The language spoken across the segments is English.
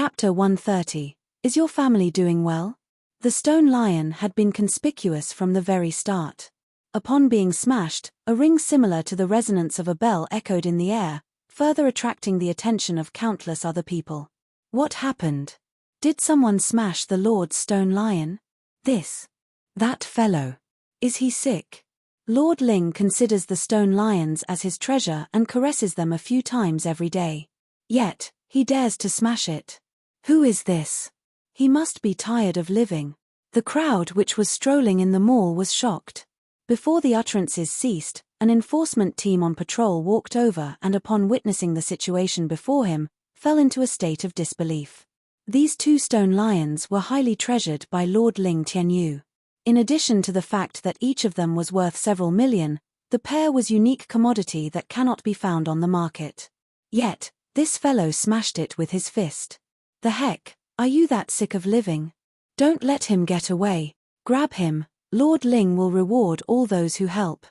Chapter 130. Is your family doing well? The stone lion had been conspicuous from the very start. Upon being smashed, a ring similar to the resonance of a bell echoed in the air, further attracting the attention of countless other people. What happened? Did someone smash the Lord's stone lion? That fellow. Is he sick? Lord Ling considers the stone lions as his treasure and caresses them a few times every day. Yet, he dares to smash it. Who is this? He must be tired of living. The crowd which was strolling in the mall was shocked. Before the utterances ceased, an enforcement team on patrol walked over and upon witnessing the situation before him, fell into a state of disbelief. These two stone lions were highly treasured by Lord Ling Tianyu. In addition to the fact that each of them was worth several million, the pair was unique commodity that cannot be found on the market. Yet, this fellow smashed it with his fist. The heck, are you that sick of living? Don't let him get away. Grab him. Lord Ling will reward all those who help.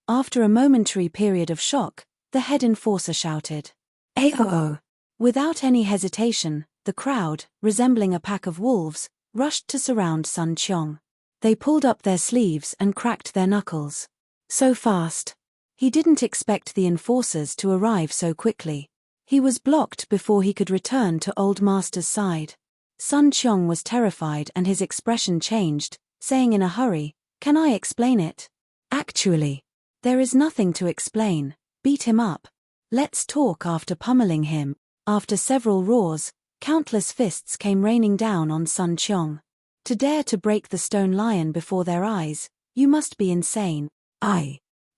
After a momentary period of shock, the head enforcer shouted, "Aoo!" Without any hesitation, the crowd, resembling a pack of wolves, rushed to surround Sun Qiong. They pulled up their sleeves and cracked their knuckles. So fast. He didn't expect the enforcers to arrive so quickly. He was blocked before he could return to Old Master's side. Sun Qiong was terrified and his expression changed, saying in a hurry, "Can I explain it?" "Actually, there is nothing to explain. Beat him up. Let's talk after pummeling him." After several roars, countless fists came raining down on Sun Qiong. To dare to break the stone lion before their eyes, you must be insane.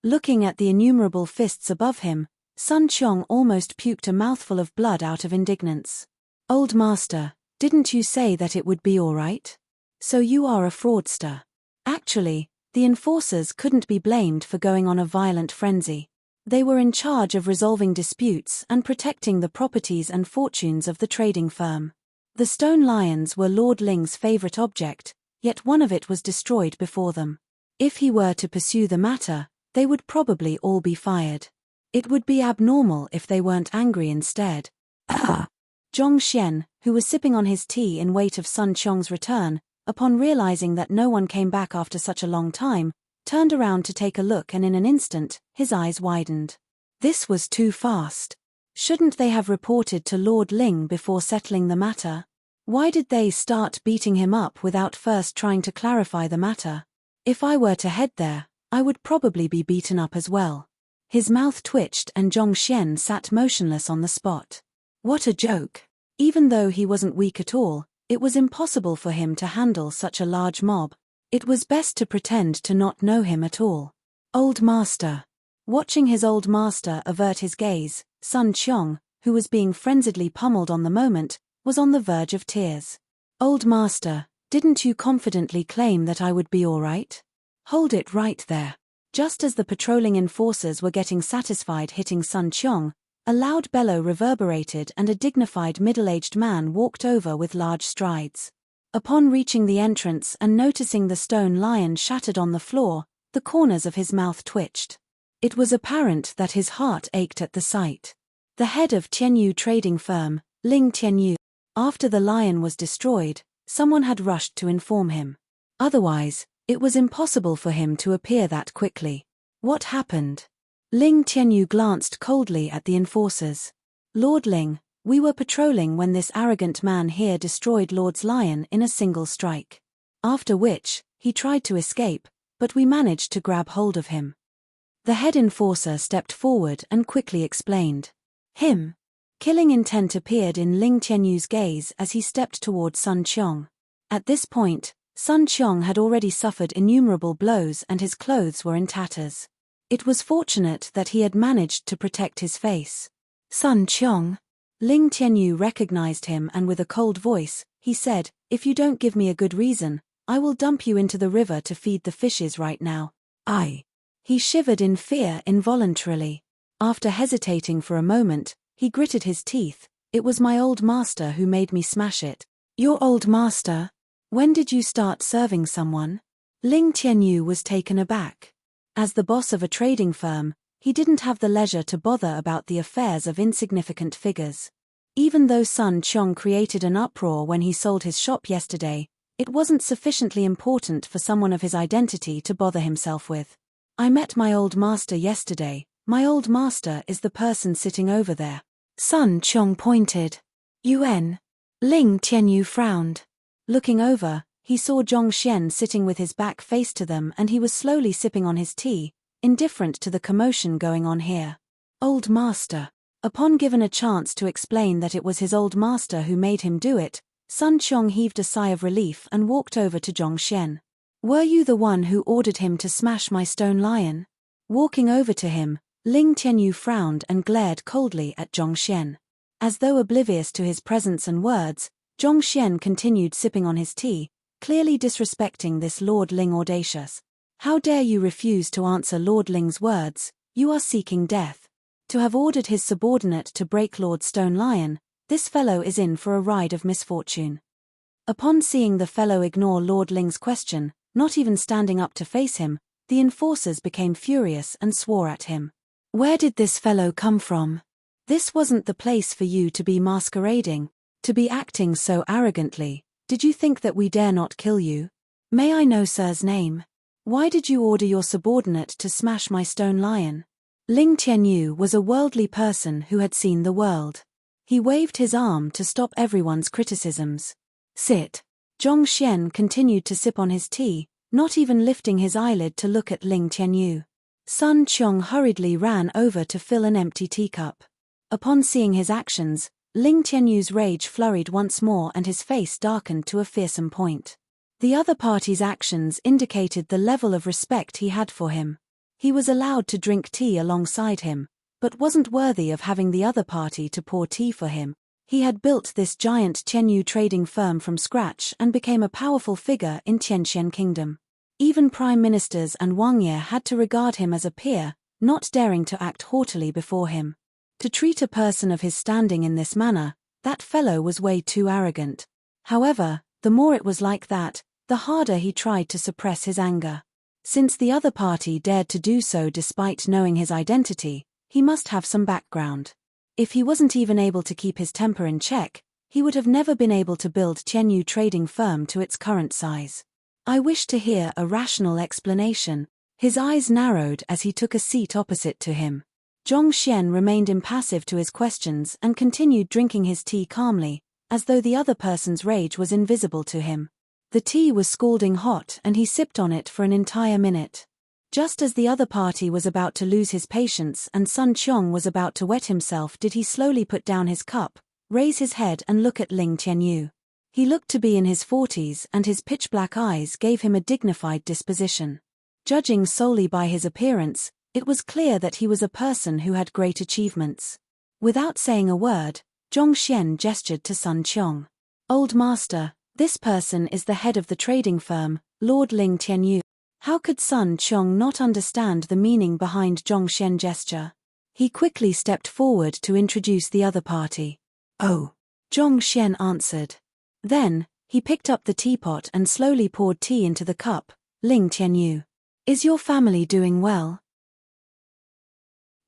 Looking at the innumerable fists above him, Sun Qiong almost puked a mouthful of blood out of indignance. "Old Master, didn't you say that it would be all right? So you are a fraudster." Actually, the enforcers couldn't be blamed for going on a violent frenzy. They were in charge of resolving disputes and protecting the properties and fortunes of the trading firm. The stone lions were Lord Ling's favorite object, yet one of it was destroyed before them. If he were to pursue the matter, they would probably all be fired. It would be abnormal if they weren't angry instead. Zhong Xian, who was sipping on his tea in wait of Sun Qiong's return, upon realizing that no one came back after such a long time, turned around to take a look and in an instant, his eyes widened. This was too fast. Shouldn't they have reported to Lord Ling before settling the matter? Why did they start beating him up without first trying to clarify the matter? If I were to head there, I would probably be beaten up as well. His mouth twitched and Zhong Xian sat motionless on the spot. What a joke. Even though he wasn't weak at all, it was impossible for him to handle such a large mob. It was best to pretend to not know him at all. Old Master. Watching his old master avert his gaze, Sun Qiong, who was being frenziedly pummeled on the moment, was on the verge of tears. "Old Master, didn't you confidently claim that I would be all right? Hold it right there." Just as the patrolling enforcers were getting satisfied hitting Sun Qiong, a loud bellow reverberated and a dignified middle-aged man walked over with large strides. Upon reaching the entrance and noticing the stone lion shattered on the floor, the corners of his mouth twitched. It was apparent that his heart ached at the sight. The head of Tianyu trading firm, Ling Tianyu. After the lion was destroyed, someone had rushed to inform him. Otherwise, it was impossible for him to appear that quickly. What happened? Ling Tianyu glanced coldly at the enforcers. "Lord Ling, we were patrolling when this arrogant man here destroyed Lord's lion in a single strike. After which, he tried to escape, but we managed to grab hold of him." The head enforcer stepped forward and quickly explained. "Him?" Killing intent appeared in Ling Tianyu's gaze as he stepped toward Sun Qiong. At this point, Sun Qiong had already suffered innumerable blows and his clothes were in tatters. It was fortunate that he had managed to protect his face. "Sun Qiong." Ling Tianyu recognized him and with a cold voice, he said, "If you don't give me a good reason, I will dump you into the river to feed the fishes right now." He shivered in fear involuntarily. After hesitating for a moment, he gritted his teeth. "It was my old master who made me smash it." "Your old master? When did you start serving someone?" Ling Tianyu was taken aback. As the boss of a trading firm, he didn't have the leisure to bother about the affairs of insignificant figures. Even though Sun Qiong created an uproar when he sold his shop yesterday, it wasn't sufficiently important for someone of his identity to bother himself with. I met my old master yesterday. My old master is the person sitting over there. Sun Qiong pointed. Yuan. Ling Tianyu frowned. Looking over, he saw Zhongxian sitting with his back faced to them, and he was slowly sipping on his tea, indifferent to the commotion going on here. Old master. Upon given a chance to explain that it was his old master who made him do it, Sun Qiong heaved a sigh of relief and walked over to Zhongxian. Were you the one who ordered him to smash my stone lion? Walking over to him, Ling Tianyu frowned and glared coldly at Zhongxian. As though oblivious to his presence and words, Zhongxian continued sipping on his tea, clearly disrespecting this Lord Ling audacious. How dare you refuse to answer Lord Ling's words? You are seeking death. To have ordered his subordinate to break Lord Stone Lion, this fellow is in for a ride of misfortune. Upon seeing the fellow ignore Lord Ling's question, not even standing up to face him, the enforcers became furious and swore at him. Where did this fellow come from? This wasn't the place for you to be masquerading, to be acting so arrogantly. Did you think that we dare not kill you? May I know sir's name? Why did you order your subordinate to smash my stone lion? Ling Tianyu was a worldly person who had seen the world. He waved his arm to stop everyone's criticisms. Sit. Zhongxian continued to sip on his tea, not even lifting his eyelid to look at Ling Tianyu. Sun Qiong hurriedly ran over to fill an empty teacup. Upon seeing his actions, Ling Tianyu's rage flurried once more and his face darkened to a fearsome point. The other party's actions indicated the level of respect he had for him. He was allowed to drink tea alongside him, but wasn't worthy of having the other party to pour tea for him. He had built this giant Tianyu trading firm from scratch and became a powerful figure in Tianxian Kingdom. Even prime ministers and Wang Ye had to regard him as a peer, not daring to act haughtily before him. To treat a person of his standing in this manner, that fellow was way too arrogant. However, the more it was like that, the harder he tried to suppress his anger. Since the other party dared to do so despite knowing his identity, he must have some background. If he wasn't even able to keep his temper in check, he would have never been able to build Tianyu trading firm to its current size. I wish to hear a rational explanation. His eyes narrowed as he took a seat opposite to him. Zhongxian remained impassive to his questions and continued drinking his tea calmly, as though the other person's rage was invisible to him. The tea was scalding hot and he sipped on it for an entire minute. Just as the other party was about to lose his patience and Sun Qiong was about to wet himself, did he slowly put down his cup, raise his head and look at Ling Tianyu. He looked to be in his 40s and his pitch-black eyes gave him a dignified disposition. Judging solely by his appearance, it was clear that he was a person who had great achievements. Without saying a word, Zhongxian gestured to Sun Qiong. Old master, this person is the head of the trading firm, Lord Ling Tianyu. How could Sun Qiong not understand the meaning behind Zhongxian's gesture? He quickly stepped forward to introduce the other party. Oh, Zhongxian answered. Then, he picked up the teapot and slowly poured tea into the cup. Ling Tianyu. Is your family doing well?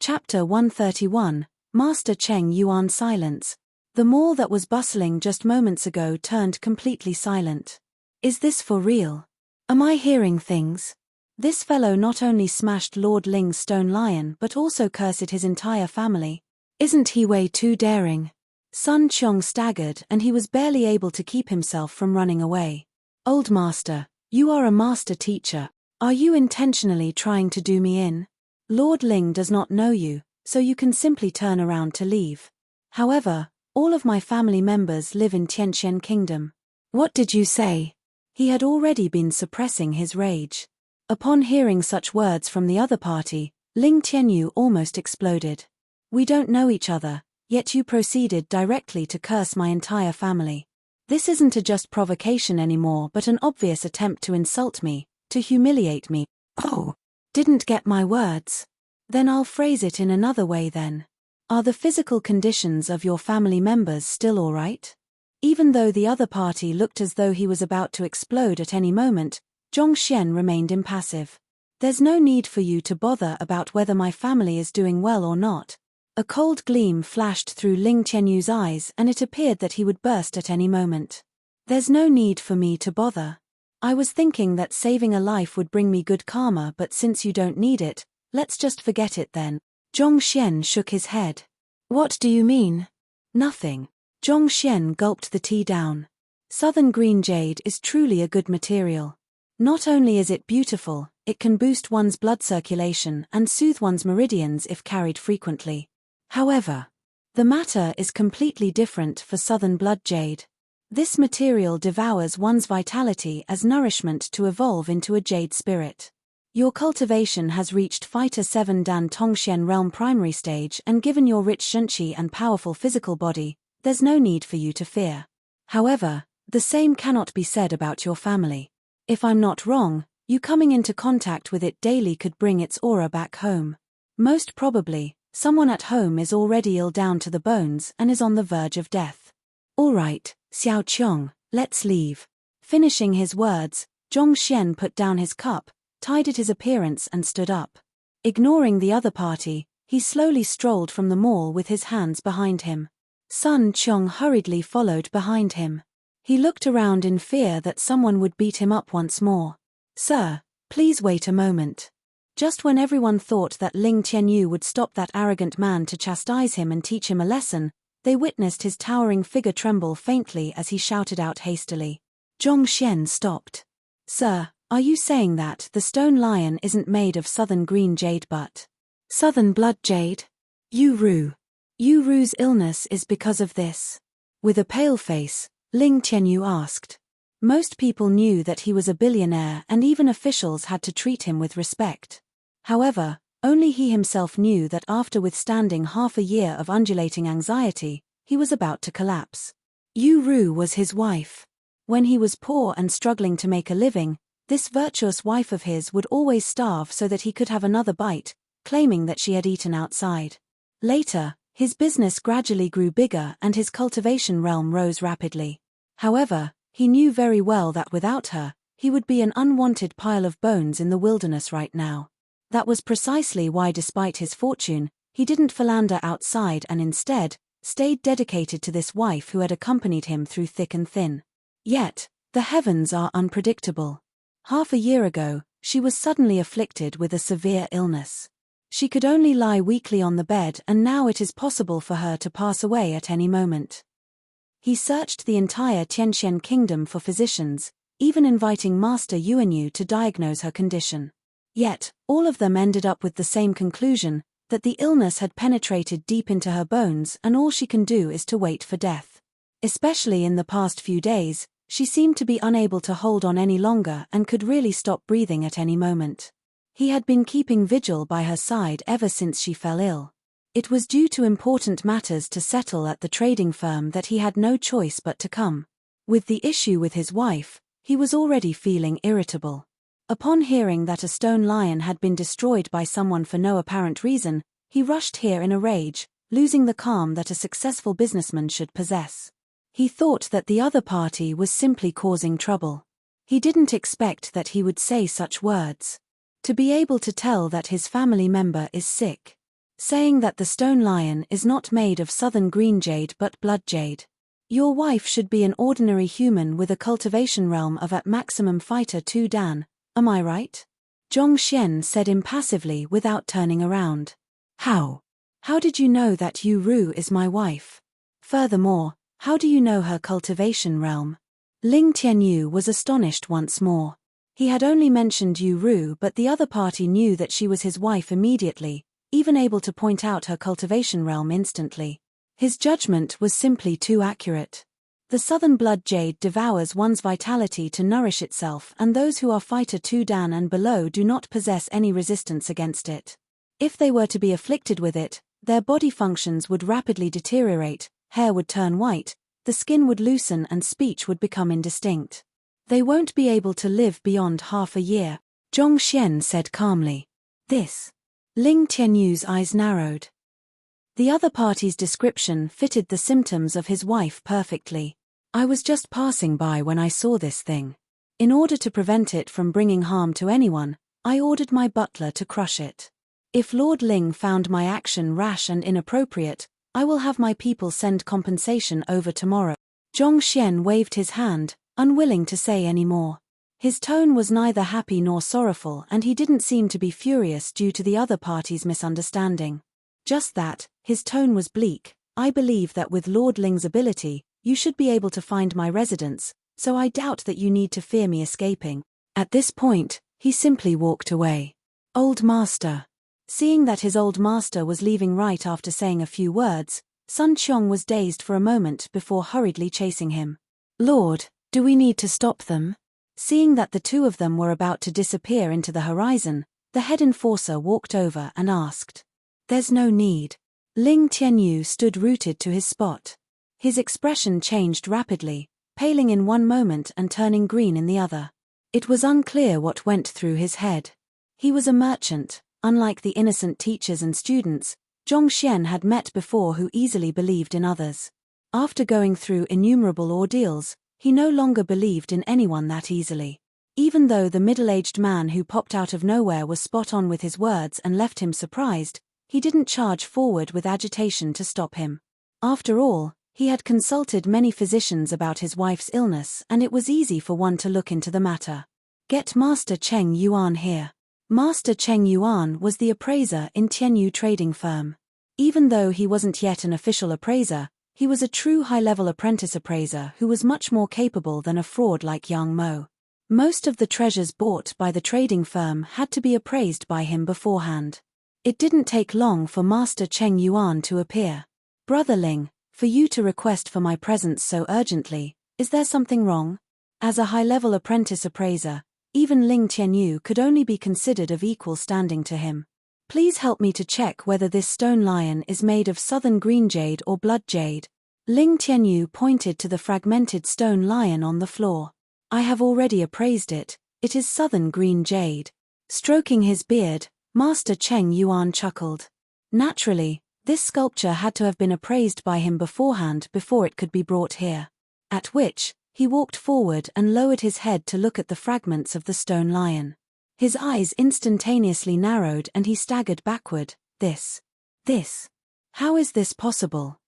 Chapter 131, Master Cheng Yuan silence. The mall that was bustling just moments ago turned completely silent. Is this for real? Am I hearing things? This fellow not only smashed Lord Ling's stone lion but also cursed his entire family. Isn't he way too daring? Sun Qiong staggered and he was barely able to keep himself from running away. Old master, you are a master teacher. Are you intentionally trying to do me in? Lord Ling does not know you, so you can simply turn around to leave. However, all of my family members live in Tianxian Kingdom. What did you say? He had already been suppressing his rage. Upon hearing such words from the other party, Ling Tianyu almost exploded. We don't know each other, yet you proceeded directly to curse my entire family. This isn't a just provocation anymore but an obvious attempt to insult me, to humiliate me. Oh, didn't get my words? Then I'll phrase it in another way then. Are the physical conditions of your family members still all right? Even though the other party looked as though he was about to explode at any moment, Zhongxian remained impassive. There's no need for you to bother about whether my family is doing well or not. A cold gleam flashed through Ling Qianyu's eyes and it appeared that he would burst at any moment. There's no need for me to bother. I was thinking that saving a life would bring me good karma, but since you don't need it, let's just forget it then. Zhongxian shook his head. What do you mean? Nothing. Zhongxian gulped the tea down. Southern green jade is truly a good material. Not only is it beautiful, it can boost one's blood circulation and soothe one's meridians if carried frequently. However, the matter is completely different for southern blood jade. This material devours one's vitality as nourishment to evolve into a jade spirit. Your cultivation has reached Fighter 7 Dan Tongxian Realm primary stage, and given your rich shenqi and powerful physical body, there's no need for you to fear. However, the same cannot be said about your family. If I'm not wrong, you coming into contact with it daily could bring its aura back home. Most probably, someone at home is already ill down to the bones and is on the verge of death. All right, Xiao Qiong, let's leave. Finishing his words, Zhongxian put down his cup, tidied his appearance and stood up. Ignoring the other party, he slowly strolled from the mall with his hands behind him. Sun Qiong hurriedly followed behind him. He looked around in fear that someone would beat him up once more. Sir, please wait a moment. Just when everyone thought that Ling Qianyu would stop that arrogant man to chastise him and teach him a lesson, they witnessed his towering figure tremble faintly as he shouted out hastily. Zhongxian stopped. Sir, are you saying that the stone lion isn't made of southern green jade but southern blood jade? Yu Ru. Yu Ru's illness is because of this. With a pale face, Ling Qianyu asked. Most people knew that he was a billionaire and even officials had to treat him with respect. However, only he himself knew that after withstanding half a year of undulating anxiety, he was about to collapse. Yu Ru was his wife. When he was poor and struggling to make a living, this virtuous wife of his would always starve so that he could have another bite, claiming that she had eaten outside. Later, his business gradually grew bigger and his cultivation realm rose rapidly. However, he knew very well that without her, he would be an unwanted pile of bones in the wilderness right now. That was precisely why, despite his fortune, he didn't philander outside and instead stayed dedicated to this wife who had accompanied him through thick and thin. Yet, the heavens are unpredictable. Half a year ago, she was suddenly afflicted with a severe illness. She could only lie weakly on the bed, and now it is possible for her to pass away at any moment. He searched the entire Tianxian kingdom for physicians, even inviting Master Yuanyu to diagnose her condition. Yet, all of them ended up with the same conclusion, that the illness had penetrated deep into her bones and all she can do is to wait for death. Especially in the past few days, she seemed to be unable to hold on any longer and could really stop breathing at any moment. He had been keeping vigil by her side ever since she fell ill. It was due to important matters to settle at the trading firm that he had no choice but to come. With the issue with his wife, he was already feeling irritable. Upon hearing that a stone lion had been destroyed by someone for no apparent reason, he rushed here in a rage, losing the calm that a successful businessman should possess. He thought that the other party was simply causing trouble. He didn't expect that he would say such words. To be able to tell that his family member is sick. Saying that the stone lion is not made of southern green jade but blood jade. Your wife should be an ordinary human with a cultivation realm of at maximum Fighter 2 Dan, am I right? Zhongxian said impassively without turning around. How? How did you know that Yu Ru is my wife? Furthermore, how do you know her cultivation realm? Ling Qianyu was astonished once more. He had only mentioned Yu Ru, but the other party knew that she was his wife immediately, even able to point out her cultivation realm instantly. His judgment was simply too accurate. The southern blood jade devours one's vitality to nourish itself, and those who are Fighter 2 Dan and below do not possess any resistance against it. If they were to be afflicted with it, their body functions would rapidly deteriorate, hair would turn white, the skin would loosen and speech would become indistinct. They won't be able to live beyond half a year, Zhongxian said calmly. This. Ling Qianyu's eyes narrowed. The other party's description fitted the symptoms of his wife perfectly. I was just passing by when I saw this thing. In order to prevent it from bringing harm to anyone, I ordered my butler to crush it. If Lord Ling found my action rash and inappropriate, I will have my people send compensation over tomorrow. Zhong Xian waved his hand, unwilling to say any more. His tone was neither happy nor sorrowful, and he didn't seem to be furious due to the other party's misunderstanding. Just that, his tone was bleak. I believe that with Lord Ling's ability, you should be able to find my residence, so I doubt that you need to fear me escaping. At this point, he simply walked away. Old master. Seeing that his old master was leaving right after saying a few words, Sun Qiong was dazed for a moment before hurriedly chasing him. Lord, do we need to stop them? Seeing that the two of them were about to disappear into the horizon, the head enforcer walked over and asked. There's no need. Ling Tianyu stood rooted to his spot. His expression changed rapidly, paling in one moment and turning green in the other. It was unclear what went through his head. He was a merchant. Unlike the innocent teachers and students, Zhong Xian had met before who easily believed in others. After going through innumerable ordeals, he no longer believed in anyone that easily. Even though the middle-aged man who popped out of nowhere was spot on with his words and left him surprised, he didn't charge forward with agitation to stop him. After all, he had consulted many physicians about his wife's illness, and it was easy for one to look into the matter. Get Master Cheng Yuan here. Master Cheng Yuan was the appraiser in Tianyu trading firm. Even though he wasn't yet an official appraiser, he was a true high-level apprentice appraiser who was much more capable than a fraud like Yang Mo. Most of the treasures bought by the trading firm had to be appraised by him beforehand. It didn't take long for Master Cheng Yuan to appear. Brother Ling, for you to request for my presence so urgently, is there something wrong? As a high-level apprentice appraiser, even Ling Tianyu could only be considered of equal standing to him. Please help me to check whether this stone lion is made of southern green jade or blood jade. Ling Tianyu pointed to the fragmented stone lion on the floor. I have already appraised it. It is southern green jade. Stroking his beard, Master Cheng Yuan chuckled. Naturally, this sculpture had to have been appraised by him beforehand before it could be brought here. At which, he walked forward and lowered his head to look at the fragments of the stone lion. His eyes instantaneously narrowed and he staggered backward. This. How is this possible?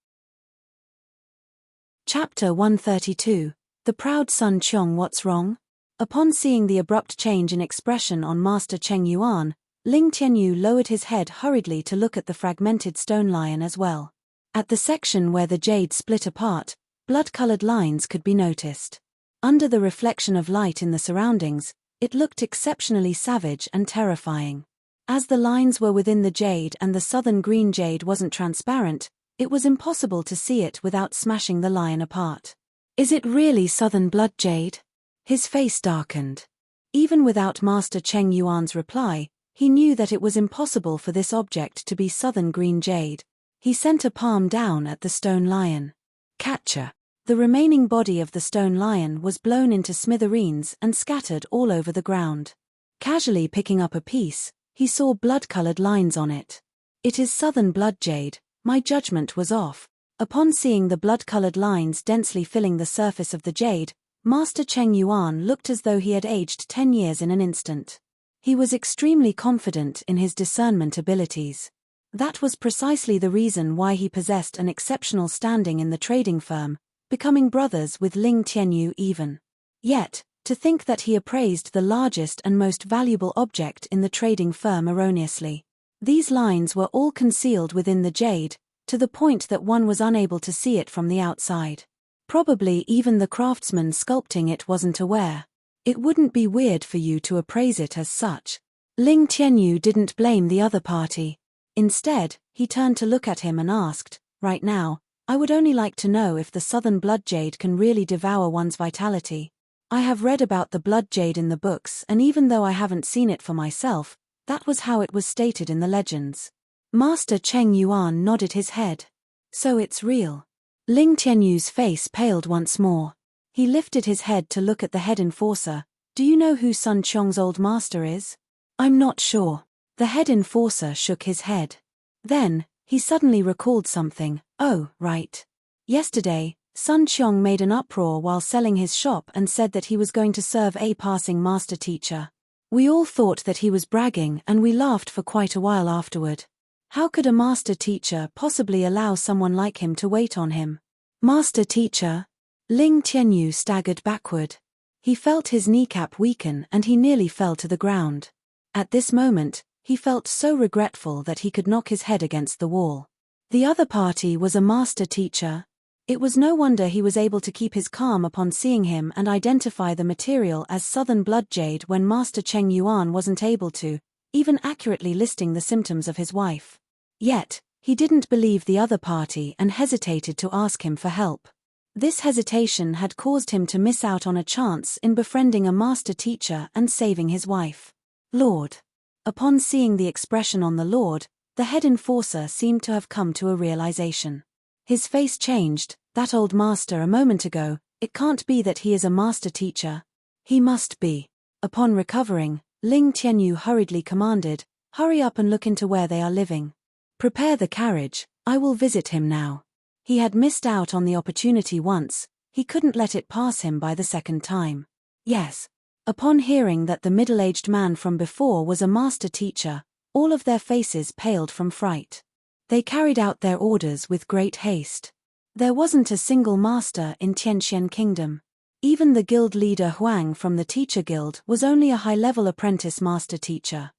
Chapter 132. The proud Sun Qiong. What's wrong? Upon seeing the abrupt change in expression on Master Cheng Yuan, Ling Tianyu lowered his head hurriedly to look at the fragmented stone lion as well. At the section where the jade split apart, blood-colored lines could be noticed. Under the reflection of light in the surroundings, it looked exceptionally savage and terrifying. As the lines were within the jade and the southern green jade wasn't transparent, it was impossible to see it without smashing the lion apart. Is it really southern blood jade? His face darkened. Even without Master Cheng Yuan's reply, he knew that it was impossible for this object to be southern green jade. He sent a palm down at the stone lion. Catcher. The remaining body of the stone lion was blown into smithereens and scattered all over the ground. Casually picking up a piece, he saw blood-colored lines on it. It is southern blood jade. My judgment was off. Upon seeing the blood-colored lines densely filling the surface of the jade, Master Cheng Yuan looked as though he had aged 10 years in an instant. He was extremely confident in his discernment abilities. That was precisely the reason why he possessed an exceptional standing in the trading firm, becoming brothers with Ling Tianyu even. Yet, to think that he appraised the largest and most valuable object in the trading firm erroneously. These lines were all concealed within the jade, to the point that one was unable to see it from the outside. Probably even the craftsman sculpting it wasn't aware. It wouldn't be weird for you to appraise it as such. Ling Tianyu didn't blame the other party. Instead, he turned to look at him and asked, right now, I would only like to know if the southern blood jade can really devour one's vitality. I have read about the blood jade in the books, and even though I haven't seen it for myself, that was how it was stated in the legends. Master Cheng Yuan nodded his head. So it's real. Ling Tianyu's face paled once more. He lifted his head to look at the head enforcer. Do you know who Sun Qiong's old master is? I'm not sure. The head enforcer shook his head. Then, he suddenly recalled something. Oh, right. Yesterday, Sun Qiong made an uproar while selling his shop and said that he was going to serve a passing master teacher. We all thought that he was bragging and we laughed for quite a while afterward. How could a master teacher possibly allow someone like him to wait on him? Master teacher? Ling Tianyu staggered backward. He felt his kneecap weaken and he nearly fell to the ground. At this moment, he felt so regretful that he could knock his head against the wall. The other party was a master teacher. It was no wonder he was able to keep his calm upon seeing him and identify the material as southern blood jade when Master Cheng Yuan wasn't able to, even accurately listing the symptoms of his wife. Yet, he didn't believe the other party and hesitated to ask him for help. This hesitation had caused him to miss out on a chance in befriending a master teacher and saving his wife. Lord. Upon seeing the expression on the Lord, the head enforcer seemed to have come to a realization. His face changed. That old master a moment ago, it can't be that he is a master teacher. He must be. Upon recovering, Ling Tianyu hurriedly commanded, "Hurry up and look into where they are living. Prepare the carriage, I will visit him now." He had missed out on the opportunity once, he couldn't let it pass him by the second time. Yes. Upon hearing that the middle-aged man from before was a master teacher, all of their faces paled from fright. They carried out their orders with great haste. There wasn't a single master in Tianxian Kingdom. Even the guild leader Huang from the Teacher Guild was only a high-level apprentice master teacher.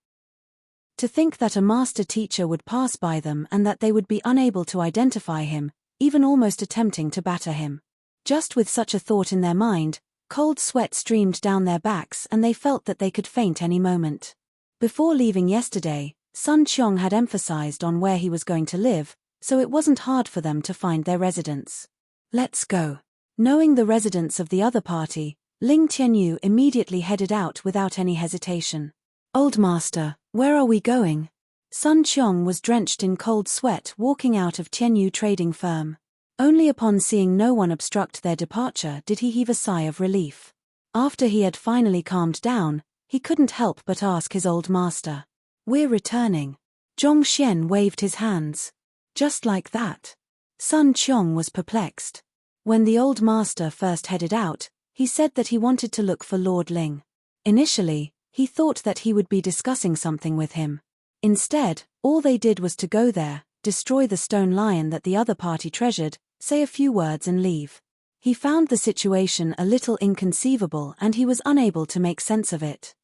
To think that a master teacher would pass by them and that they would be unable to identify him, even almost attempting to batter him. Just with such a thought in their mind, cold sweat streamed down their backs and they felt that they could faint any moment. Before leaving yesterday, Sun Qiong had emphasized on where he was going to live, so it wasn't hard for them to find their residence. Let's go. Knowing the residence of the other party, Ling Tianyu immediately headed out without any hesitation. Old master, where are we going? Sun Qiong was drenched in cold sweat walking out of Tianyu trading firm. Only upon seeing no one obstruct their departure did he heave a sigh of relief. After he had finally calmed down, he couldn't help but ask his old master. "We're returning." Zhongxian waved his hands. Just like that. Sun Qiong was perplexed. When the old master first headed out, he said that he wanted to look for Lord Ling. Initially, he thought that he would be discussing something with him. Instead, all they did was to go there, destroy the stone lion that the other party treasured, say a few words and leave. He found the situation a little inconceivable and he was unable to make sense of it.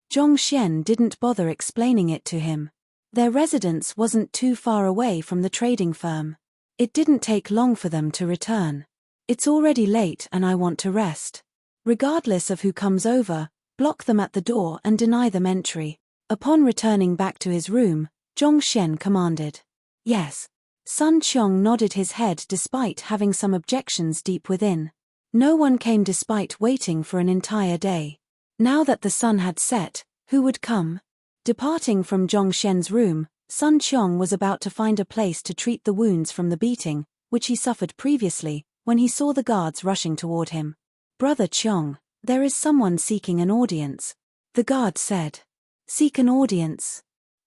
Zhongxian didn't bother explaining it to him. Their residence wasn't too far away from the trading firm. It didn't take long for them to return. "It's already late and I want to rest. Regardless of who comes over, block them at the door and deny them entry." Upon returning back to his room, Zhongxian commanded. "Yes." Sun Qiong nodded his head despite having some objections deep within. No one came despite waiting for an entire day. Now that the sun had set, who would come? Departing from Zhongxian's room, Sun Qiong was about to find a place to treat the wounds from the beating, which he suffered previously, when he saw the guards rushing toward him. "Brother Qiong, there is someone seeking an audience," the guard said. "Seek an audience?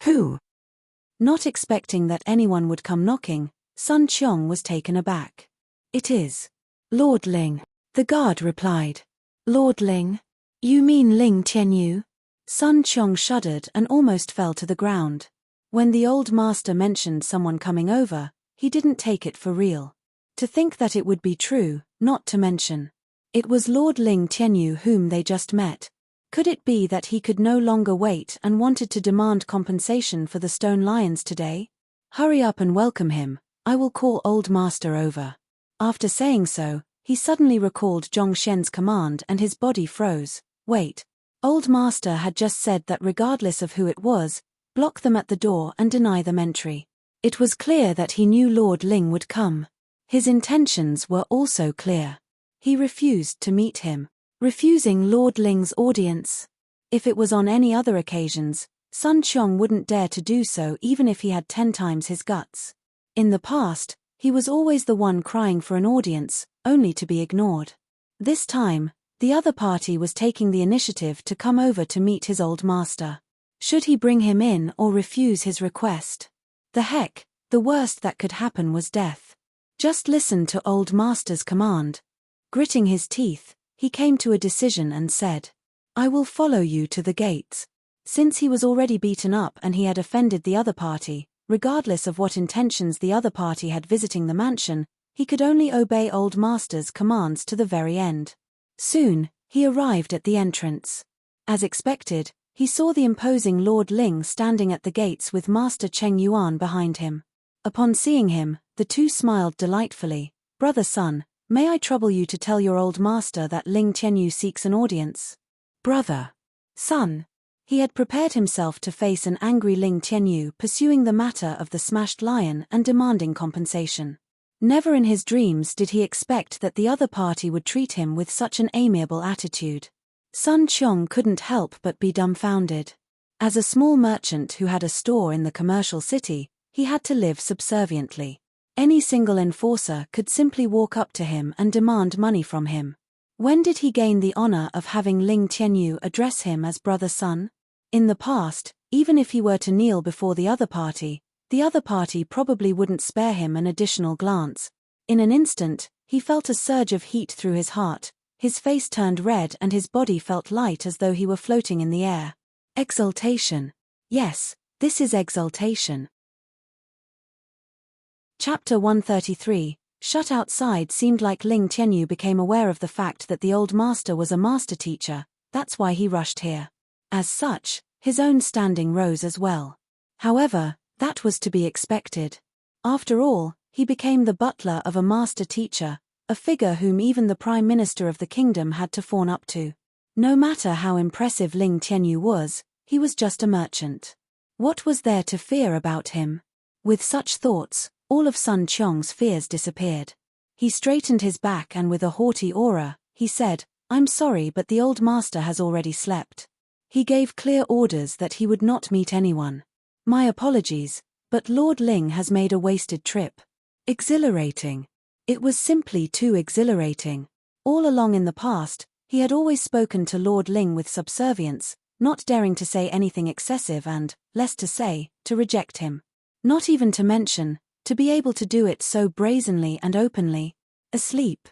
Who?" Not expecting that anyone would come knocking, Sun Qiong was taken aback. "It is Lord Ling," the guard replied. "Lord Ling? You mean Ling Tianyu?" Sun Qiong shuddered and almost fell to the ground. When the old master mentioned someone coming over, he didn't take it for real. To think that it would be true, not to mention. It was Lord Ling Tianyu whom they just met. Could it be that he could no longer wait and wanted to demand compensation for the stone lions today? "Hurry up and welcome him, I will call old master over." After saying so, he suddenly recalled Zhongxian's command and his body froze. Wait. Old master had just said that regardless of who it was, block them at the door and deny them entry. It was clear that he knew Lord Ling would come. His intentions were also clear. He refused to meet him. Refusing Lord Ling's audience. If it was on any other occasions, Sun Qiong wouldn't dare to do so even if he had 10 times his guts. In the past, he was always the one crying for an audience, only to be ignored. This time, the other party was taking the initiative to come over to meet his old master. Should he bring him in or refuse his request? The heck, the worst that could happen was death. Just listen to old master's command. Gritting his teeth, he came to a decision and said, I will follow you to the gates. Since he was already beaten up and he had offended the other party, regardless of what intentions the other party had visiting the mansion, he could only obey Old Master's commands to the very end. Soon, he arrived at the entrance. As expected, he saw the imposing Lord Ling standing at the gates with Master Cheng Yuan behind him. Upon seeing him, the two smiled delightfully. Brother Sun, may I trouble you to tell your old master that Ling Tianyu seeks an audience? Brother Sun. He had prepared himself to face an angry Ling Tianyu pursuing the matter of the smashed lion and demanding compensation. Never in his dreams did he expect that the other party would treat him with such an amiable attitude. Sun Qiong couldn't help but be dumbfounded. As a small merchant who had a store in the commercial city, he had to live subserviently. Any single enforcer could simply walk up to him and demand money from him. When did he gain the honor of having Ling Tianyu address him as Brother Sun? In the past, even if he were to kneel before the other party probably wouldn't spare him an additional glance. In an instant, he felt a surge of heat through his heart, his face turned red and his body felt light as though he were floating in the air. Exultation. Yes, this is exultation. Chapter 133. Shut outside seemed like Ling Tianyu became aware of the fact that the old master was a master teacher, that's why he rushed here. As such, his own standing rose as well. However, that was to be expected. After all, he became the butler of a master teacher, a figure whom even the prime minister of the kingdom had to fawn up to. No matter how impressive Ling Tianyu was, he was just a merchant. What was there to fear about him? With such thoughts, all of Sun Qiong's fears disappeared. He straightened his back and with a haughty aura, he said, I'm sorry but the old master has already slept. He gave clear orders that he would not meet anyone. My apologies, but Lord Ling has made a wasted trip. Exhilarating. It was simply too exhilarating. All along in the past, he had always spoken to Lord Ling with subservience, not daring to say anything excessive and, less to say, to reject him. Not even to mention, to be able to do it so brazenly and openly. Asleep.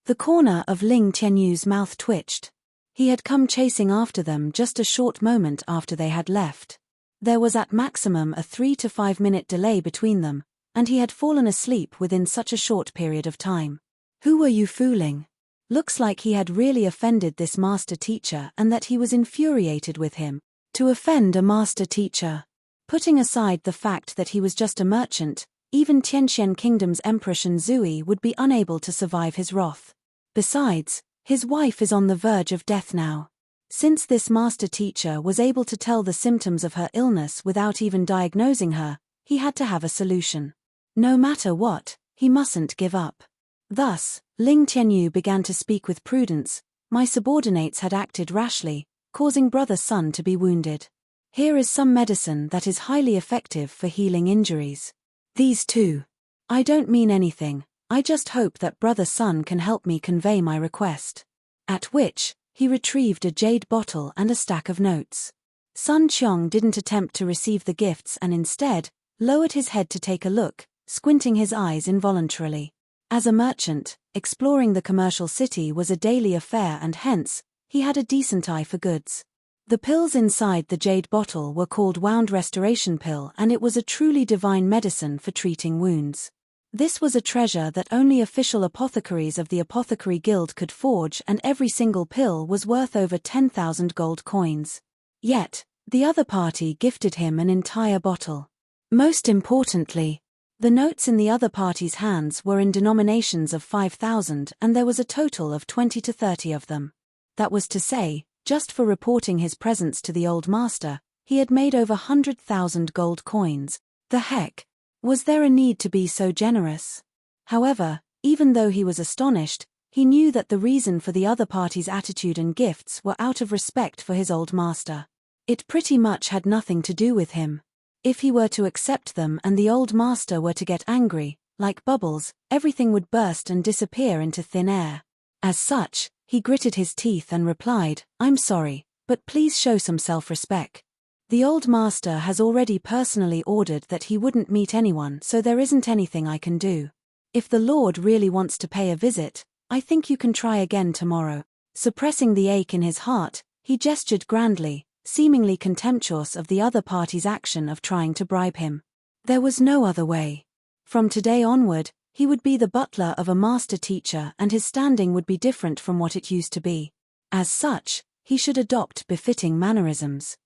The corner of Ling Tianyu's mouth twitched. He had come chasing after them just a short moment after they had left. There was at maximum a 3 to 5 minute delay between them, and he had fallen asleep within such a short period of time. Who were you fooling? Looks like he had really offended this master teacher and that he was infuriated with him. To offend a master teacher. Putting aside the fact that he was just a merchant, even Tianxian Kingdom's Emperor Shenzui would be unable to survive his wrath. Besides, his wife is on the verge of death now. Since this master teacher was able to tell the symptoms of her illness without even diagnosing her, he had to have a solution. No matter what, he mustn't give up. Thus, Ling Tianyu began to speak with prudence. My subordinates had acted rashly, causing Brother Sun to be wounded. Here is some medicine that is highly effective for healing injuries. These two. I don't mean anything, I just hope that Brother Sun can help me convey my request. At which, he retrieved a jade bottle and a stack of notes. Sun Qiong didn't attempt to receive the gifts and instead, lowered his head to take a look, squinting his eyes involuntarily. As a merchant, exploring the commercial city was a daily affair and hence, he had a decent eye for goods. The pills inside the jade bottle were called Wound Restoration Pill and it was a truly divine medicine for treating wounds. This was a treasure that only official apothecaries of the Apothecary Guild could forge and every single pill was worth over 10,000 gold coins. Yet, the other party gifted him an entire bottle. Most importantly, the notes in the other party's hands were in denominations of 5,000 and there was a total of 20 to 30 of them. That was to say, just for reporting his presence to the old master, he had made over 100,000 gold coins. The heck? Was there a need to be so generous? However, even though he was astonished, he knew that the reason for the other party's attitude and gifts were out of respect for his old master. It pretty much had nothing to do with him. If he were to accept them and the old master were to get angry, like bubbles, everything would burst and disappear into thin air. As such, he gritted his teeth and replied, I'm sorry, but please show some self-respect. The old master has already personally ordered that he wouldn't meet anyone, so there isn't anything I can do. If the Lord really wants to pay a visit, I think you can try again tomorrow. Suppressing the ache in his heart, He gestured grandly, seemingly contemptuous of the other party's action of trying to bribe him. There was no other way. From today onward, he would be the butler of a master teacher and his standing would be different from what it used to be. As such, he should adopt befitting mannerisms.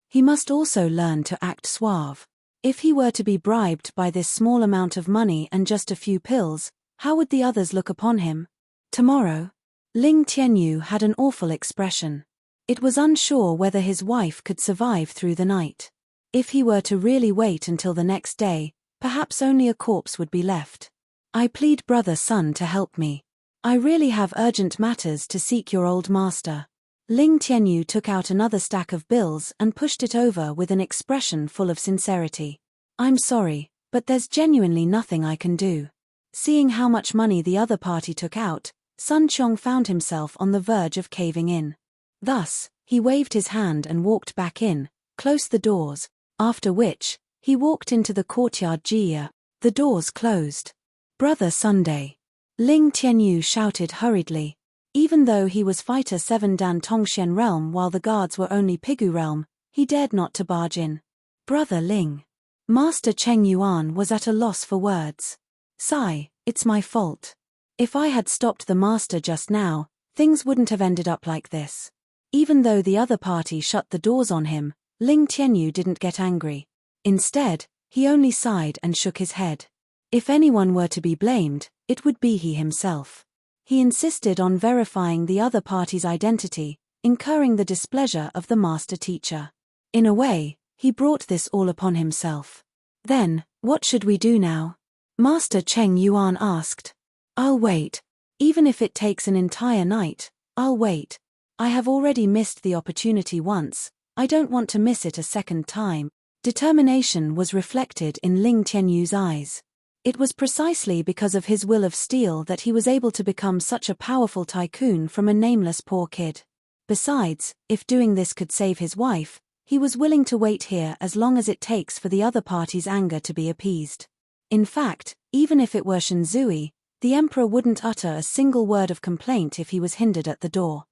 He must also learn to act suave. If he were to be bribed by this small amount of money and just a few pills, how would the others look upon him? Tomorrow? Ling Tianyu had an awful expression. It was unsure whether his wife could survive through the night. If he were to really wait until the next day, perhaps only a corpse would be left. I plead brother Sun to help me. I really have urgent matters to seek your old master. Ling Tianyu took out another stack of bills and pushed it over with an expression full of sincerity. I'm sorry, but there's genuinely nothing I can do. Seeing how much money the other party took out, Sun Qiong found himself on the verge of caving in. Thus, he waved his hand and walked back in, closed the doors, after which, he walked into the courtyard Jia. The doors closed. Brother Sunday. Ling Tianyu shouted hurriedly. Even though he was Fighter 7 Dan Tongxian realm while the guards were only Pigu realm, he dared not to barge in. Brother Ling. Master Cheng Yuan was at a loss for words. Sigh, it's my fault. If I had stopped the master just now, things wouldn't have ended up like this. Even though the other party shut the doors on him, Ling Tianyu didn't get angry. Instead, he only sighed and shook his head. If anyone were to be blamed, it would be he himself. He insisted on verifying the other party's identity, incurring the displeasure of the master teacher. In a way, he brought this all upon himself. Then, what should we do now? Master Cheng Yuan asked. I'll wait. Even if it takes an entire night, I'll wait. I have already missed the opportunity once, I don't want to miss it a second time. Determination was reflected in Ling Tianyu's eyes. It was precisely because of his will of steel that he was able to become such a powerful tycoon from a nameless poor kid. Besides, if doing this could save his wife, he was willing to wait here as long as it takes for the other party's anger to be appeased. In fact, even if it were Shinzui, the emperor wouldn't utter a single word of complaint if he was hindered at the door.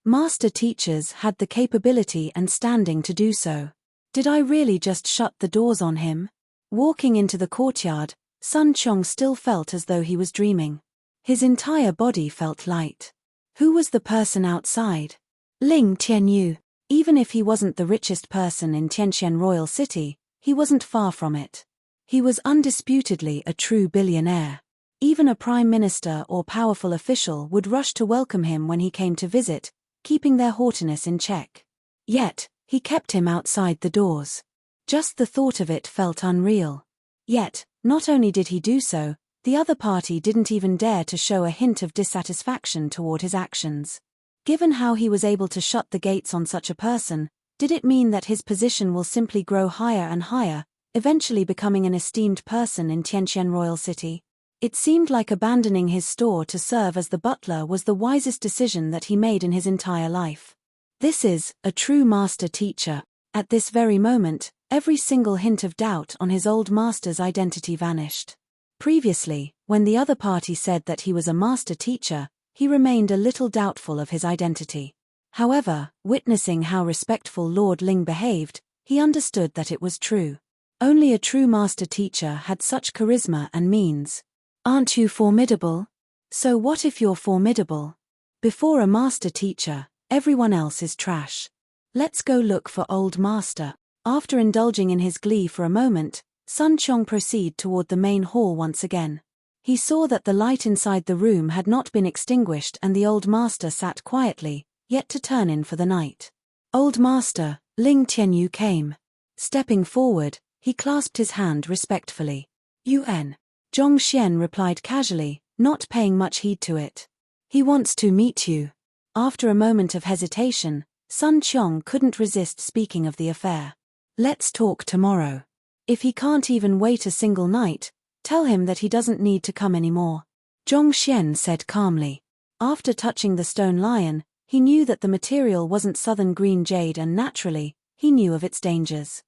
Master teachers had the capability and standing to do so. Did I really just shut the doors on him? Walking into the courtyard, Sun Qiong still felt as though he was dreaming. His entire body felt light. Who was the person outside? Ling Tianyu. Even if he wasn't the richest person in Tianqian Royal City, he wasn't far from it. He was undisputedly a true billionaire. Even a prime minister or powerful official would rush to welcome him when he came to visit, keeping their haughtiness in check. Yet, he kept him outside the doors. Just the thought of it felt unreal. Yet, not only did he do so, the other party didn't even dare to show a hint of dissatisfaction toward his actions. Given how he was able to shut the gates on such a person, did it mean that his position will simply grow higher and higher, eventually becoming an esteemed person in Tianqian Royal City? It seemed like abandoning his store to serve as the butler was the wisest decision that he made in his entire life. This is a true master teacher. At this very moment, every single hint of doubt on his old master's identity vanished. Previously, when the other party said that he was a master teacher, he remained a little doubtful of his identity. However, witnessing how respectful Lord Ling behaved, he understood that it was true. Only a true master teacher had such charisma and means. Aren't you formidable? So what if you're formidable? Before a master teacher, everyone else is trash. Let's go look for old master. After indulging in his glee for a moment, Sun Qiong proceeded toward the main hall once again. He saw that the light inside the room had not been extinguished and the old master sat quietly, yet to turn in for the night. Old master, Ling Tianyu came. Stepping forward, he clasped his hand respectfully. Yuan. Zhong Xian replied casually, not paying much heed to it. He wants to meet you. After a moment of hesitation, Sun Qiong couldn't resist speaking of the affair. Let's talk tomorrow. If he can't even wait a single night, tell him that he doesn't need to come anymore. Zhong Xian said calmly. After touching the stone lion, he knew that the material wasn't southern green jade and naturally, he knew of its dangers.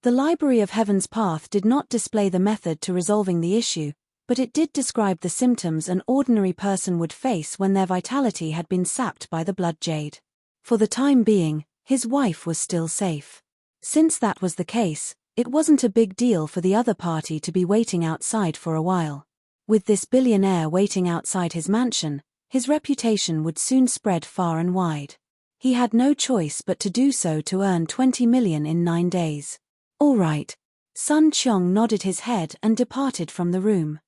The Library of Heaven's Path did not display the method to resolving the issue, but it did describe the symptoms an ordinary person would face when their vitality had been sapped by the blood jade. For the time being, his wife was still safe. Since that was the case, it wasn't a big deal for the other party to be waiting outside for a while. With this billionaire waiting outside his mansion, his reputation would soon spread far and wide. He had no choice but to do so to earn 20 million in 9 days. All right. Sun Qiong nodded his head and departed from the room.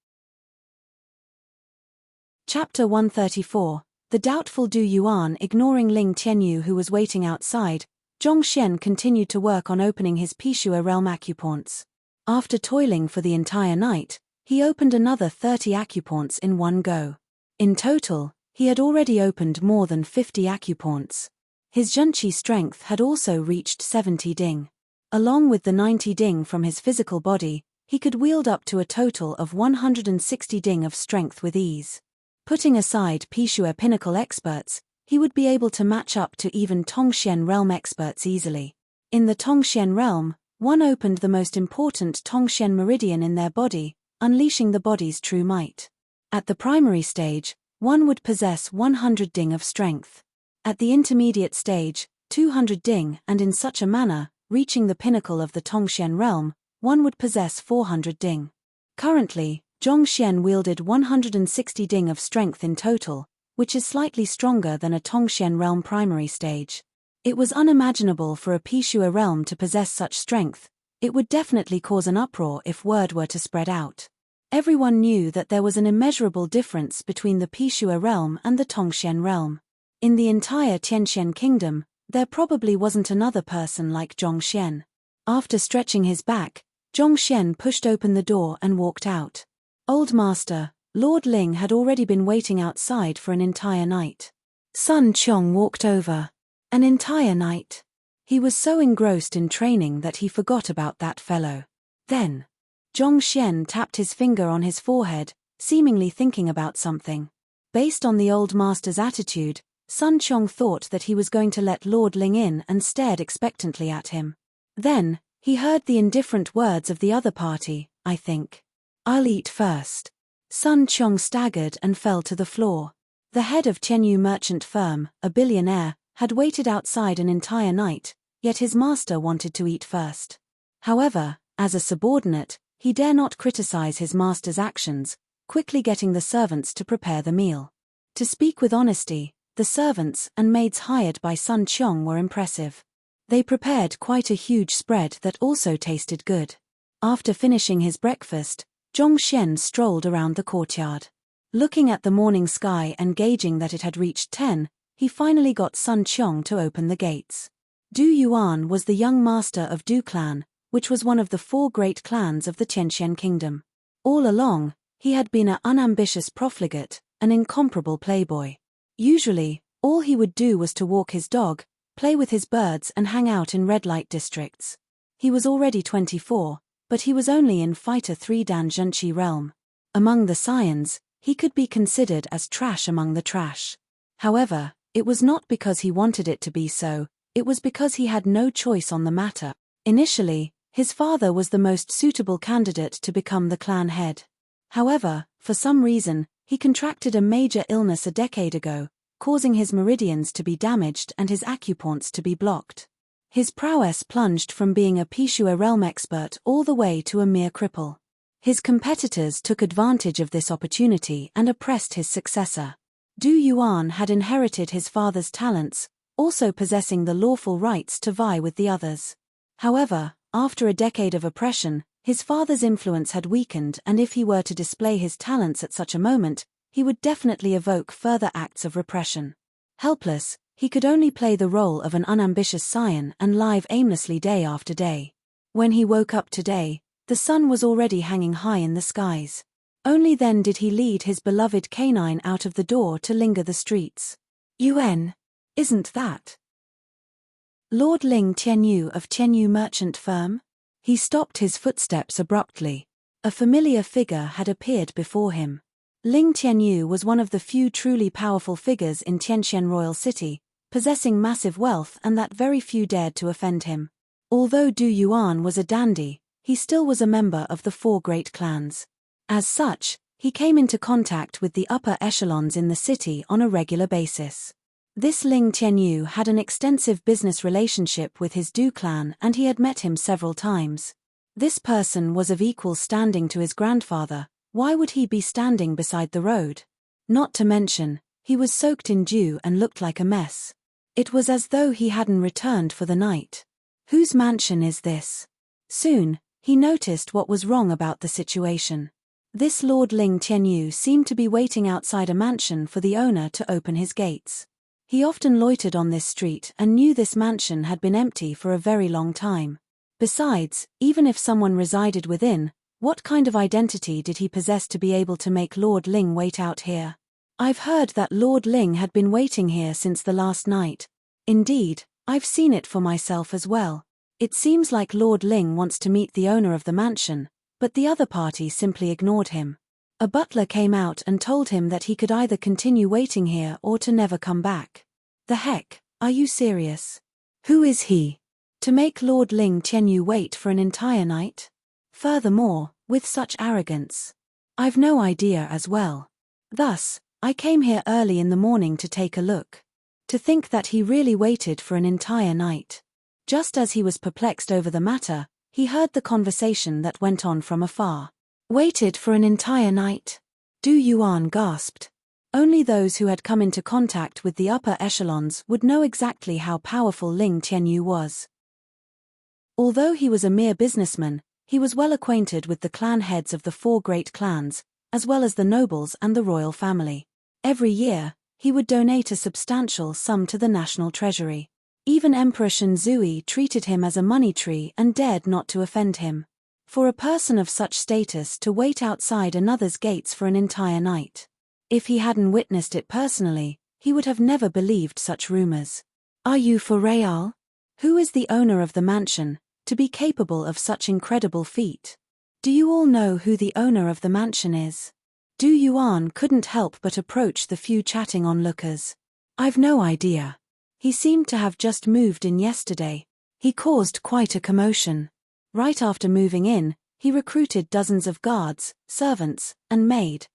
Chapter 134. The doubtful Du Yuan. Ignoring Ling Tianyu, who was waiting outside, Zhong Xian continued to work on opening his Pishua realm acupoints. After toiling for the entire night, he opened another 30 acupoints in one go. In total, he had already opened more than 50 acupoints. His Zhenqi strength had also reached 70 ding. Along with the 90 ding from his physical body, he could wield up to a total of 160 ding of strength with ease. Putting aside Pishua pinnacle experts, he would be able to match up to even Tongxian realm experts easily. In the Tongxian realm, one opened the most important Tongxian meridian in their body, unleashing the body's true might. At the primary stage, one would possess 100 ding of strength. At the intermediate stage, 200 ding, and in such a manner, reaching the pinnacle of the Tongxian realm, one would possess 400 ding. Currently, Zhong Xian wielded 160 ding of strength in total, which is slightly stronger than a Tongxian realm primary stage. It was unimaginable for a Pishua realm to possess such strength. It would definitely cause an uproar if word were to spread out. Everyone knew that there was an immeasurable difference between the Pishua realm and the Tongxian realm. In the entire Tianxian kingdom, there probably wasn't another person like Zhong Xian. After stretching his back, Zhong Xian pushed open the door and walked out. Old Master, Lord Ling had already been waiting outside for an entire night. Sun Qiong walked over. An entire night. He was so engrossed in training that he forgot about that fellow. Then, Zhong Xian tapped his finger on his forehead, seemingly thinking about something. Based on the old master's attitude, Sun Qiong thought that he was going to let Lord Ling in and stared expectantly at him. Then, he heard the indifferent words of the other party, "I think I'll eat first." Sun Qiong staggered and fell to the floor. The head of Tianyu merchant firm, a billionaire, had waited outside an entire night, yet his master wanted to eat first. However, as a subordinate, he dare not criticize his master's actions, quickly getting the servants to prepare the meal. To speak with honesty, the servants and maids hired by Sun Qiong were impressive. They prepared quite a huge spread that also tasted good. After finishing his breakfast, Zhong Xian strolled around the courtyard. Looking at the morning sky and gauging that it had reached 10, he finally got Sun Qiong to open the gates. Du Yuan was the young master of Du clan, which was one of the 4 great clans of the Tianxian kingdom. All along, he had been an unambitious profligate, an incomparable playboy. Usually, all he would do was to walk his dog, play with his birds and hang out in red light districts. He was already 24, but he was only in Fighter 3 Dan Zhenqi realm. Among the Saiyans, he could be considered as trash among the trash. However, it was not because he wanted it to be so, it was because he had no choice on the matter. Initially, his father was the most suitable candidate to become the clan head. However, for some reason, he contracted a major illness a decade ago, causing his meridians to be damaged and his acupoints to be blocked. His prowess plunged from being a Pishua realm expert all the way to a mere cripple. His competitors took advantage of this opportunity and oppressed his successor. Du Yuan had inherited his father's talents, also possessing the lawful rights to vie with the others. However, after a decade of oppression, his father's influence had weakened, and if he were to display his talents at such a moment, he would definitely evoke further acts of repression. Helpless, he could only play the role of an unambitious scion and live aimlessly day after day. When he woke up today, the sun was already hanging high in the skies. Only then did he lead his beloved canine out of the door to linger the streets. Yuan, isn't that Lord Ling Tianyu of Tianyu merchant firm? He stopped his footsteps abruptly. A familiar figure had appeared before him. Ling Tianyu was one of the few truly powerful figures in Tianxian royal city, possessing massive wealth and that very few dared to offend him. Although Du Yuan was a dandy, he still was a member of the 4 great clans. As such, he came into contact with the upper echelons in the city on a regular basis. This Ling Tianyu had an extensive business relationship with his Du clan and he had met him several times. This person was of equal standing to his grandfather. Why would he be standing beside the road? Not to mention, he was soaked in dew and looked like a mess. It was as though he hadn't returned for the night. Whose mansion is this? Soon, he noticed what was wrong about the situation. This Lord Ling Tianyu seemed to be waiting outside a mansion for the owner to open his gates. He often loitered on this street and knew this mansion had been empty for a very long time. Besides, even if someone resided within, what kind of identity did he possess to be able to make Lord Ling wait out here? I've heard that Lord Ling had been waiting here since the last night. Indeed, I've seen it for myself as well. It seems like Lord Ling wants to meet the owner of the mansion, but the other party simply ignored him. A butler came out and told him that he could either continue waiting here or to never come back. The heck, are you serious? Who is he? To make Lord Ling Tianyu wait for an entire night? Furthermore, with such arrogance. I've no idea as well. Thus, I came here early in the morning to take a look. To think that he really waited for an entire night. Just as he was perplexed over the matter, he heard the conversation that went on from afar. Waited for an entire night? Du Yuan gasped. Only those who had come into contact with the upper echelons would know exactly how powerful Ling Tianyu was. Although he was a mere businessman, he was well acquainted with the clan heads of the 4 great clans, as well as the nobles and the royal family. Every year, he would donate a substantial sum to the national treasury. Even Emperor Shenzui treated him as a money tree and dared not to offend him. For a person of such status to wait outside another's gates for an entire night. If he hadn't witnessed it personally, he would have never believed such rumors. Are you for real? Who is the owner of the mansion, to be capable of such incredible feat? Do you all know who the owner of the mansion is? Du Yuan couldn't help but approach the few chatting onlookers. I've no idea. He seemed to have just moved in yesterday. He caused quite a commotion. Right after moving in, he recruited dozens of guards, servants, and maid.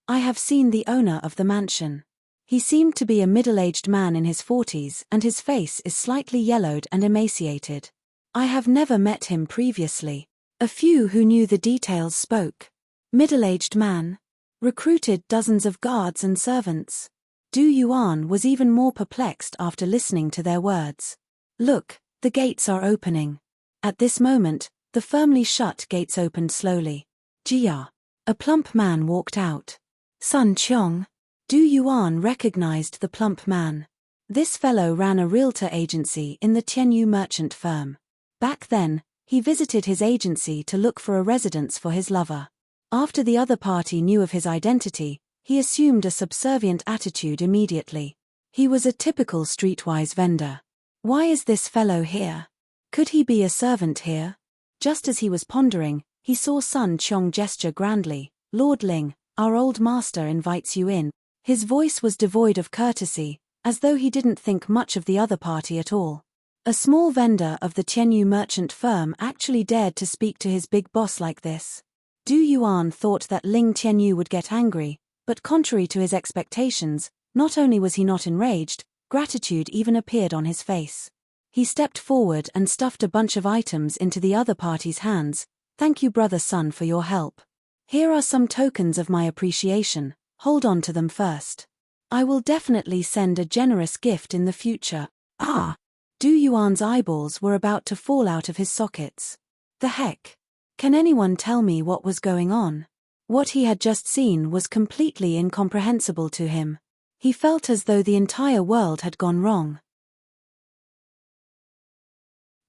I have seen the owner of the mansion. He seemed to be a middle-aged man in his 40s and his face is slightly yellowed and emaciated. I have never met him previously. A few who knew the details spoke. Middle-aged man. Recruited dozens of guards and servants. Du Yuan was even more perplexed after listening to their words. Look, the gates are opening. At this moment, the firmly shut gates opened slowly. Jia. A plump man walked out. Sun Qiong. Du Yuan recognized the plump man. This fellow ran a realtor agency in the Tianyu merchant firm. Back then, he visited his agency to look for a residence for his lover. After the other party knew of his identity, he assumed a subservient attitude immediately. He was a typical streetwise vendor. Why is this fellow here? Could he be a servant here? Just as he was pondering, he saw Sun Qiong gesture grandly. Lord Ling, our old master invites you in. His voice was devoid of courtesy, as though he didn't think much of the other party at all. A small vendor of the Tianyu merchant firm actually dared to speak to his big boss like this. Du Yuan thought that Ling Tianyu would get angry, but contrary to his expectations, not only was he not enraged, gratitude even appeared on his face. He stepped forward and stuffed a bunch of items into the other party's hands. Thank you, brother Sun, for your help. Here are some tokens of my appreciation. Hold on to them first. I will definitely send a generous gift in the future. Ah! Du Yuan's eyeballs were about to fall out of his sockets. The heck? Can anyone tell me what was going on? What he had just seen was completely incomprehensible to him. He felt as though the entire world had gone wrong.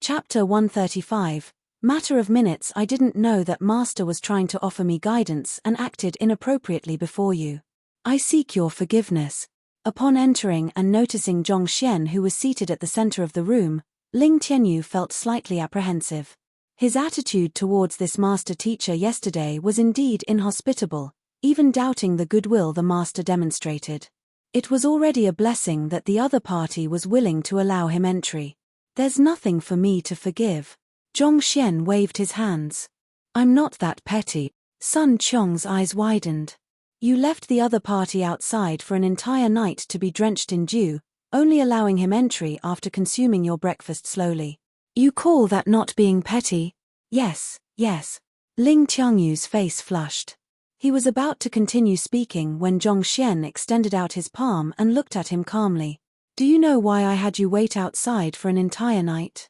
Chapter 135. Matter of minutes. I didn't know that Master was trying to offer me guidance and acted inappropriately before you. I seek your forgiveness. Upon entering and noticing Zhong Xian, who was seated at the center of the room, Ling Tianyu felt slightly apprehensive. His attitude towards this master teacher yesterday was indeed inhospitable, even doubting the goodwill the master demonstrated. It was already a blessing that the other party was willing to allow him entry. There's nothing for me to forgive. Zhong Xian waved his hands. I'm not that petty. Sun Qiong's eyes widened. You left the other party outside for an entire night to be drenched in dew, only allowing him entry after consuming your breakfast slowly. You call that not being petty? Yes, yes. Ling Qiangyu's face flushed. He was about to continue speaking when Zhongxian extended out his palm and looked at him calmly. Do you know why I had you wait outside for an entire night?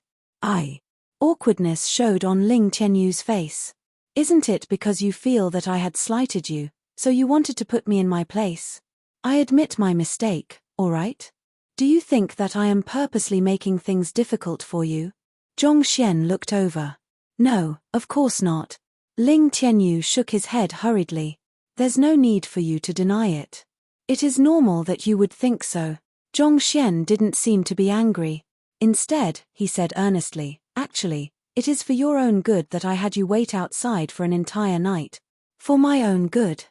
Awkwardness showed on Ling Qianyu's face. Isn't it because you feel that I had slighted you, so you wanted to put me in my place? I admit my mistake, all right? Do you think that I am purposely making things difficult for you? Zhongxian looked over. No, of course not. Ling Qianyu shook his head hurriedly. There's no need for you to deny it. It is normal that you would think so. Zhongxian didn't seem to be angry. Instead, he said earnestly, actually, it is for your own good that I had you wait outside for an entire night. For my own good.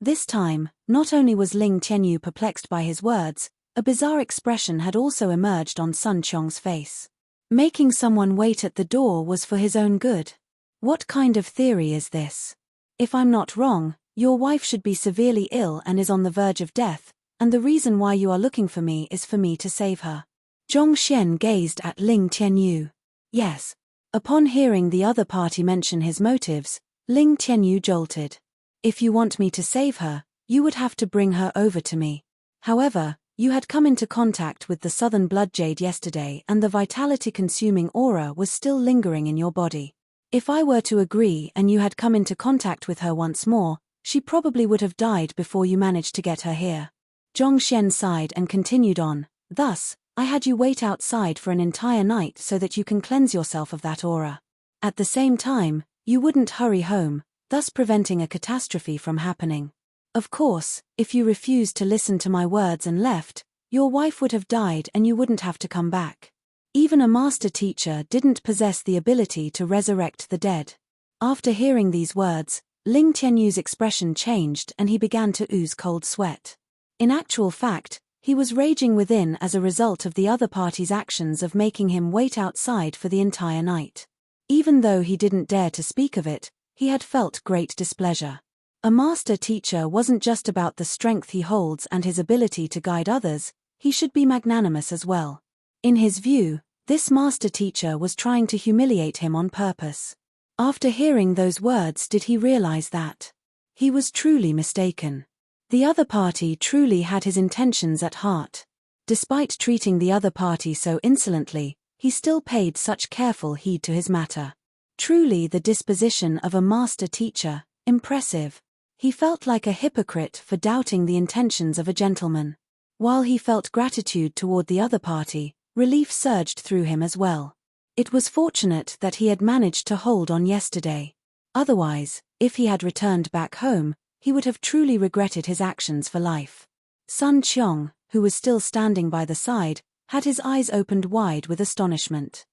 This time, not only was Ling Qianyu perplexed by his words, a bizarre expression had also emerged on Sun Qiong's face. Making someone wait at the door was for his own good. What kind of theory is this? If I'm not wrong, your wife should be severely ill and is on the verge of death, and the reason why you are looking for me is for me to save her. Zhongxian gazed at Ling Qianyu. Yes. Upon hearing the other party mention his motives, Ling Qianyu jolted. If you want me to save her, you would have to bring her over to me. However, you had come into contact with the southern blood jade yesterday and the vitality-consuming aura was still lingering in your body. If I were to agree and you had come into contact with her once more, she probably would have died before you managed to get her here. Zhongxian sighed and continued on. Thus, I had you wait outside for an entire night so that you can cleanse yourself of that aura. At the same time, you wouldn't hurry home, thus preventing a catastrophe from happening. Of course, if you refused to listen to my words and left, your wife would have died and you wouldn't have to come back. Even a master teacher didn't possess the ability to resurrect the dead. After hearing these words, Ling Qianyu's expression changed and he began to ooze cold sweat. In actual fact, he was raging within as a result of the other party's actions of making him wait outside for the entire night. Even though he didn't dare to speak of it, he had felt great displeasure. A master teacher wasn't just about the strength he holds and his ability to guide others, he should be magnanimous as well. In his view, this master teacher was trying to humiliate him on purpose. After hearing those words, did he realize that he was truly mistaken? The other party truly had his intentions at heart. Despite treating the other party so insolently, he still paid such careful heed to his matter. Truly the disposition of a master teacher, impressive. He felt like a hypocrite for doubting the intentions of a gentleman. While he felt gratitude toward the other party, relief surged through him as well. It was fortunate that he had managed to hold on yesterday. Otherwise, if he had returned back home, he would have truly regretted his actions for life. Sun Qiong, who was still standing by the side, had his eyes opened wide with astonishment.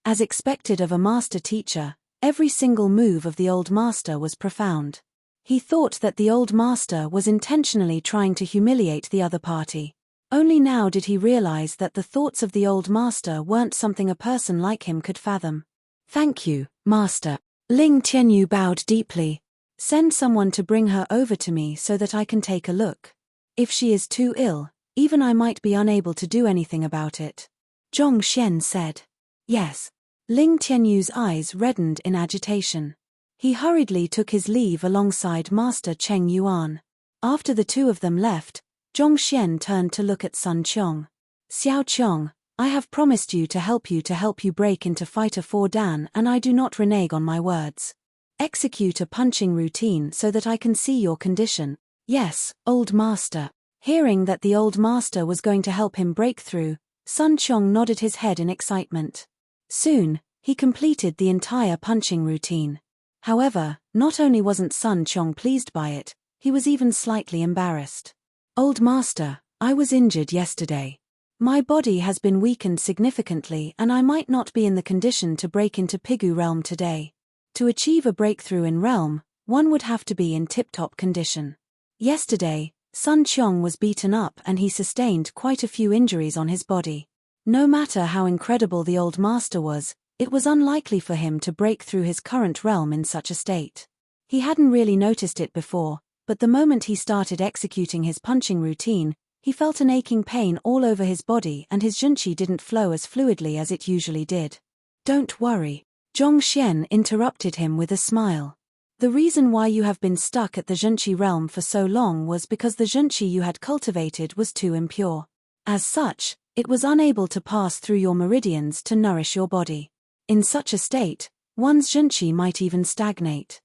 As expected of a master teacher, every single move of the old master was profound. He thought that the old master was intentionally trying to humiliate the other party. Only now did he realize that the thoughts of the old master weren't something a person like him could fathom. Thank you, master. Ling Qianyu bowed deeply. Send someone to bring her over to me so that I can take a look. If she is too ill, even I might be unable to do anything about it. Zhongxian said. Yes. Ling Qianyu's eyes reddened in agitation. He hurriedly took his leave alongside Master Cheng Yuan. After the two of them left, Zhongxian turned to look at Sun Qiong. Xiao Qiong, I have promised you to help you break into Fighter 4 Dan and I do not renege on my words. Execute a punching routine so that I can see your condition. Yes, old master. Hearing that the old master was going to help him break through, Sun Qiong nodded his head in excitement. Soon, he completed the entire punching routine. However, not only wasn't Sun Qiong pleased by it, he was even slightly embarrassed. Old master, I was injured yesterday. My body has been weakened significantly and I might not be in the condition to break into Pigu realm today. To achieve a breakthrough in realm, one would have to be in tip-top condition. Yesterday, Sun Qiong was beaten up and he sustained quite a few injuries on his body. No matter how incredible the old master was, it was unlikely for him to break through his current realm in such a state. He hadn't really noticed it before, but the moment he started executing his punching routine, he felt an aching pain all over his body and his zhenqi didn't flow as fluidly as it usually did. Don't worry. Zhongxian interrupted him with a smile. The reason why you have been stuck at the zhenqi realm for so long was because the zhenqi you had cultivated was too impure. As such, it was unable to pass through your meridians to nourish your body. In such a state, one's zhenqi might even stagnate.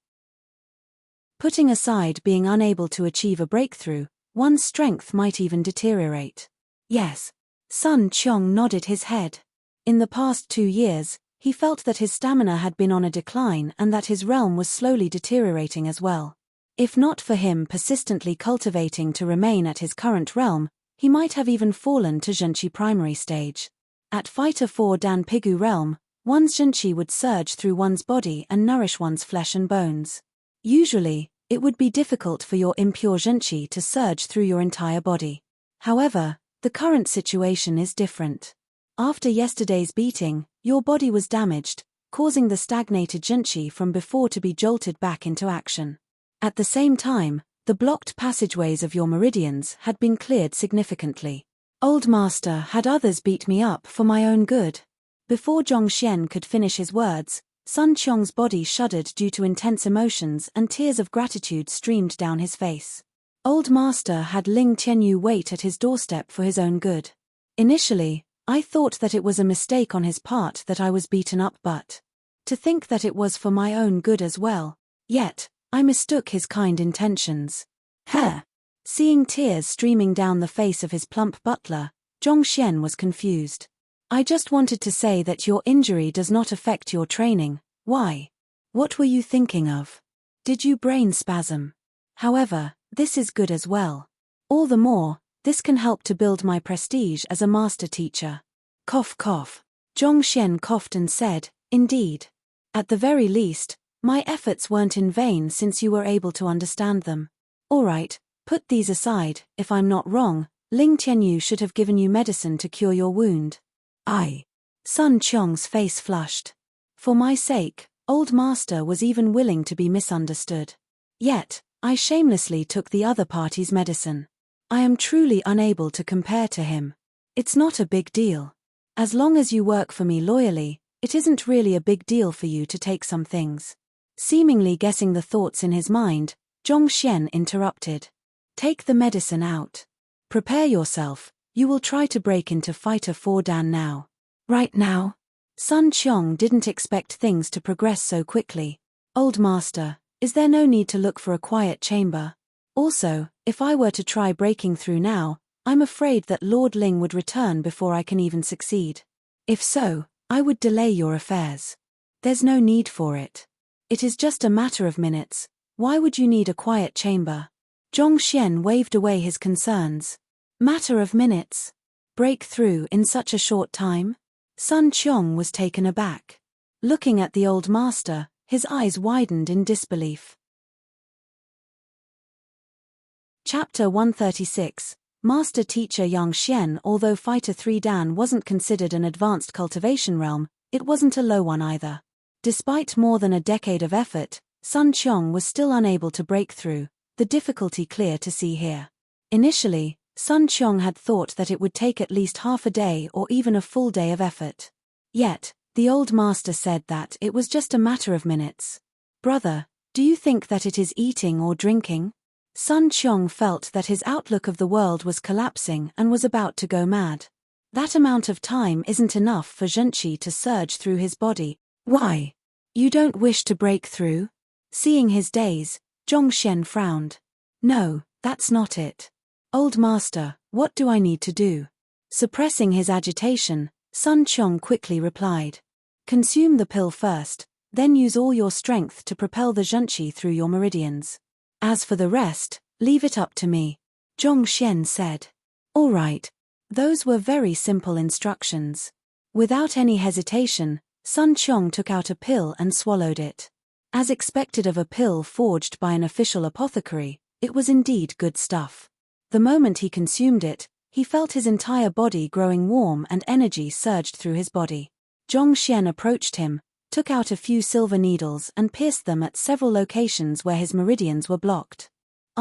Putting aside being unable to achieve a breakthrough, one's strength might even deteriorate. Yes. Sun Qiong nodded his head. In the past 2 years, he felt that his stamina had been on a decline and that his realm was slowly deteriorating as well. If not for him persistently cultivating to remain at his current realm, he might have even fallen to zhenqi primary stage. At Fighter 4 Dan Pigu realm, one's zhenqi would surge through one's body and nourish one's flesh and bones. Usually, it would be difficult for your impure zhenqi to surge through your entire body. However, the current situation is different. After yesterday's beating, your body was damaged, causing the stagnated zhenqi from before to be jolted back into action. At the same time, the blocked passageways of your meridians had been cleared significantly. Old Master, had others beat me up for my own good? Before Zhongxian could finish his words, Sun Qiong's body shuddered due to intense emotions and tears of gratitude streamed down his face. Old Master had Ling Tianyu wait at his doorstep for his own good. Initially, I thought that it was a mistake on his part that I was beaten up, but to think that it was for my own good as well. Yet, I mistook his kind intentions. Heh! Seeing tears streaming down the face of his plump butler, Zhongxian was confused. I just wanted to say that your injury does not affect your training. Why? What were you thinking of? Did you brain spasm? However, this is good as well. All the more, this can help to build my prestige as a master teacher. Cough cough. Zhongxian coughed and said, indeed. At the very least, my efforts weren't in vain since you were able to understand them. Alright, put these aside. If I'm not wrong, Ling Tianyu should have given you medicine to cure your wound. Aye. Sun Qiong's face flushed. For my sake, Old Master was even willing to be misunderstood. Yet, I shamelessly took the other party's medicine. I am truly unable to compare to him. It's not a big deal. As long as you work for me loyally, it isn't really a big deal for you to take some things. Seemingly guessing the thoughts in his mind, Zhongxian interrupted. Take the medicine out. Prepare yourself, you will try to break into Fighter 4 Dan now. Right now? Sun Qiong didn't expect things to progress so quickly. Old Master, is there no need to look for a quiet chamber? Also, if I were to try breaking through now, I'm afraid that Lord Ling would return before I can even succeed. If so, I would delay your affairs. There's no need for it. It is just a matter of minutes. Why would you need a quiet chamber? Zhongxian waved away his concerns. Matter of minutes? Break through in such a short time? Sun Qiong was taken aback. Looking at the Old Master, his eyes widened in disbelief. Chapter 136. Master Teacher Yang Xian. Although Fighter 3 Dan wasn't considered an advanced cultivation realm, it wasn't a low one either. Despite more than a decade of effort, Sun Qiong was still unable to break through, the difficulty clear to see here. Initially, Sun Qiong had thought that it would take at least half a day or even a full day of effort. Yet, the Old Master said that it was just a matter of minutes. Brother, do you think that it is eating or drinking? Sun Qiong felt that his outlook of the world was collapsing and was about to go mad. That amount of time isn't enough for zhenqi to surge through his body. Why? You don't wish to break through? Seeing his daze, Zhongxian frowned. No, that's not it. Old Master, what do I need to do? Suppressing his agitation, Sun Qiong quickly replied. Consume the pill first, then use all your strength to propel the zhenqi through your meridians. As for the rest, leave it up to me. Zhongxian said. All right. Those were very simple instructions. Without any hesitation, Sun Qiong took out a pill and swallowed it. As expected of a pill forged by an official apothecary, it was indeed good stuff. The moment he consumed it, he felt his entire body growing warm and energy surged through his body. Zhongxian approached him, took out a few silver needles and pierced them at several locations where his meridians were blocked.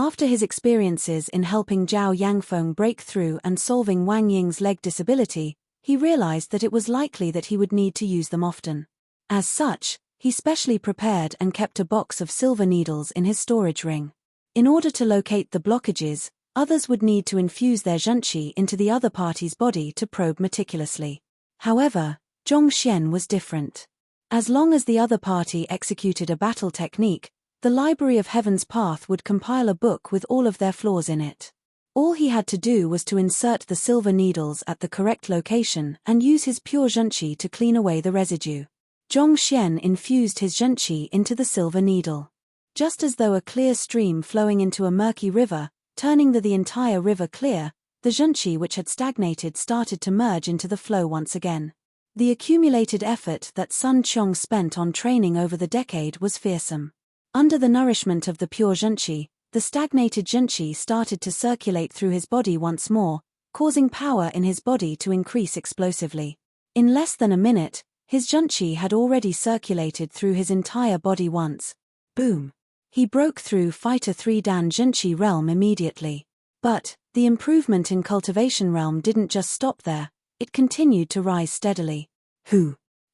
After his experiences in helping Zhao Yangfeng break through and solving Wang Ying's leg disability, he realized that it was likely that he would need to use them often. As such, he specially prepared and kept a box of silver needles in his storage ring. In order to locate the blockages, others would need to infuse their zhenqi into the other party's body to probe meticulously. However, Zhongxian was different. As long as the other party executed a battle technique, the Library of Heaven's Path would compile a book with all of their flaws in it. All he had to do was to insert the silver needles at the correct location and use his pure zhenqi to clean away the residue. Zhongxian infused his zhenqi into the silver needle. Just as though a clear stream flowing into a murky river, turning the entire river clear, the zhenqi which had stagnated started to merge into the flow once again. The accumulated effort that Sun Qiong spent on training over the decade was fearsome. Under the nourishment of the pure zhenqi, the stagnated zhenqi started to circulate through his body once more, causing power in his body to increase explosively. In less than a minute, his zhenqi had already circulated through his entire body once. Boom! He broke through Fighter 3 Dan Zhenqi realm immediately. But the improvement in cultivation realm didn't just stop there, it continued to rise steadily.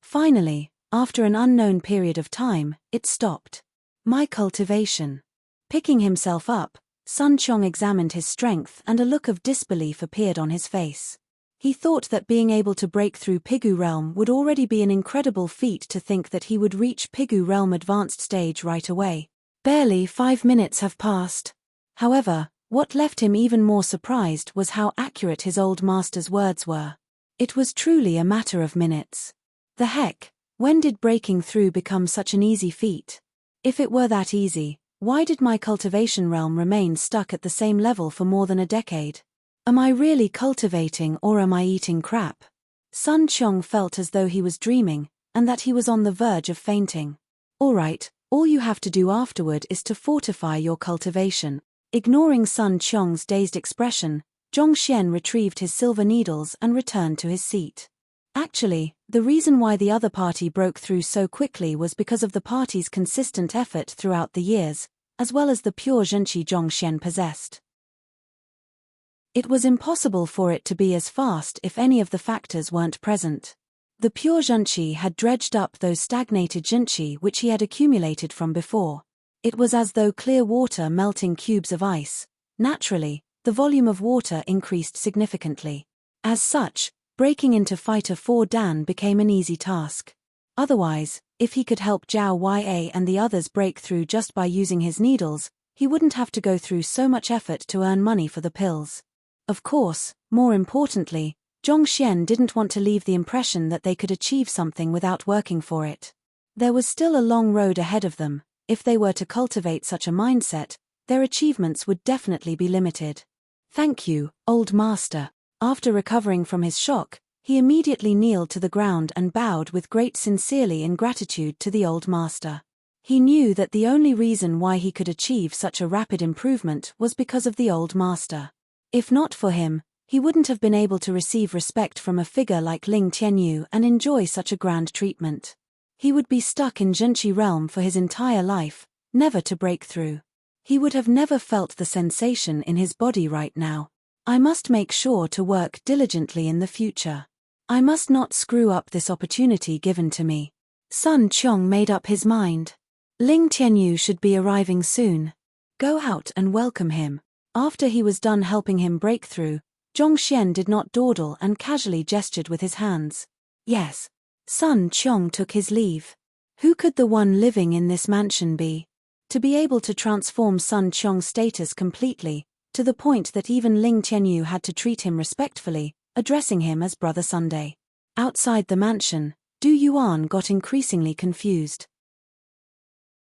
Finally, after an unknown period of time, it stopped. My cultivation. Picking himself up, Sun Qiong examined his strength and a look of disbelief appeared on his face. He thought that being able to break through Pigu realm would already be an incredible feat, to think that he would reach Pigu realm advanced stage right away. Barely 5 minutes have passed. However, what left him even more surprised was how accurate his old master's words were. It was truly a matter of minutes. The heck, when did breaking through become such an easy feat? If it were that easy, why did my cultivation realm remain stuck at the same level for more than a decade? Am I really cultivating or am I eating crap? Sun Qiong felt as though he was dreaming, and that he was on the verge of fainting. Alright, all you have to do afterward is to fortify your cultivation. Ignoring Sun Qiong's dazed expression, Zhongxian retrieved his silver needles and returned to his seat. Actually, the reason why the other party broke through so quickly was because of the party's consistent effort throughout the years, as well as the pure zhenqi Zhongxian possessed. It was impossible for it to be as fast if any of the factors weren't present. The pure zhenqi had dredged up those stagnated zhenqi which he had accumulated from before. It was as though clear water melting cubes of ice. Naturally, the volume of water increased significantly. As such, breaking into Fighter 4 Dan became an easy task. Otherwise, if he could help Zhao Ya and the others break through just by using his needles, he wouldn't have to go through so much effort to earn money for the pills. Of course, more importantly, Zhongxian didn't want to leave the impression that they could achieve something without working for it. There was still a long road ahead of them. If they were to cultivate such a mindset, their achievements would definitely be limited. Thank you, old master. After recovering from his shock, he immediately kneeled to the ground and bowed with great sincerity in gratitude to the old master. He knew that the only reason why he could achieve such a rapid improvement was because of the old master. If not for him, he wouldn't have been able to receive respect from a figure like Ling Tianyu and enjoy such a grand treatment. He would be stuck in zhenqi realm for his entire life, never to break through. He would have never felt the sensation in his body right now. I must make sure to work diligently in the future. I must not screw up this opportunity given to me. Sun Qiong made up his mind. Ling Tianyu should be arriving soon. Go out and welcome him. After he was done helping him break through, Zhongxian did not dawdle and casually gestured with his hands. Yes. Sun Qiong took his leave. Who could the one living in this mansion be? To be able to transform Sun Qiong's status completely, to the point that even Ling Tianyu had to treat him respectfully, addressing him as Brother Sunday. Outside the mansion, Du Yuan got increasingly confused.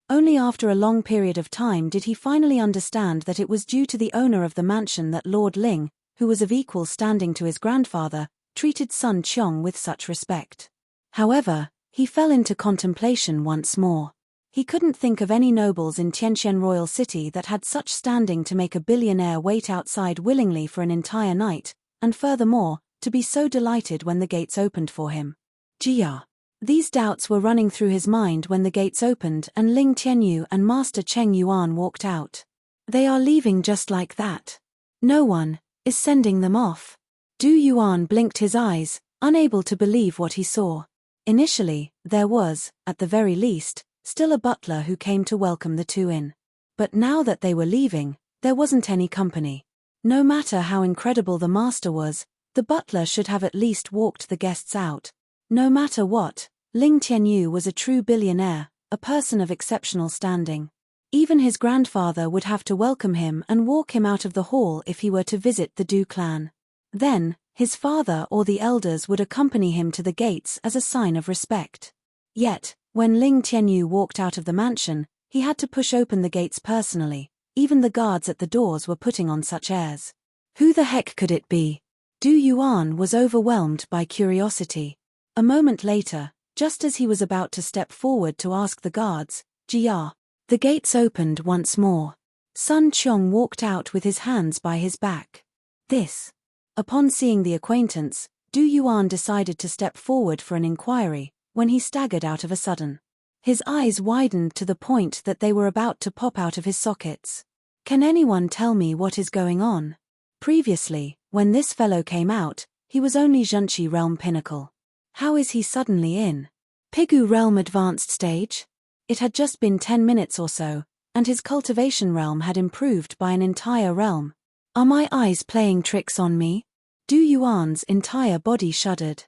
Only after a long period of time did he finally understand that it was due to the owner of the mansion that Lord Ling, who was of equal standing to his grandfather, treated Sun Qiong with such respect. However, he fell into contemplation once more. He couldn't think of any nobles in Tianqian Royal City that had such standing to make a billionaire wait outside willingly for an entire night, and furthermore, to be so delighted when the gates opened for him. Jia. These doubts were running through his mind when the gates opened and Ling Tianyu and Master Cheng Yuan walked out. They are leaving just like that. No one is sending them off. Du Yuan blinked his eyes, unable to believe what he saw. Initially, there was, at the very least, still a butler who came to welcome the two in. But now that they were leaving, there wasn't any company. No matter how incredible the master was, the butler should have at least walked the guests out. No matter what, Ling Tianyu was a true billionaire, a person of exceptional standing. Even his grandfather would have to welcome him and walk him out of the hall if he were to visit the Du clan. Then, his father or the elders would accompany him to the gates as a sign of respect. Yet, when Ling Tianyu walked out of the mansion, he had to push open the gates personally. Even the guards at the doors were putting on such airs. Who the heck could it be? Du Yuan was overwhelmed by curiosity. A moment later, just as he was about to step forward to ask the guards, "Jia," the gates opened once more. Sun Qiong walked out with his hands by his back. This. Upon seeing the acquaintance, Du Yuan decided to step forward for an inquiry, when he staggered out of a sudden. His eyes widened to the point that they were about to pop out of his sockets. Can anyone tell me what is going on? Previously, when this fellow came out, he was only Zhenqi Realm Pinnacle. How is he suddenly in Pigu Realm Advanced Stage? It had just been 10 minutes or so, and his cultivation realm had improved by an entire realm. Are my eyes playing tricks on me? Du Yuan's entire body shuddered.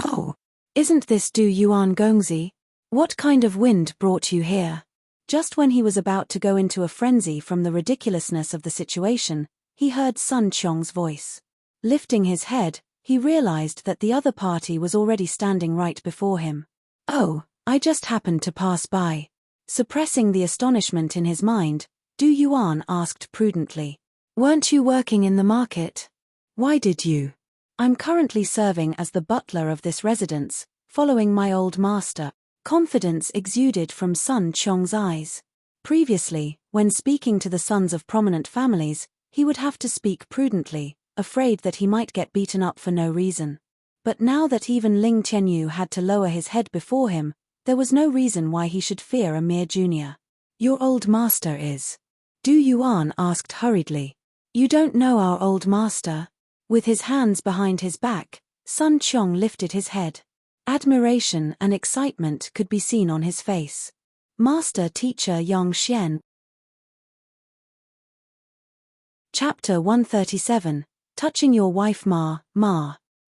Oh, isn't this Du Yuan Gongzi? What kind of wind brought you here? Just when he was about to go into a frenzy from the ridiculousness of the situation, he heard Sun Qiong's voice. Lifting his head, he realized that the other party was already standing right before him. Oh, I just happened to pass by. Suppressing the astonishment in his mind, Du Yuan asked prudently. Weren't you working in the market? Why did you? I'm currently serving as the butler of this residence, following my old master. Confidence exuded from Sun Qiong's eyes. Previously, when speaking to the sons of prominent families, he would have to speak prudently, afraid that he might get beaten up for no reason. But now that even Ling Tianyu had to lower his head before him, there was no reason why he should fear a mere junior. Your old master is? Du Yuan asked hurriedly. You don't know our old master? With his hands behind his back, Sun Qiong lifted his head. Admiration and excitement could be seen on his face. Master Teacher Yang Xian. Chapter 137, Touching Your Wife Ma.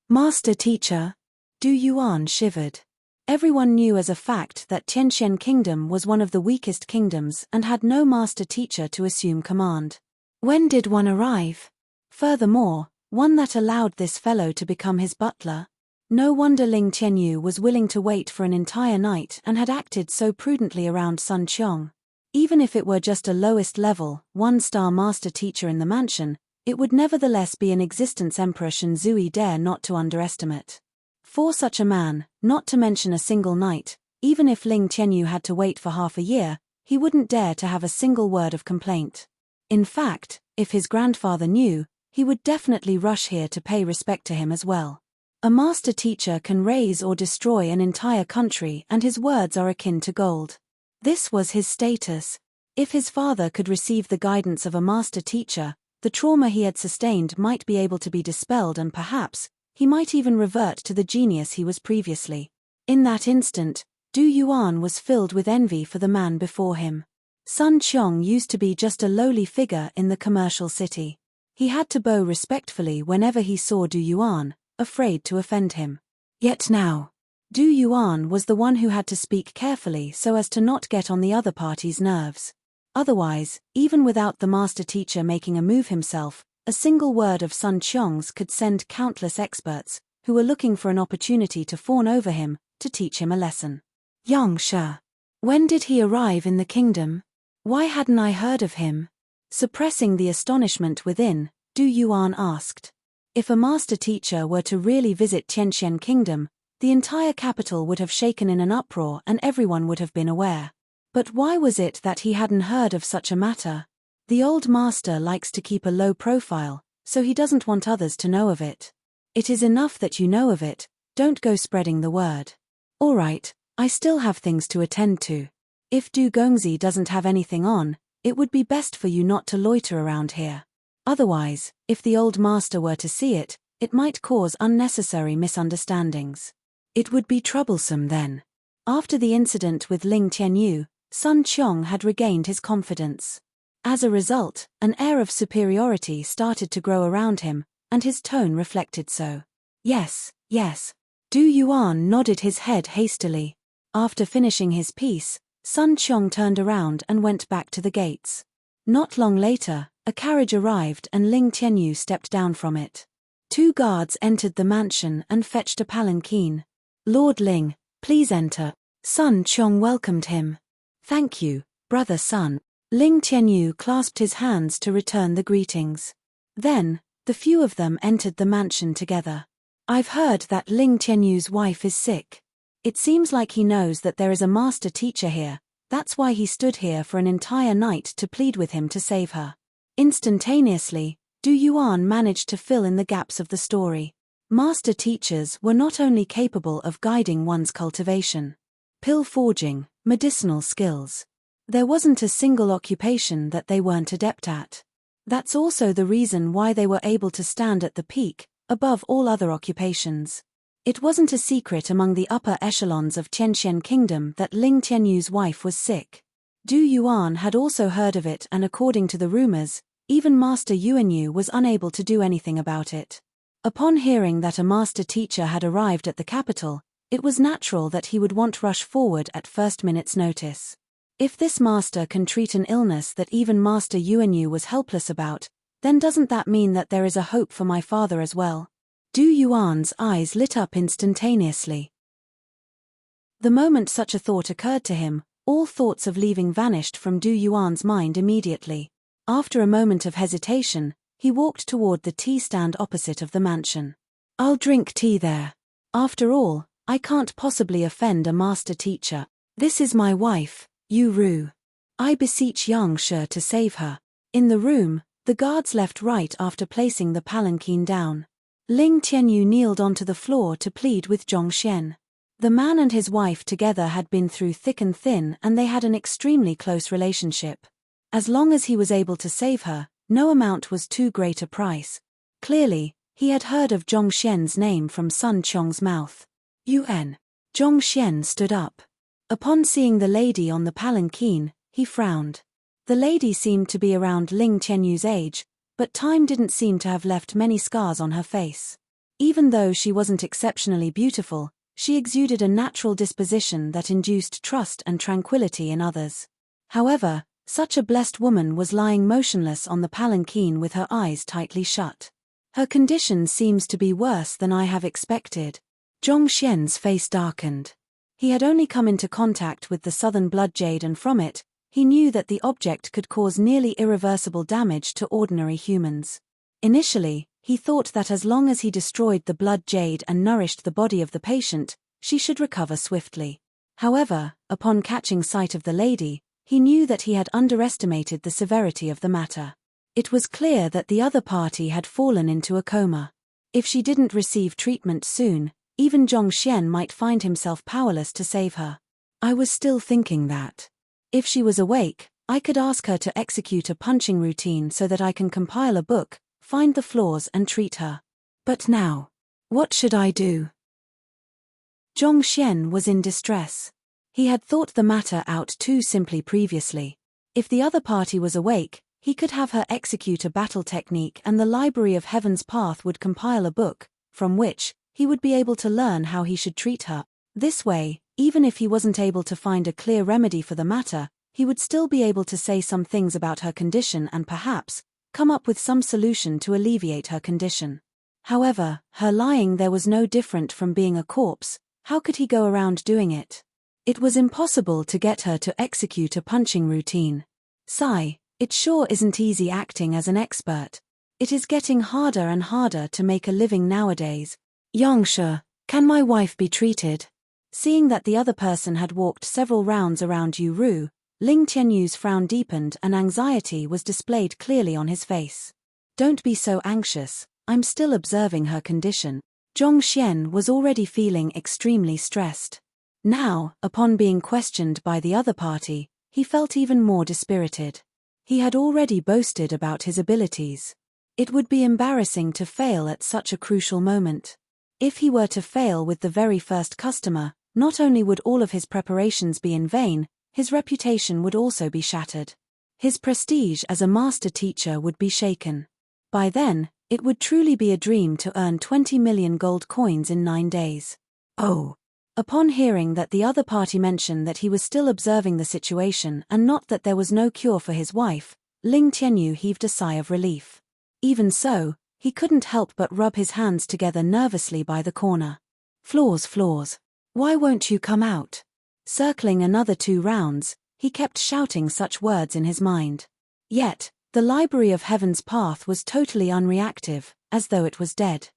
Master Teacher. Du Yuan shivered. Everyone knew as a fact that Tianxian Kingdom was one of the weakest kingdoms and had no master teacher to assume command. When did one arrive? Furthermore, one that allowed this fellow to become his butler. No wonder Ling Tianyu was willing to wait for an entire night and had acted so prudently around Sun Qiong. Even if it were just a lowest level, one-star master teacher in the mansion, it would nevertheless be an existence Emperor Shenzui dare not to underestimate. For such a man, not to mention a single night, even if Ling Tianyu had to wait for half a year, he wouldn't dare to have a single word of complaint. In fact, if his grandfather knew, he would definitely rush here to pay respect to him as well. A master teacher can raise or destroy an entire country, and his words are akin to gold. This was his status. If his father could receive the guidance of a master teacher, the trauma he had sustained might be able to be dispelled, and perhaps, he might even revert to the genius he was previously. In that instant, Du Yuan was filled with envy for the man before him. Sun Qiong used to be just a lowly figure in the commercial city. He had to bow respectfully whenever he saw Du Yuan, afraid to offend him. Yet now, Du Yuan was the one who had to speak carefully so as to not get on the other party's nerves. Otherwise, even without the master teacher making a move himself, a single word of Sun Qiong's could send countless experts, who were looking for an opportunity to fawn over him, to teach him a lesson. Yang Shi. When did he arrive in the kingdom? Why hadn't I heard of him? Suppressing the astonishment within, Du Yuan asked. If a master teacher were to really visit Tianxian Kingdom, the entire capital would have shaken in an uproar and everyone would have been aware. But why was it that he hadn't heard of such a matter? The old master likes to keep a low profile, so he doesn't want others to know of it. It is enough that you know of it, don't go spreading the word. Alright, I still have things to attend to. If Du Gongzi doesn't have anything on, It would be best for you not to loiter around here. Otherwise, if the old master were to see it, it might cause unnecessary misunderstandings. It would be troublesome then. After the incident with Ling Tianyu, Sun Qiong had regained his confidence. As a result, an air of superiority started to grow around him, and his tone reflected so. Yes, yes. Du Yuan nodded his head hastily. After finishing his piece, Sun Qiong turned around and went back to the gates. Not long later, a carriage arrived and Ling Tianyu stepped down from it. 2 guards entered the mansion and fetched a palanquin. Lord Ling, please enter. Sun Qiong welcomed him. Thank you, brother Sun. Ling Tianyu clasped his hands to return the greetings. Then, the few of them entered the mansion together. I've heard that Ling Tianyu's wife is sick. It seems like he knows that there is a master teacher here, that's why he stood here for an entire night to plead with him to save her. Instantaneously, Du Yuan managed to fill in the gaps of the story. Master teachers were not only capable of guiding one's cultivation, pill forging, medicinal skills. There wasn't a single occupation that they weren't adept at. That's also the reason why they were able to stand at the peak, above all other occupations. It wasn't a secret among the upper echelons of Tianxian Kingdom that Ling Tianyu's wife was sick. Du Yuan had also heard of it, and according to the rumors, even Master Yuanyu was unable to do anything about it. Upon hearing that a master teacher had arrived at the capital, it was natural that he would want rush forward at first minute's notice. If this master can treat an illness that even Master Yuanyu was helpless about, then doesn't that mean that there is a hope for my father as well? Du Yuan's eyes lit up instantaneously. The moment such a thought occurred to him, all thoughts of leaving vanished from Du Yuan's mind immediately. After a moment of hesitation, he walked toward the tea stand opposite of the mansion. I'll drink tea there. After all, I can't possibly offend a master teacher. This is my wife, Yu Ru. I beseech Yang Shi to save her. In the room, the guards left right after placing the palanquin down. Ling Tianyu kneeled onto the floor to plead with Zhongxian. The man and his wife together had been through thick and thin, and they had an extremely close relationship. As long as he was able to save her, no amount was too great a price. Clearly, he had heard of Zhongxian's name from Sun Qiong's mouth. Yuan. Zhongxian stood up. Upon seeing the lady on the palanquin, he frowned. The lady seemed to be around Ling Tianyu's age, but time didn't seem to have left many scars on her face. Even though she wasn't exceptionally beautiful, she exuded a natural disposition that induced trust and tranquility in others. However, such a blessed woman was lying motionless on the palanquin with her eyes tightly shut. Her condition seems to be worse than I have expected. Zhongxian's face darkened. He had only come into contact with the southern blood jade, and from it, he knew that the object could cause nearly irreversible damage to ordinary humans. Initially, he thought that as long as he destroyed the blood jade and nourished the body of the patient, she should recover swiftly. However, upon catching sight of the lady, he knew that he had underestimated the severity of the matter. It was clear that the other party had fallen into a coma. If she didn't receive treatment soon, even Zhongxian might find himself powerless to save her. I was still thinking that. If she was awake, I could ask her to execute a punching routine so that I can compile a book, find the flaws and treat her. But now, what should I do? Zhongxian was in distress. He had thought the matter out too simply previously. If the other party was awake, he could have her execute a battle technique and the Library of Heaven's Path would compile a book, from which he would be able to learn how he should treat her. This way, even if he wasn't able to find a clear remedy for the matter, he would still be able to say some things about her condition and perhaps come up with some solution to alleviate her condition. However, her lying there was no different from being a corpse. How could he go around doing it? It was impossible to get her to execute a punching routine. Sigh, it sure isn't easy acting as an expert. It is getting harder and harder to make a living nowadays. Yang Shi, can my wife be treated? Seeing that the other person had walked several rounds around Yu Ru, Ling Tianyu's frown deepened and anxiety was displayed clearly on his face. Don't be so anxious, I'm still observing her condition. Zhongxian was already feeling extremely stressed. Now, upon being questioned by the other party, he felt even more dispirited. He had already boasted about his abilities. It would be embarrassing to fail at such a crucial moment. If he were to fail with the very first customer, not only would all of his preparations be in vain, his reputation would also be shattered. His prestige as a master teacher would be shaken. By then, it would truly be a dream to earn 20 million gold coins in 9 days. Oh! Upon hearing that the other party mentioned that he was still observing the situation and not that there was no cure for his wife, Ling Tianyu heaved a sigh of relief. Even so, he couldn't help but rub his hands together nervously by the corner. Floors. Why won't you come out? Circling another 2 rounds, he kept shouting such words in his mind. Yet, the Library of Heaven's path was totally unreactive, as though it was dead.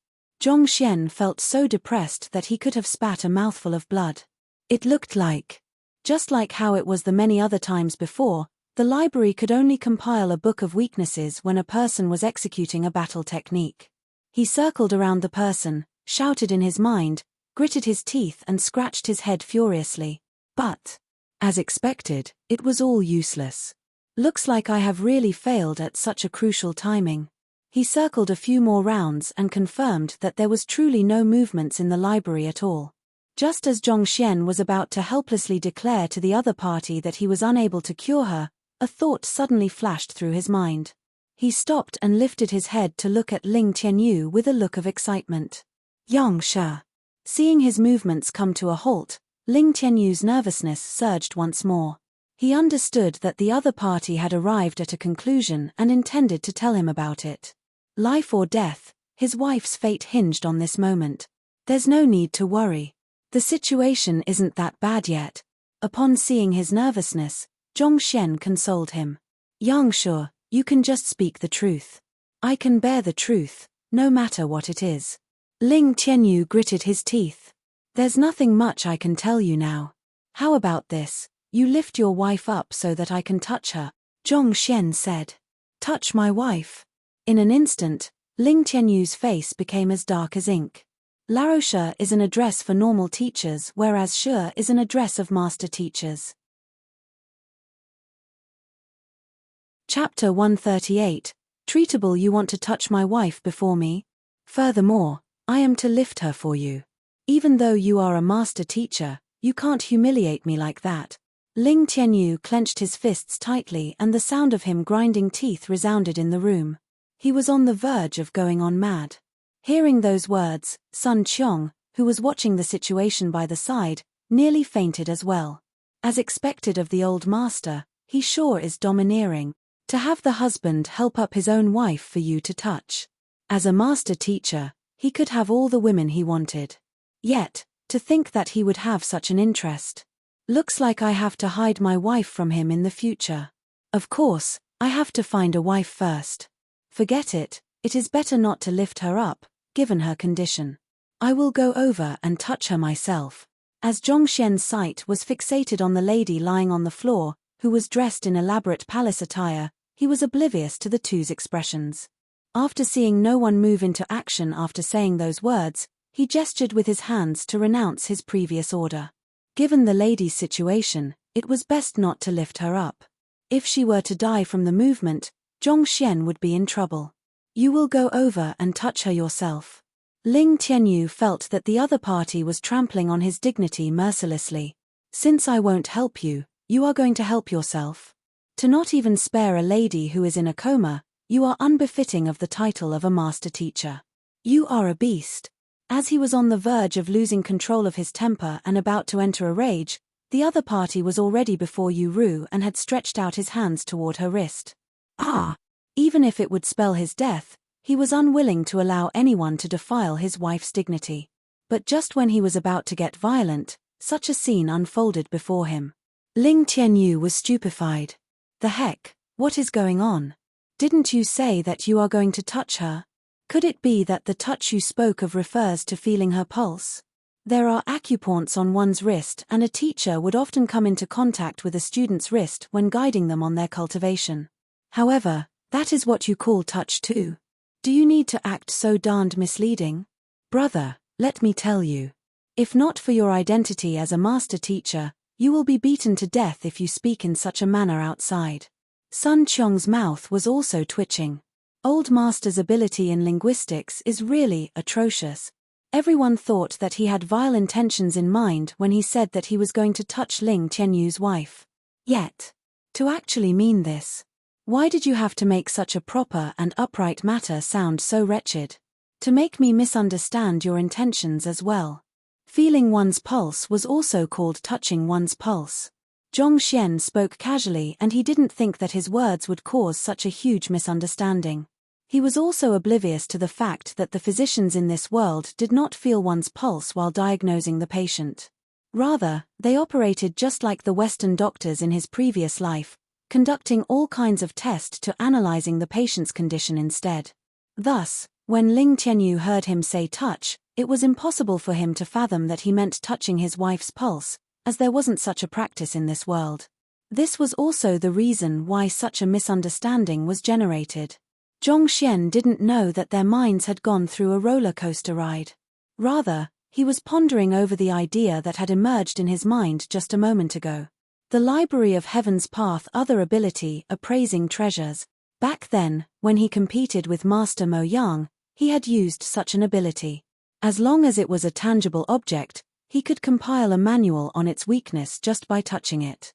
Zhongxian felt so depressed that he could have spat a mouthful of blood. It looked like, just like how it was the many other times before, the library could only compile a book of weaknesses when a person was executing a battle technique. He circled around the person, shouted in his mind, gritted his teeth and scratched his head furiously. But, as expected, it was all useless. Looks like I have really failed at such a crucial timing. He circled a few more rounds and confirmed that there was truly no movements in the library at all. Just as Zhongxian was about to helplessly declare to the other party that he was unable to cure her, a thought suddenly flashed through his mind. He stopped and lifted his head to look at Ling Tianyu with a look of excitement. Yangshe. Seeing his movements come to a halt, Ling Tianyu's nervousness surged once more. He understood that the other party had arrived at a conclusion and intended to tell him about it. Life or death, his wife's fate hinged on this moment. There's no need to worry. The situation isn't that bad yet. Upon seeing his nervousness, Zhongxian consoled him. Yangshe, you can just speak the truth. I can bear the truth, no matter what it is. Ling Tianyu gritted his teeth. There's nothing much I can tell you now. How about this? You lift your wife up so that I can touch her, Zhongxian said. Touch my wife? In an instant, Ling Tianyu's face became as dark as ink. Laroche is an address for normal teachers, whereas Shi is an address of master teachers. Chapter 138. Treatable. You want to touch my wife before me? Furthermore, I am to lift her for you. Even though you are a master teacher, you can't humiliate me like that. Ling Tianyu clenched his fists tightly and the sound of him grinding teeth resounded in the room. He was on the verge of going on mad. Hearing those words, Sun Qiong, who was watching the situation by the side, nearly fainted as well. As expected of the old master, he sure is domineering. To have the husband help up his own wife for you to touch. As a master teacher, he could have all the women he wanted. Yet, to think that he would have such an interest. Looks like I have to hide my wife from him in the future. Of course, I have to find a wife first. Forget it, it is better not to lift her up, given her condition. I will go over and touch her myself. As Zhongxian's sight was fixated on the lady lying on the floor, who was dressed in elaborate palace attire, he was oblivious to the two's expressions. After seeing no one move into action after saying those words, he gestured with his hands to renounce his previous order. Given the lady's situation, it was best not to lift her up. If she were to die from the movement, Zhongxian would be in trouble. You will go over and touch her yourself. Ling Tianyu felt that the other party was trampling on his dignity mercilessly. Since I won't help you, you are going to help yourself. To not even spare a lady who is in a coma, you are unbefitting of the title of a master teacher. You are a beast. As he was on the verge of losing control of his temper and about to enter a rage, the other party was already before Yu Ru and had stretched out his hands toward her wrist. Ah! Even if it would spell his death, he was unwilling to allow anyone to defile his wife's dignity. But just when he was about to get violent, such a scene unfolded before him. Ling Tianyu was stupefied. The heck, what is going on? Didn't you say that you are going to touch her? Could it be that the touch you spoke of refers to feeling her pulse? There are acupoints on one's wrist and a teacher would often come into contact with a student's wrist when guiding them on their cultivation. However, that is what you call touch too. Do you need to act so darned misleading? Brother, let me tell you. If not for your identity as a master teacher, you will be beaten to death if you speak in such a manner outside. Sun Qiong's mouth was also twitching. Old Master's ability in linguistics is really atrocious. Everyone thought that he had vile intentions in mind when he said that he was going to touch Ling Tianyu's wife. Yet, to actually mean this, why did you have to make such a proper and upright matter sound so wretched? To make me misunderstand your intentions as well. Feeling one's pulse was also called touching one's pulse. Zhong Xian spoke casually, and he didn't think that his words would cause such a huge misunderstanding. He was also oblivious to the fact that the physicians in this world did not feel one's pulse while diagnosing the patient. Rather, they operated just like the Western doctors in his previous life, conducting all kinds of tests to analyzing the patient's condition instead. Thus, when Ling Tianyu heard him say touch, it was impossible for him to fathom that he meant touching his wife's pulse, as there wasn't such a practice in this world. This was also the reason why such a misunderstanding was generated. Zhong Xian didn't know that their minds had gone through a roller coaster ride. Rather, he was pondering over the idea that had emerged in his mind just a moment ago. The Library of Heaven's Path other ability, appraising treasures. Back then, when he competed with Master Mo Yang, he had used such an ability. As long as it was a tangible object, he could compile a manual on its weakness just by touching it.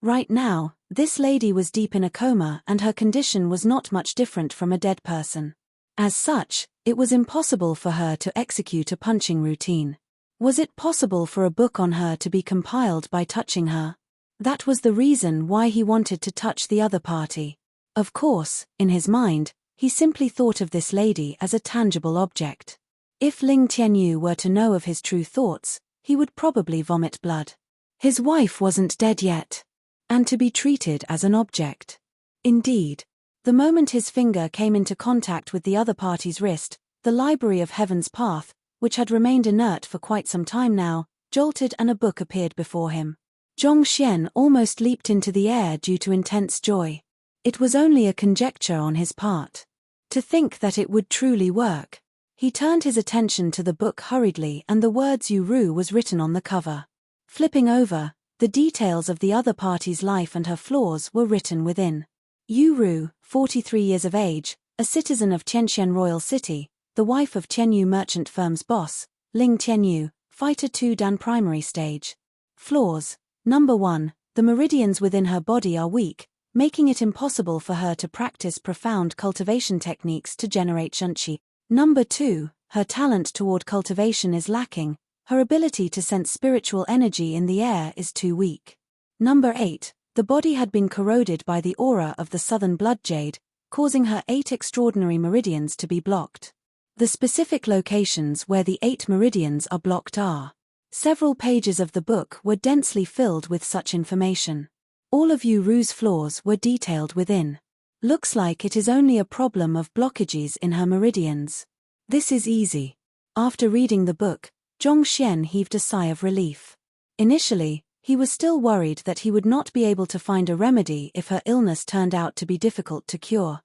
Right now, this lady was deep in a coma and her condition was not much different from a dead person. As such, it was impossible for her to execute a punching routine. Was it possible for a book on her to be compiled by touching her? That was the reason why he wanted to touch the other party. Of course, in his mind, he simply thought of this lady as a tangible object. If Ling Tianyu were to know of his true thoughts, he would probably vomit blood. His wife wasn't dead yet. And to be treated as an object. Indeed, the moment his finger came into contact with the other party's wrist, the Library of Heaven's Path, which had remained inert for quite some time now, jolted and a book appeared before him. Zhong Xian almost leaped into the air due to intense joy. It was only a conjecture on his part. To think that it would truly work. He turned his attention to the book hurriedly and the words Yu Ru was written on the cover. Flipping over, the details of the other party's life and her flaws were written within. Yu Ru, 43 years of age, a citizen of Tianxian Royal City, the wife of Tianyu Merchant Firm's boss, Ling Tianyu, Fighter 2 Dan Primary Stage. Flaws. Number 1, the meridians within her body are weak, making it impossible for her to practice profound cultivation techniques to generate zhenqi. Number 2, her talent toward cultivation is lacking. Her ability to sense spiritual energy in the air is too weak. Number 8, the body had been corroded by the aura of the southern blood jade, causing her 8 extraordinary meridians to be blocked. The specific locations where the 8 meridians are blocked are. Several pages of the book were densely filled with such information. All of Yu Ru's flaws were detailed within. Looks like it is only a problem of blockages in her meridians. This is easy. After reading the book, Zhong Xian heaved a sigh of relief. Initially, he was still worried that he would not be able to find a remedy if her illness turned out to be difficult to cure.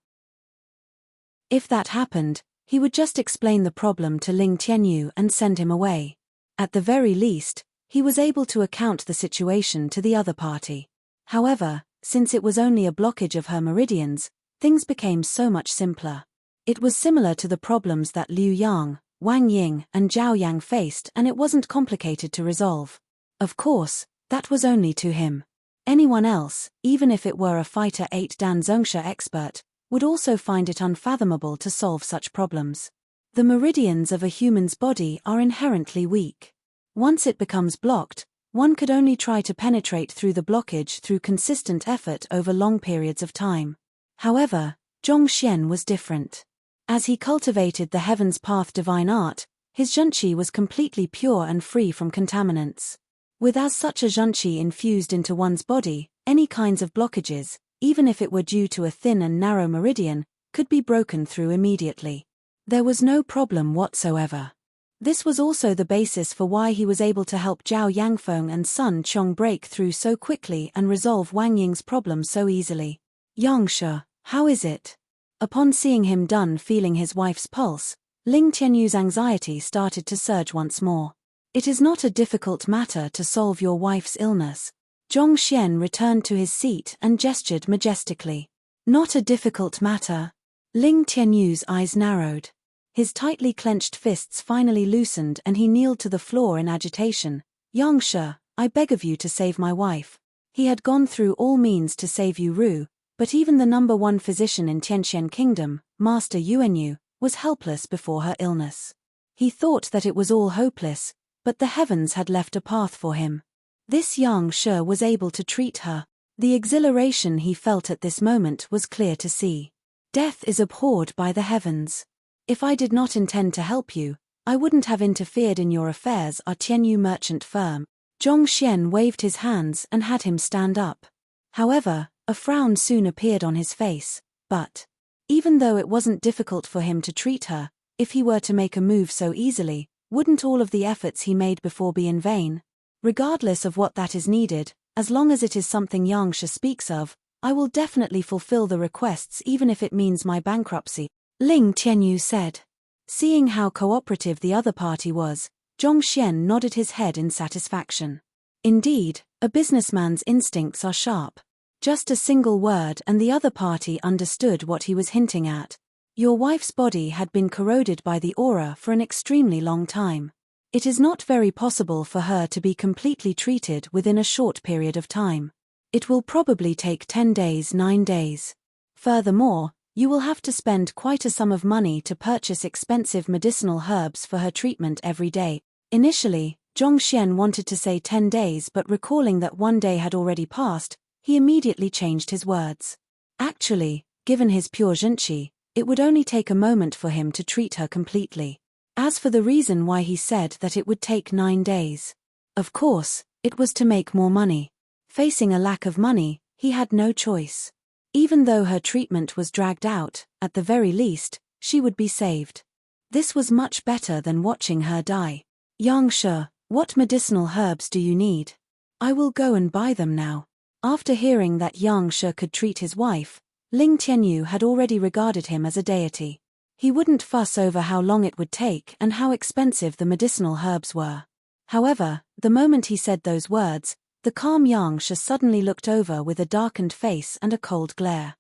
If that happened, he would just explain the problem to Ling Tianyu and send him away. At the very least, he was able to account the situation to the other party. However, since it was only a blockage of her meridians, things became so much simpler. It was similar to the problems that Liu Yang, Wang Ying and Zhao Yang faced, and it wasn't complicated to resolve. Of course, that was only to him. Anyone else, even if it were a Fighter 8 Dan Zhongsha expert, would also find it unfathomable to solve such problems. The meridians of a human's body are inherently weak. Once it becomes blocked, one could only try to penetrate through the blockage through consistent effort over long periods of time. However, Zhong Xian was different. As he cultivated the Heaven's Path divine art, his zhenqi was completely pure and free from contaminants. With as such a zhenqi infused into one's body, any kinds of blockages, even if it were due to a thin and narrow meridian, could be broken through immediately. There was no problem whatsoever. This was also the basis for why he was able to help Zhao Yangfeng and Sun Qiong break through so quickly and resolve Wang Ying's problem so easily. Yangshe, how is it? Upon seeing him done feeling his wife's pulse, Ling Tianyu's anxiety started to surge once more. It is not a difficult matter to solve your wife's illness. Zhongxian returned to his seat and gestured majestically. Not a difficult matter. Ling Tianyu's eyes narrowed. His tightly clenched fists finally loosened and he kneeled to the floor in agitation. Yangshe, I beg of you to save my wife. He had gone through all means to save Yu Ru, but even the number one physician in Tianxian Kingdom, Master Yuanyu, was helpless before her illness. He thought that it was all hopeless, but the heavens had left a path for him. This Yangshe was able to treat her. The exhilaration he felt at this moment was clear to see. Death is abhorred by the heavens. If I did not intend to help you, I wouldn't have interfered in your affairs. Our Tianyu merchant firm. Zhongxian waved his hands and had him stand up. However, a frown soon appeared on his face, but even though it wasn't difficult for him to treat her, if he were to make a move so easily, wouldn't all of the efforts he made before be in vain? Regardless of what that is needed, as long as it is something Yangshe speaks of, I will definitely fulfill the requests even if it means my bankruptcy, Ling Tianyu said. Seeing how cooperative the other party was, Zhongxian nodded his head in satisfaction. Indeed, a businessman's instincts are sharp. Just a single word and the other party understood what he was hinting at. Your wife's body had been corroded by the aura for an extremely long time. It is not very possible for her to be completely treated within a short period of time. It will probably take 10 days, 9 days. Furthermore, you will have to spend quite a sum of money to purchase expensive medicinal herbs for her treatment every day. Initially, Zhongxian wanted to say 10 days, but recalling that 1 day had already passed, he immediately changed his words. Actually, given his pure zhenqi, it would only take a moment for him to treat her completely. As for the reason why he said that it would take 9 days, of course, it was to make more money. Facing a lack of money, he had no choice. Even though her treatment was dragged out, at the very least, she would be saved. This was much better than watching her die. Yangshe, what medicinal herbs do you need? I will go and buy them now. After hearing that Yangshe could treat his wife, Ling Tianyu had already regarded him as a deity. He wouldn't fuss over how long it would take and how expensive the medicinal herbs were. However, the moment he said those words, the calm Yangshe suddenly looked over with a darkened face and a cold glare.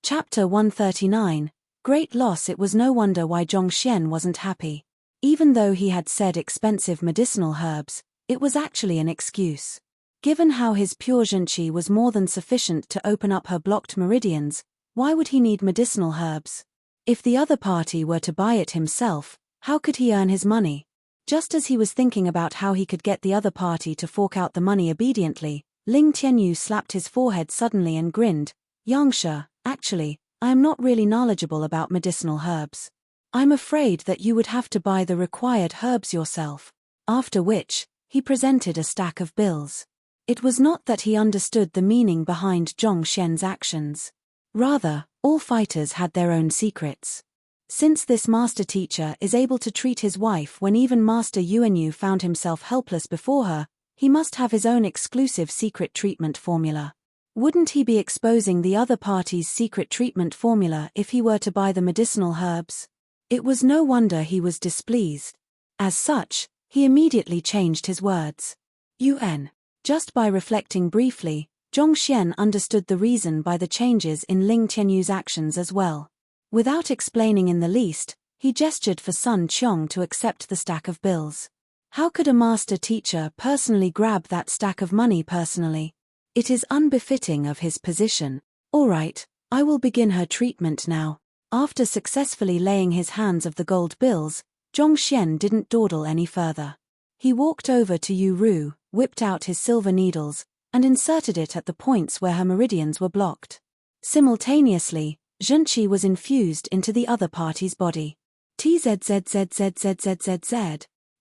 Chapter 139. Great loss. It was no wonder why Zhongxian wasn't happy. Even though he had said expensive medicinal herbs, it was actually an excuse. Given how his pure zhenqi was more than sufficient to open up her blocked meridians, why would he need medicinal herbs? If the other party were to buy it himself, how could he earn his money? Just as he was thinking about how he could get the other party to fork out the money obediently, Ling Tianyu slapped his forehead suddenly and grinned. Yangshe, actually, I am not really knowledgeable about medicinal herbs. I'm afraid that you would have to buy the required herbs yourself. After which, he presented a stack of bills. It was not that he understood the meaning behind Zhongxian's actions. Rather, all fighters had their own secrets. Since this master teacher is able to treat his wife when even Master Yuanyu found himself helpless before her, he must have his own exclusive secret treatment formula. Wouldn't he be exposing the other party's secret treatment formula if he were to buy the medicinal herbs? It was no wonder he was displeased. As such, he immediately changed his words. Yuan. Just by reflecting briefly, Zhongxian understood the reason by the changes in Ling Tianyu's actions as well. Without explaining in the least, he gestured for Sun Qiong to accept the stack of bills. How could a master teacher personally grab that stack of money personally? It is unbefitting of his position. All right, I will begin her treatment now. After successfully laying his hands of the gold bills, Zhongxian didn't dawdle any further. He walked over to Yu Ru, whipped out his silver needles, and inserted it at the points where her meridians were blocked. Simultaneously, zhenqi was infused into the other party's body. Tzzzzzzzzzzzz.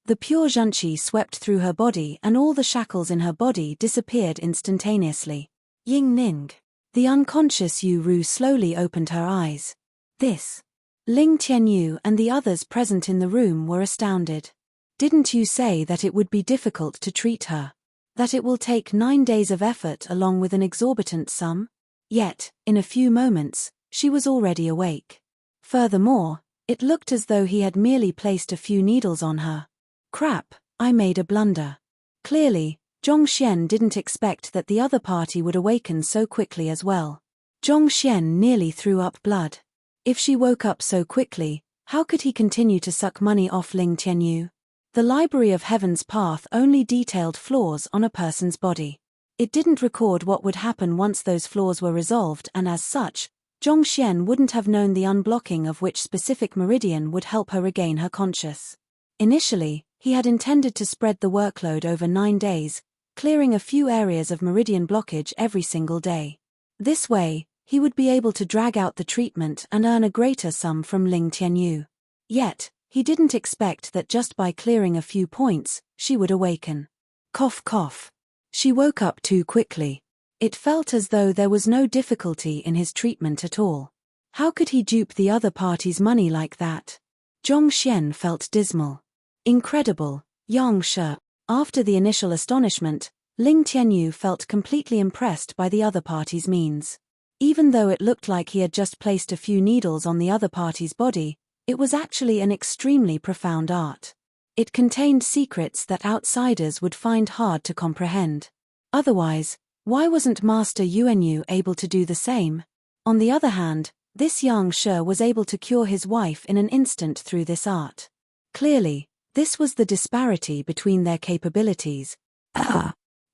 The pure zhenqi swept through her body and all the shackles in her body disappeared instantaneously. Ying Ning. The unconscious Yu Ru slowly opened her eyes. This. Ling Tianyu and the others present in the room were astounded. Didn't you say that it would be difficult to treat her? That it will take 9 days of effort along with an exorbitant sum? Yet, in a few moments, she was already awake. Furthermore, it looked as though he had merely placed a few needles on her. Crap, I made a blunder. Clearly, Zhongxian didn't expect that the other party would awaken so quickly as well. Zhongxian nearly threw up blood. If she woke up so quickly, how could he continue to suck money off Ling Tianyu? The Library of Heaven's Path only detailed flaws on a person's body. It didn't record what would happen once those flaws were resolved, and as such, Zhongxian wouldn't have known the unblocking of which specific meridian would help her regain her conscious. Initially, he had intended to spread the workload over 9 days, clearing a few areas of meridian blockage every single day. This way, he would be able to drag out the treatment and earn a greater sum from Ling Tianyu. Yet, he didn't expect that just by clearing a few points, she would awaken. Cough cough. She woke up too quickly. It felt as though there was no difficulty in his treatment at all. How could he dupe the other party's money like that? Zhongxian felt dismal. Incredible, Yang Shi. After the initial astonishment, Ling Tianyu felt completely impressed by the other party's means. Even though it looked like he had just placed a few needles on the other party's body, it was actually an extremely profound art. It contained secrets that outsiders would find hard to comprehend. Otherwise, why wasn't Master Yuanyu able to do the same? On the other hand, this Yang Shi was able to cure his wife in an instant through this art. Clearly, this was the disparity between their capabilities.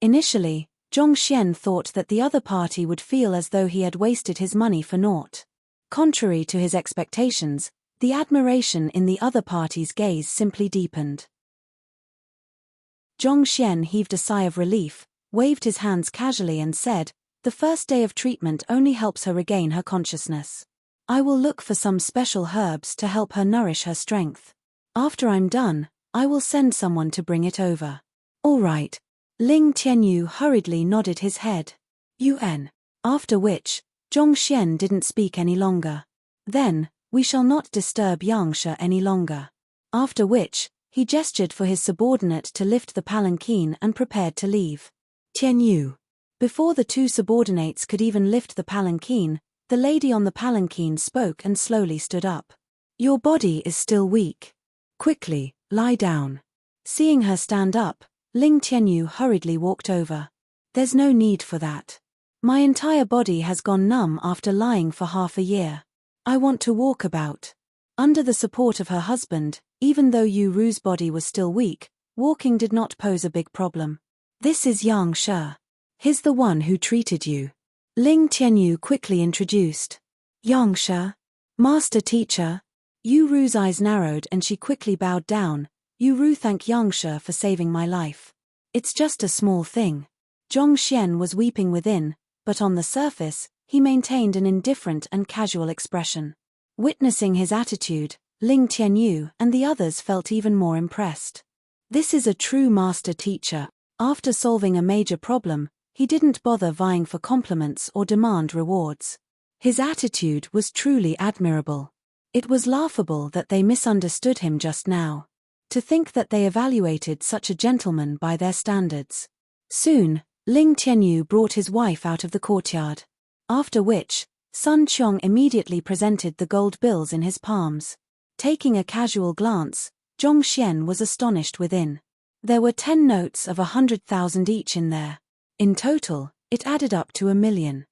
Initially, Zhongxian thought that the other party would feel as though he had wasted his money for naught. Contrary to his expectations, the admiration in the other party's gaze simply deepened. Zhongxian heaved a sigh of relief, waved his hands casually and said, "The first day of treatment only helps her regain her consciousness. I will look for some special herbs to help her nourish her strength. After I'm done, I will send someone to bring it over." "All right." Ling Tianyu hurriedly nodded his head. "UN." After which, Zhongxian didn't speak any longer. "Then, we shall not disturb Yang Shi any longer." After which, he gestured for his subordinate to lift the palanquin and prepared to leave. "Tianyu." Before the two subordinates could even lift the palanquin, the lady on the palanquin spoke and slowly stood up. "Your body is still weak. Quickly, lie down." Seeing her stand up, Ling Tianyu hurriedly walked over. "There's no need for that. My entire body has gone numb after lying for half a year. I want to walk about." Under the support of her husband, even though Yu Ru's body was still weak, walking did not pose a big problem. "This is Yang Shi. He's the one who treated you." Ling Tianyu quickly introduced. "Yang Shi? Master teacher?" Yu Ru's eyes narrowed and she quickly bowed down. "Yu Ru, thank Yang Shi for saving my life. It's just a small thing." Zhongxian was weeping within, but on the surface, he maintained an indifferent and casual expression. Witnessing his attitude, Ling Tianyu and the others felt even more impressed. This is a true master teacher. After solving a major problem, he didn't bother vying for compliments or demand rewards. His attitude was truly admirable. It was laughable that they misunderstood him just now. To think that they evaluated such a gentleman by their standards. Soon, Ling Tianyu brought his wife out of the courtyard. After which, Sun Qiong immediately presented the gold bills in his palms. Taking a casual glance, Zhongxian was astonished within. There were 10 notes of 100,000 each in there. In total, it added up to 1 million.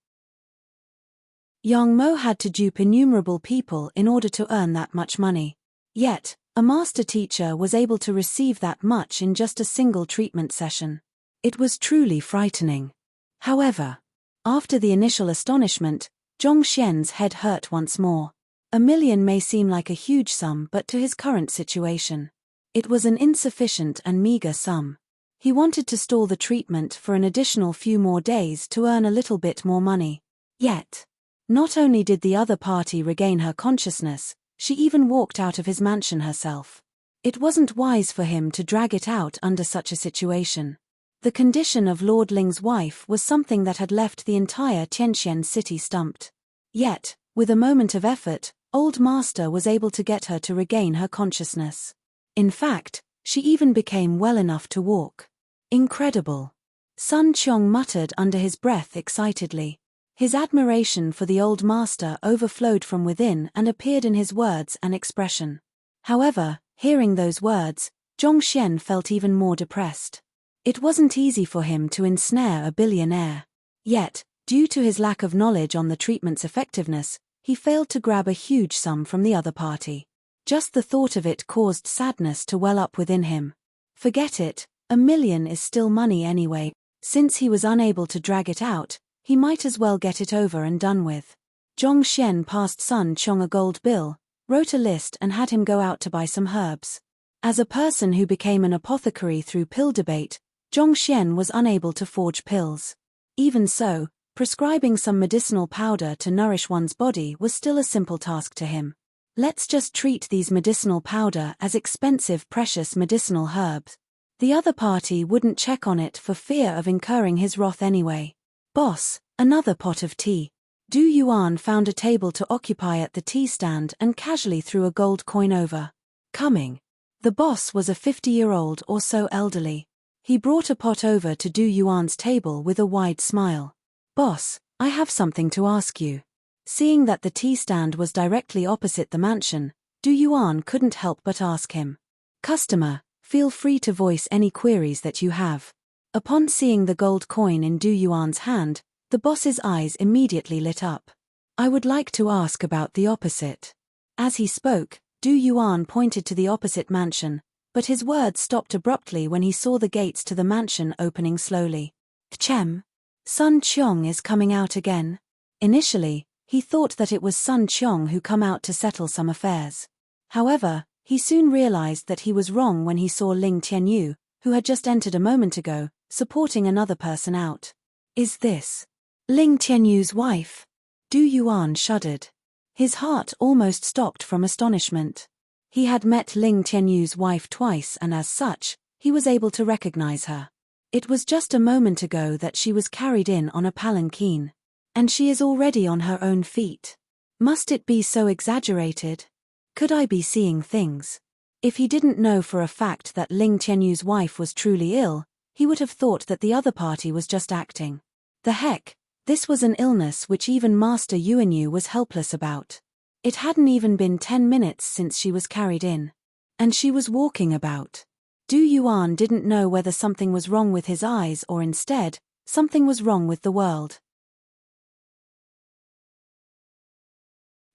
Yang Mo had to dupe innumerable people in order to earn that much money. Yet, a master teacher was able to receive that much in just a single treatment session. It was truly frightening. However, after the initial astonishment, Zhongxian's head hurt once more. 1 million may seem like a huge sum, but to his current situation, it was an insufficient and meager sum. He wanted to stall the treatment for an additional few more days to earn a little bit more money. Yet, not only did the other party regain her consciousness, she even walked out of his mansion herself. It wasn't wise for him to drag it out under such a situation. The condition of Lord Ling's wife was something that had left the entire Tianxian city stumped. Yet, with a moment of effort, Old Master was able to get her to regain her consciousness. In fact, she even became well enough to walk. Incredible. Sun Qiong muttered under his breath excitedly. His admiration for the Old Master overflowed from within and appeared in his words and expression. However, hearing those words, Zhongxian felt even more depressed. It wasn't easy for him to ensnare a billionaire. Yet, due to his lack of knowledge on the treatment's effectiveness, he failed to grab a huge sum from the other party. Just the thought of it caused sadness to well up within him. Forget it, $1 million is still money anyway. Since he was unable to drag it out, he might as well get it over and done with. Zhong Xian passed Sun Qiong a gold bill, wrote a list and had him go out to buy some herbs. As a person who became an apothecary through pill debate, Zhong Xian was unable to forge pills. Even so, prescribing some medicinal powder to nourish one's body was still a simple task to him. Let's just treat these medicinal powder as expensive precious medicinal herbs. The other party wouldn't check on it for fear of incurring his wrath anyway. Boss, another pot of tea. Du Yuan found a table to occupy at the tea stand and casually threw a gold coin over. Coming. The boss was a 50-year-old or so elderly. He brought a pot over to Du Yuan's table with a wide smile. Boss, I have something to ask you. Seeing that the tea stand was directly opposite the mansion, Du Yuan couldn't help but ask him. Customer, feel free to voice any queries that you have. Upon seeing the gold coin in Du Yuan's hand, the boss's eyes immediately lit up. I would like to ask about the opposite. As he spoke, Du Yuan pointed to the opposite mansion, but his words stopped abruptly when he saw the gates to the mansion opening slowly. Chem. Sun Qiong is coming out again. Initially, he thought that it was Sun Qiong who come out to settle some affairs. However, he soon realized that he was wrong when he saw Ling Tianyu, who had just entered a moment ago, supporting another person out. Is this Ling Tianyu's wife? Du Yuan shuddered. His heart almost stopped from astonishment. He had met Ling Tianyu's wife twice and as such, he was able to recognize her. It was just a moment ago that she was carried in on a palanquin. And she is already on her own feet. Must it be so exaggerated? Could I be seeing things? If he didn't know for a fact that Ling Tianyu's wife was truly ill, he would have thought that the other party was just acting. The heck, this was an illness which even Master Yuanyu was helpless about. It hadn't even been 10 minutes since she was carried in. And she was walking about. Du Yuan didn't know whether something was wrong with his eyes or instead, something was wrong with the world.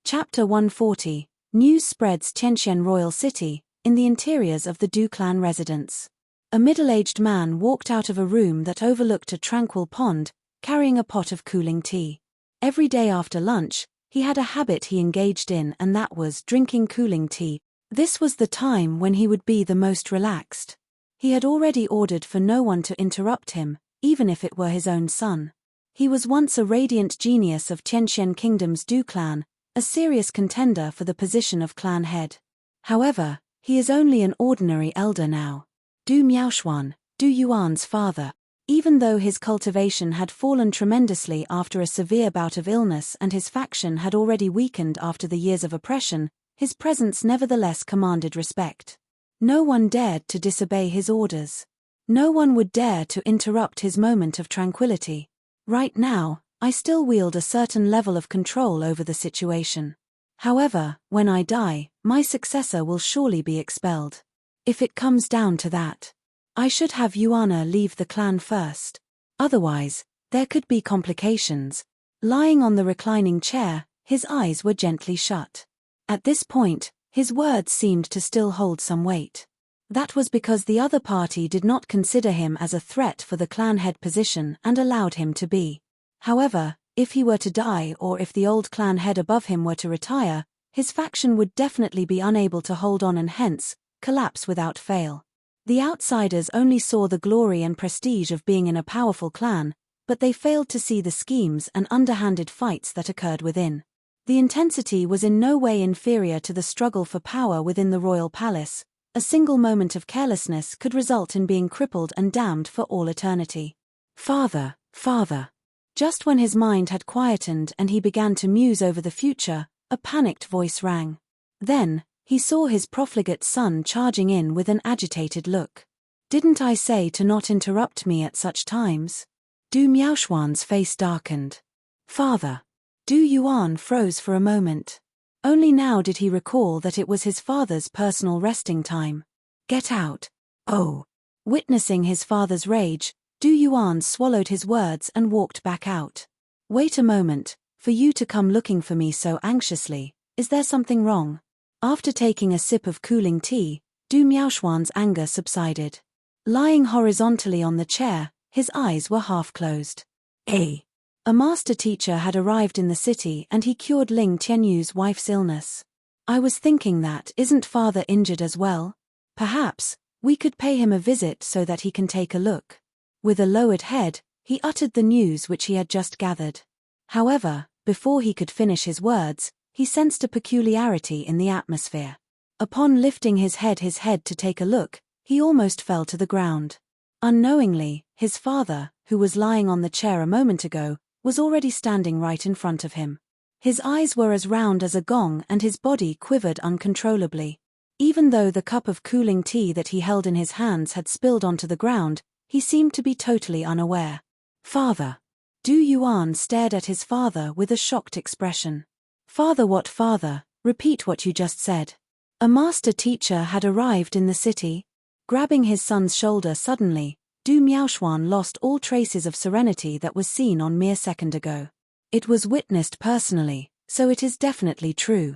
Chapter 140. News spreads Tianxian Royal City, in the interiors of the Du clan residence. A middle-aged man walked out of a room that overlooked a tranquil pond, carrying a pot of cooling tea. Every day after lunch, he had a habit he engaged in and that was drinking cooling tea. This was the time when he would be the most relaxed. He had already ordered for no one to interrupt him, even if it were his own son. He was once a radiant genius of Tianxian Kingdom's Du clan, a serious contender for the position of clan head. However, he is only an ordinary elder now. Du Miaoshuan, Du Yuan's father. Even though his cultivation had fallen tremendously after a severe bout of illness and his faction had already weakened after the years of oppression, his presence nevertheless commanded respect. No one dared to disobey his orders. No one would dare to interrupt his moment of tranquility. Right now, I still wield a certain level of control over the situation. However, when I die, my successor will surely be expelled. If it comes down to that, I should have Yuana leave the clan first. Otherwise, there could be complications. Lying on the reclining chair, his eyes were gently shut. At this point, his words seemed to still hold some weight. That was because the other party did not consider him as a threat for the clan head position and allowed him to be. However, if he were to die or if the old clan head above him were to retire, his faction would definitely be unable to hold on and hence, collapse without fail. The outsiders only saw the glory and prestige of being in a powerful clan, but they failed to see the schemes and underhanded fights that occurred within. The intensity was in no way inferior to the struggle for power within the royal palace. A single moment of carelessness could result in being crippled and damned for all eternity. Father, father. Just when his mind had quietened and he began to muse over the future, a panicked voice rang. Then, he saw his profligate son charging in with an agitated look. Didn't I say to not interrupt me at such times? Du Miaoshuan's face darkened. Father. Du Yuan froze for a moment. Only now did he recall that it was his father's personal resting time. Get out. Oh. Witnessing his father's rage, Du Yuan swallowed his words and walked back out. Wait a moment, for you to come looking for me so anxiously, is there something wrong? After taking a sip of cooling tea, Du Miaoshuan's anger subsided. Lying horizontally on the chair, his eyes were half closed. A master teacher had arrived in the city and he cured Ling Tianyu's wife's illness. I was thinking that, isn't father injured as well? Perhaps we could pay him a visit so that he can take a look. With a lowered head, he uttered the news which he had just gathered. However, before he could finish his words, he sensed a peculiarity in the atmosphere. Upon lifting his head to take a look, he almost fell to the ground. Unknowingly, his father, who was lying on the chair a moment ago, was already standing right in front of him. His eyes were as round as a gong and his body quivered uncontrollably. Even though the cup of cooling tea that he held in his hands had spilled onto the ground, he seemed to be totally unaware. Father. Du Yuan stared at his father with a shocked expression. Father, what father? Repeat what you just said. A master teacher had arrived in the city. Grabbing his son's shoulder suddenly, Du Miaoshuan lost all traces of serenity that was seen on mere second ago. It was witnessed personally, so it is definitely true.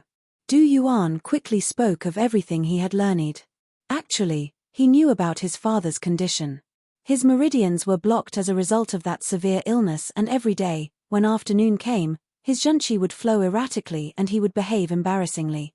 Du Yuan quickly spoke of everything he had learned. Actually, he knew about his father's condition. His meridians were blocked as a result of that severe illness, and every day, when afternoon came, his zhenqi would flow erratically and he would behave embarrassingly.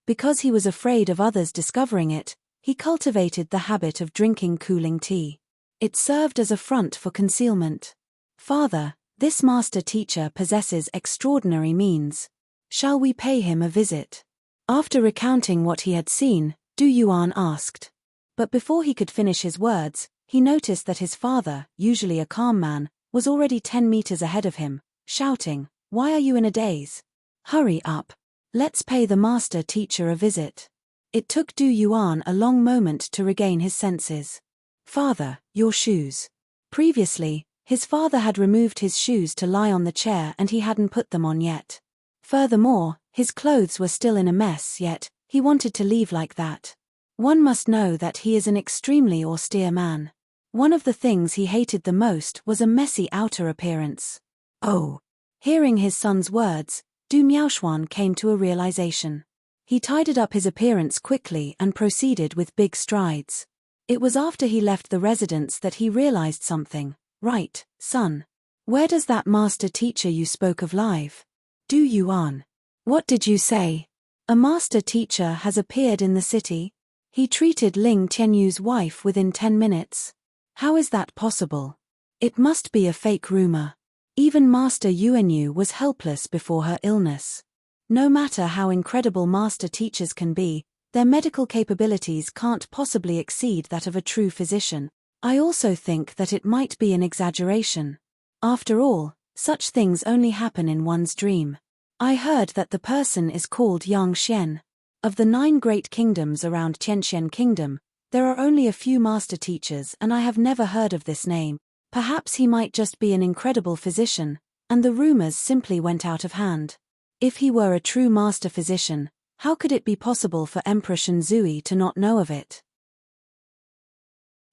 Because he was afraid of others discovering it, he cultivated the habit of drinking cooling tea. It served as a front for concealment. Father, this master teacher possesses extraordinary means. Shall we pay him a visit? After recounting what he had seen, Du Yuan asked. But before he could finish his words, he noticed that his father, usually a calm man, was already 10 meters ahead of him, shouting, "Why are you in a daze? Hurry up. Let's pay the master teacher a visit." It took Du Yuan a long moment to regain his senses. Father, your shoes. Previously, his father had removed his shoes to lie on the chair and he hadn't put them on yet. Furthermore, his clothes were still in a mess, yet he wanted to leave like that. One must know that he is an extremely austere man. One of the things he hated the most was a messy outer appearance. Oh! Hearing his son's words, Du Miaoshuan came to a realization. He tidied up his appearance quickly and proceeded with big strides. It was after he left the residence that he realized something. Right, son. Where does that master teacher you spoke of live? Du Yuan. What did you say? A master teacher has appeared in the city. He treated Ling Tianyu's wife within 10 minutes. How is that possible? It must be a fake rumor. Even Master Yuanyu was helpless before her illness. No matter how incredible master teachers can be, their medical capabilities can't possibly exceed that of a true physician. I also think that it might be an exaggeration. After all, such things only happen in one's dream. I heard that the person is called Yang Xian. Of the 9 great kingdoms around Tianxian Kingdom, there are only a few master teachers and I have never heard of this name. Perhaps he might just be an incredible physician, and the rumors simply went out of hand. If he were a true master physician, how could it be possible for Emperor Shenzui to not know of it?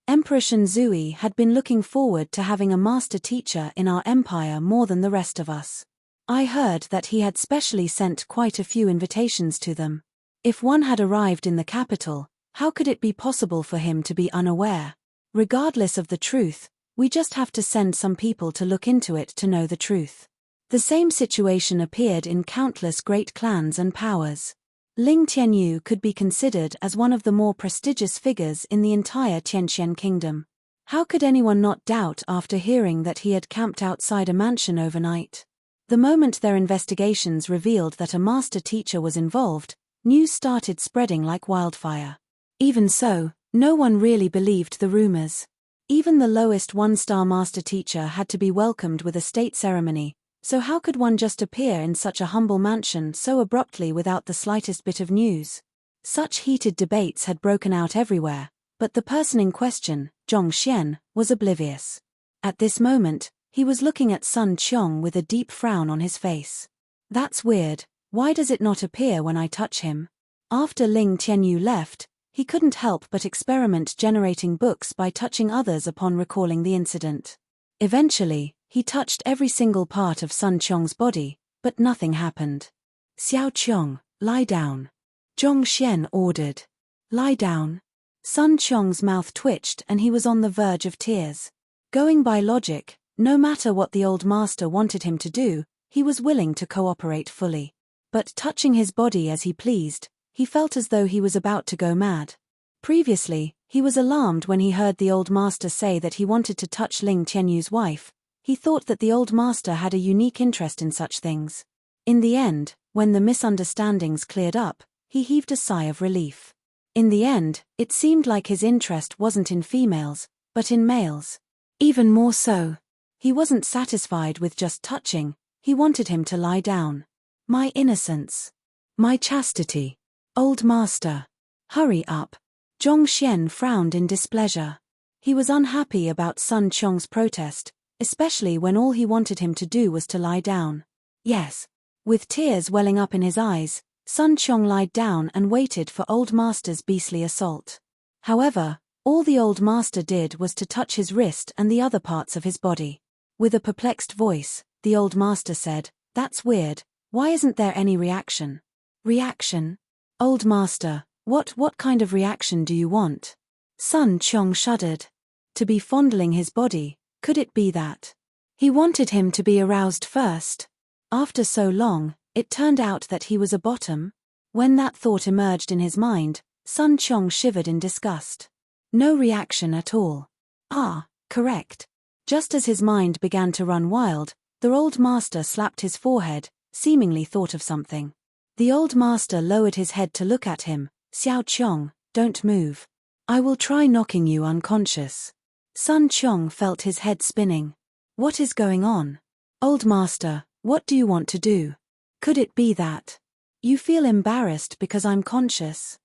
Emperor Shenzui had been looking forward to having a master teacher in our empire more than the rest of us. I heard that he had specially sent quite a few invitations to them. If one had arrived in the capital, how could it be possible for him to be unaware? Regardless of the truth, we just have to send some people to look into it to know the truth. The same situation appeared in countless great clans and powers. Ling Tianyu could be considered as one of the more prestigious figures in the entire Tianxian kingdom. How could anyone not doubt after hearing that he had camped outside a mansion overnight? The moment their investigations revealed that a master teacher was involved, news started spreading like wildfire. Even so, no one really believed the rumors. Even the lowest 1-star master teacher had to be welcomed with a state ceremony, so how could one just appear in such a humble mansion so abruptly without the slightest bit of news? Such heated debates had broken out everywhere, but the person in question, Zhong Xian, was oblivious. At this moment, he was looking at Sun Qiong with a deep frown on his face. That's weird, why does it not appear when I touch him? After Ling Tianyu left, he couldn't help but experiment generating books by touching others upon recalling the incident. Eventually, he touched every single part of Sun Qiong's body, but nothing happened. Xiao Qiong, lie down. Zhong Xian ordered. Lie down. Sun Qiong's mouth twitched and he was on the verge of tears. Going by logic, no matter what the old master wanted him to do, he was willing to cooperate fully. But touching his body as he pleased, he felt as though he was about to go mad. Previously, he was alarmed when he heard the old master say that he wanted to touch Ling Tianyu's wife. He thought that the old master had a unique interest in such things. In the end, when the misunderstandings cleared up, he heaved a sigh of relief. In the end, it seemed like his interest wasn't in females, but in males. Even more so. He wasn't satisfied with just touching, he wanted him to lie down. My innocence. My chastity. Old master. Hurry up. Zhong Xian frowned in displeasure. He was unhappy about Sun Qiong's protest, especially when all he wanted him to do was to lie down. Yes. With tears welling up in his eyes, Sun Qiong lied down and waited for old master's beastly assault. However, all the old master did was to touch his wrist and the other parts of his body. With a perplexed voice, the old master said, "That's weird, why isn't there any reaction?" Reaction? Old master, what kind of reaction do you want? Sun Qiong shuddered. To be fondling his body, could it be that? He wanted him to be aroused first. After so long, it turned out that he was a bottom. When that thought emerged in his mind, Sun Qiong shivered in disgust. No reaction at all. Ah, correct. Just as his mind began to run wild, the old master slapped his forehead, seemingly thought of something. The old master lowered his head to look at him. Xiao Qiong, don't move. I will try knocking you unconscious. Sun Qiong felt his head spinning. What is going on? Old master, what do you want to do? Could it be that you feel embarrassed because I'm conscious?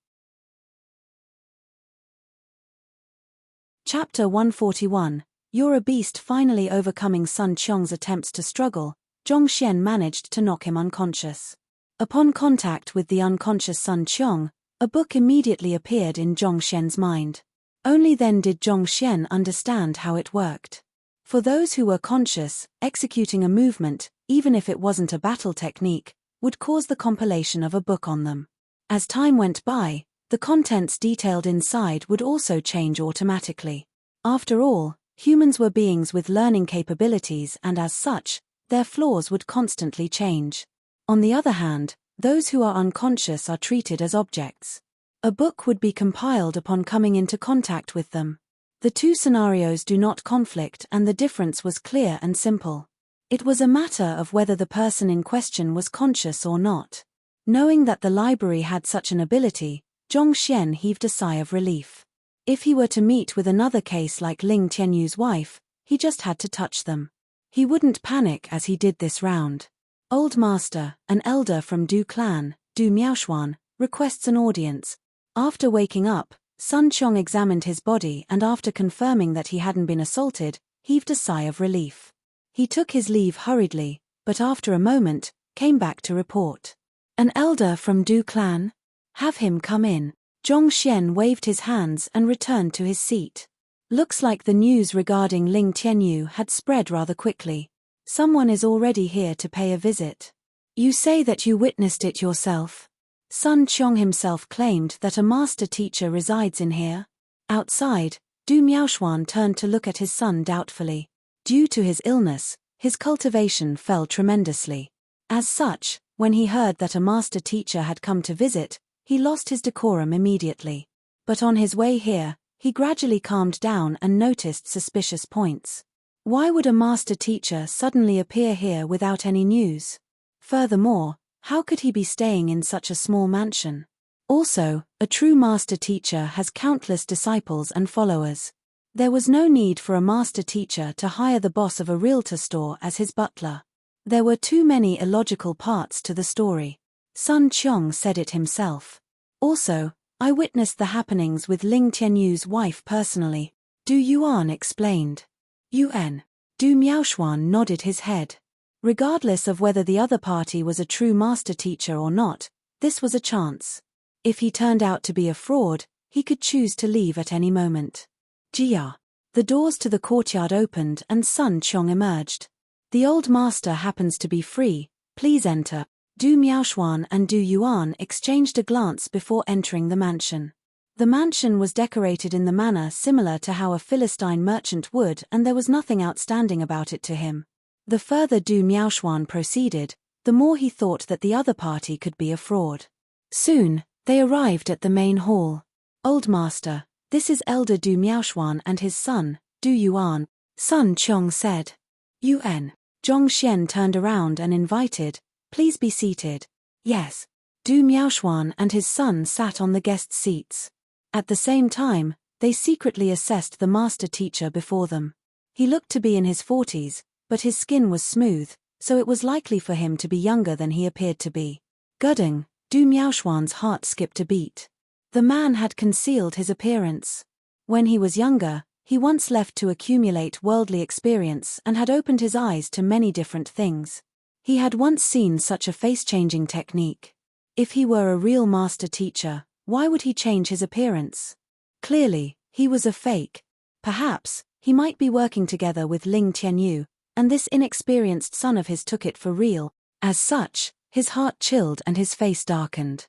Chapter 141. You're a beast. Finally overcoming Sun Qiong's attempts to struggle, Zhong Xian managed to knock him unconscious. Upon contact with the unconscious Sun Qiong, a book immediately appeared in Zhong Xian's mind. Only then did Zhong Xian understand how it worked. For those who were conscious, executing a movement, even if it wasn't a battle technique, would cause the compilation of a book on them. As time went by, the contents detailed inside would also change automatically. After all, humans were beings with learning capabilities and as such, their flaws would constantly change. On the other hand, those who are unconscious are treated as objects. A book would be compiled upon coming into contact with them. The two scenarios do not conflict and the difference was clear and simple. It was a matter of whether the person in question was conscious or not. Knowing that the library had such an ability, Zhong Xian heaved a sigh of relief. If he were to meet with another case like Ling Tianyu's wife, he just had to touch them. He wouldn't panic as he did this round. Old Master, an elder from Du clan, Du Miaoshuan, requests an audience. After waking up, Sun Qiong examined his body and after confirming that he hadn't been assaulted, heaved a sigh of relief. He took his leave hurriedly, but after a moment, came back to report. An elder from Du clan? Have him come in. Zhong Xian waved his hands and returned to his seat. Looks like the news regarding Ling Tianyu had spread rather quickly. Someone is already here to pay a visit. You say that you witnessed it yourself? Sun Qiong himself claimed that a master teacher resides in here. Outside, Du Miaoshuan turned to look at his son doubtfully. Due to his illness, his cultivation fell tremendously. As such, when he heard that a master teacher had come to visit, he lost his decorum immediately. But on his way here, he gradually calmed down and noticed suspicious points. Why would a master teacher suddenly appear here without any news? Furthermore, how could he be staying in such a small mansion? Also, a true master teacher has countless disciples and followers. There was no need for a master teacher to hire the boss of a realtor store as his butler. There were too many illogical parts to the story. Sun Qiong said it himself. Also, I witnessed the happenings with Ling Tianyu's wife personally. Du Yuan explained. Yuan. Du Miaoshuan nodded his head. Regardless of whether the other party was a true master teacher or not, this was a chance. If he turned out to be a fraud, he could choose to leave at any moment. Jia. The doors to the courtyard opened and Sun Chong emerged. The old master happens to be free, please enter. Du Miaoshuan and Du Yuan exchanged a glance before entering the mansion. The mansion was decorated in the manner similar to how a Philistine merchant would, and there was nothing outstanding about it to him. The further Du Miaoshuan proceeded, the more he thought that the other party could be a fraud. Soon, they arrived at the main hall. Old master, this is Elder Du Miaoshuan and his son, Du Yuan, Sun Chong said. Yuan. Zhongxian turned around and invited, please be seated. Yes. Du Miaoshuan and his son sat on the guest seats. At the same time, they secretly assessed the master teacher before them. He looked to be in his 40s, but his skin was smooth, so it was likely for him to be younger than he appeared to be. Gudding, Du Miaoshuan's heart skipped a beat. The man had concealed his appearance. When he was younger, he once left to accumulate worldly experience and had opened his eyes to many different things. He had once seen such a face-changing technique. If he were a real master teacher, why would he change his appearance? Clearly, he was a fake. Perhaps, he might be working together with Ling Tianyu, and this inexperienced son of his took it for real. As such, his heart chilled and his face darkened.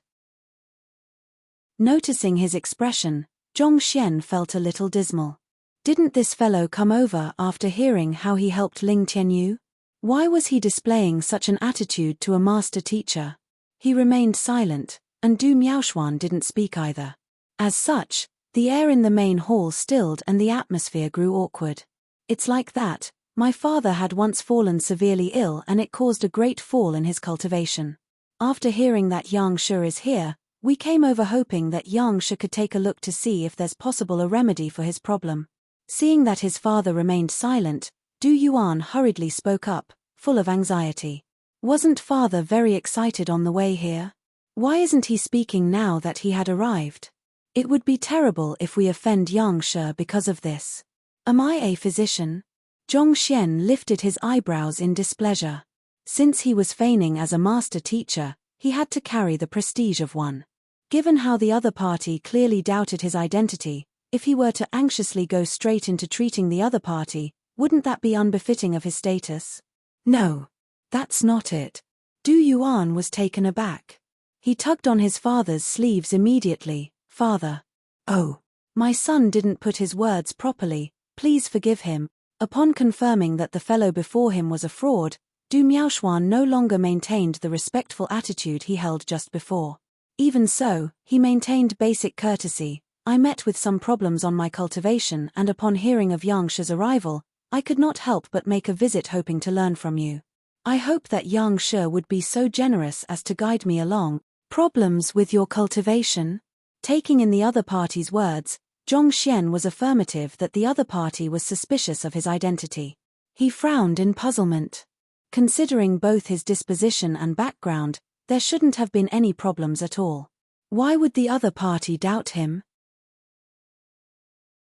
Noticing his expression, Zhongxian felt a little dismal. Didn't this fellow come over after hearing how he helped Ling Tianyu? Why was he displaying such an attitude to a master teacher? He remained silent, and Du Miaoshuan didn't speak either. As such, the air in the main hall stilled and the atmosphere grew awkward. It's like that. My father had once fallen severely ill and it caused a great fall in his cultivation. After hearing that Yang Shi is here, we came over hoping that Yang Shi could take a look to see if there's possible a remedy for his problem. Seeing that his father remained silent, Du Yuan hurriedly spoke up, full of anxiety. Wasn't father very excited on the way here? Why isn't he speaking now that he had arrived? It would be terrible if we offend Yang Shi because of this. Am I a physician? Zhongxian lifted his eyebrows in displeasure. Since he was feigning as a master teacher, he had to carry the prestige of one. Given how the other party clearly doubted his identity, if he were to anxiously go straight into treating the other party, wouldn't that be unbefitting of his status? No. That's not it. Du Yuan was taken aback. He tugged on his father's sleeves immediately. Father. Oh. My son didn't put his words properly, please forgive him. Upon confirming that the fellow before him was a fraud, Du Miaoshuan no longer maintained the respectful attitude he held just before. Even so, he maintained basic courtesy. I met with some problems on my cultivation and upon hearing of Yang Shi's arrival, I could not help but make a visit hoping to learn from you. I hope that Yang Shi would be so generous as to guide me along. Problems with your cultivation? Taking in the other party's words, Zhongxian was affirmative that the other party was suspicious of his identity. He frowned in puzzlement. Considering both his disposition and background, there shouldn't have been any problems at all. Why would the other party doubt him?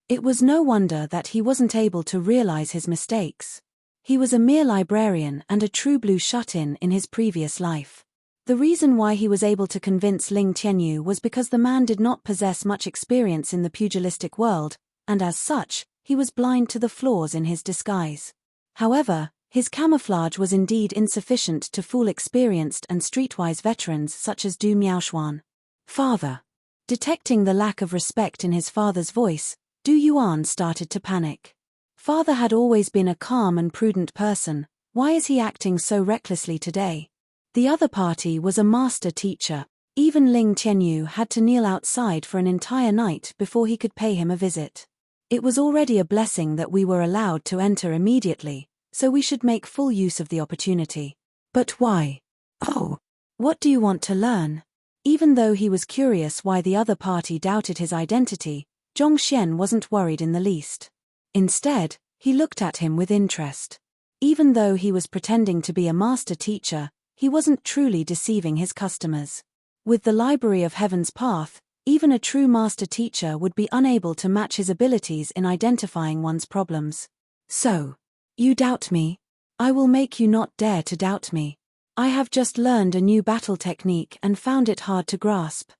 It was no wonder that he wasn't able to realize his mistakes. He was a mere librarian and a true blue shut-in in his previous life. The reason why he was able to convince Ling Tianyu was because the man did not possess much experience in the pugilistic world, and as such, he was blind to the flaws in his disguise. However, his camouflage was indeed insufficient to fool experienced and streetwise veterans such as Du Miaoshuan. Father. Detecting the lack of respect in his father's voice, Du Yuan started to panic. Father had always been a calm and prudent person, why is he acting so recklessly today? The other party was a master teacher. Even Ling Tianyu had to kneel outside for an entire night before he could pay him a visit. It was already a blessing that we were allowed to enter immediately, so we should make full use of the opportunity. But why? Oh. What do you want to learn? Even though he was curious why the other party doubted his identity, Zhongxian wasn't worried in the least. Instead, he looked at him with interest. Even though he was pretending to be a master teacher, he wasn't truly deceiving his customers. With the Library of Heaven's Path, even a true master teacher would be unable to match his abilities in identifying one's problems. So, you doubt me? I will make you not dare to doubt me. I have just learned a new battle technique and found it hard to grasp.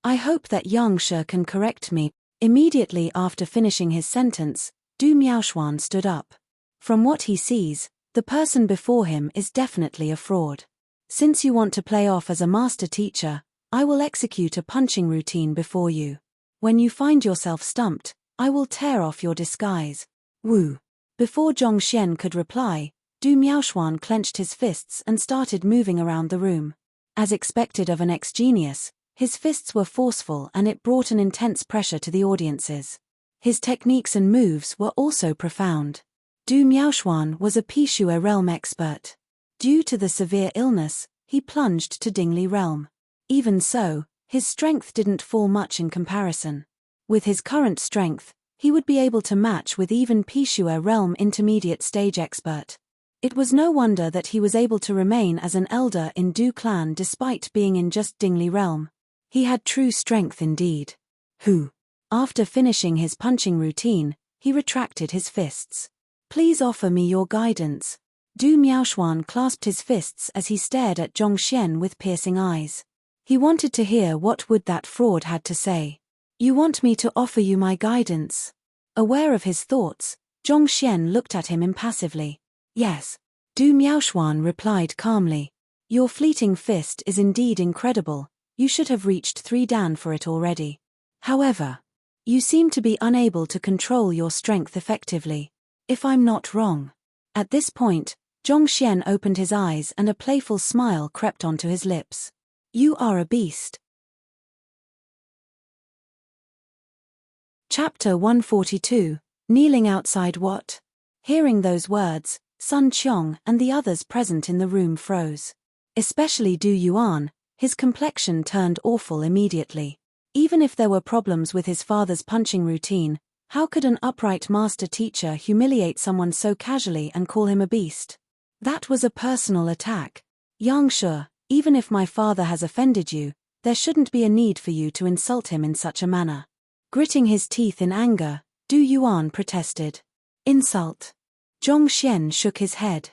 I hope that Yang Shi can correct me. Immediately after finishing his sentence, Du Miaoshuan stood up. From what he sees, the person before him is definitely a fraud. Since you want to play off as a master teacher, I will execute a punching routine before you. When you find yourself stumped, I will tear off your disguise. Wu. Before Zhongxian could reply, Du Miaoshuan clenched his fists and started moving around the room. As expected of an ex-genius, his fists were forceful and it brought an intense pressure to the audiences. His techniques and moves were also profound. Du Miaoshuan was a Pishue realm expert. Due to the severe illness, he plunged to Dingli realm. Even so, his strength didn't fall much in comparison. With his current strength, he would be able to match with even Pishue realm intermediate stage expert. It was no wonder that he was able to remain as an elder in Du clan despite being in just Dingli realm. He had true strength indeed. Hu. After finishing his punching routine, he retracted his fists. Please offer me your guidance. Du Miaoshuan clasped his fists as he stared at Zhongxian with piercing eyes. He wanted to hear what would that fraud had to say. You want me to offer you my guidance? Aware of his thoughts, Zhongxian looked at him impassively. Yes. Du Miaoshuan replied calmly. Your fleeting fist is indeed incredible. You should have reached 3 dan for it already. However, you seem to be unable to control your strength effectively. If I'm not wrong. At this point, Zhongxian opened his eyes and a playful smile crept onto his lips. You are a beast. Chapter 142, Kneeling Outside What? Hearing those words, Sun Qiong and the others present in the room froze. Especially Du Yuan, his complexion turned awful immediately. Even if there were problems with his father's punching routine, how could an upright master teacher humiliate someone so casually and call him a beast? That was a personal attack. Yang Shi, even if my father has offended you, there shouldn't be a need for you to insult him in such a manner. Gritting his teeth in anger, Du Yuan protested. Insult. Zhongxian shook his head.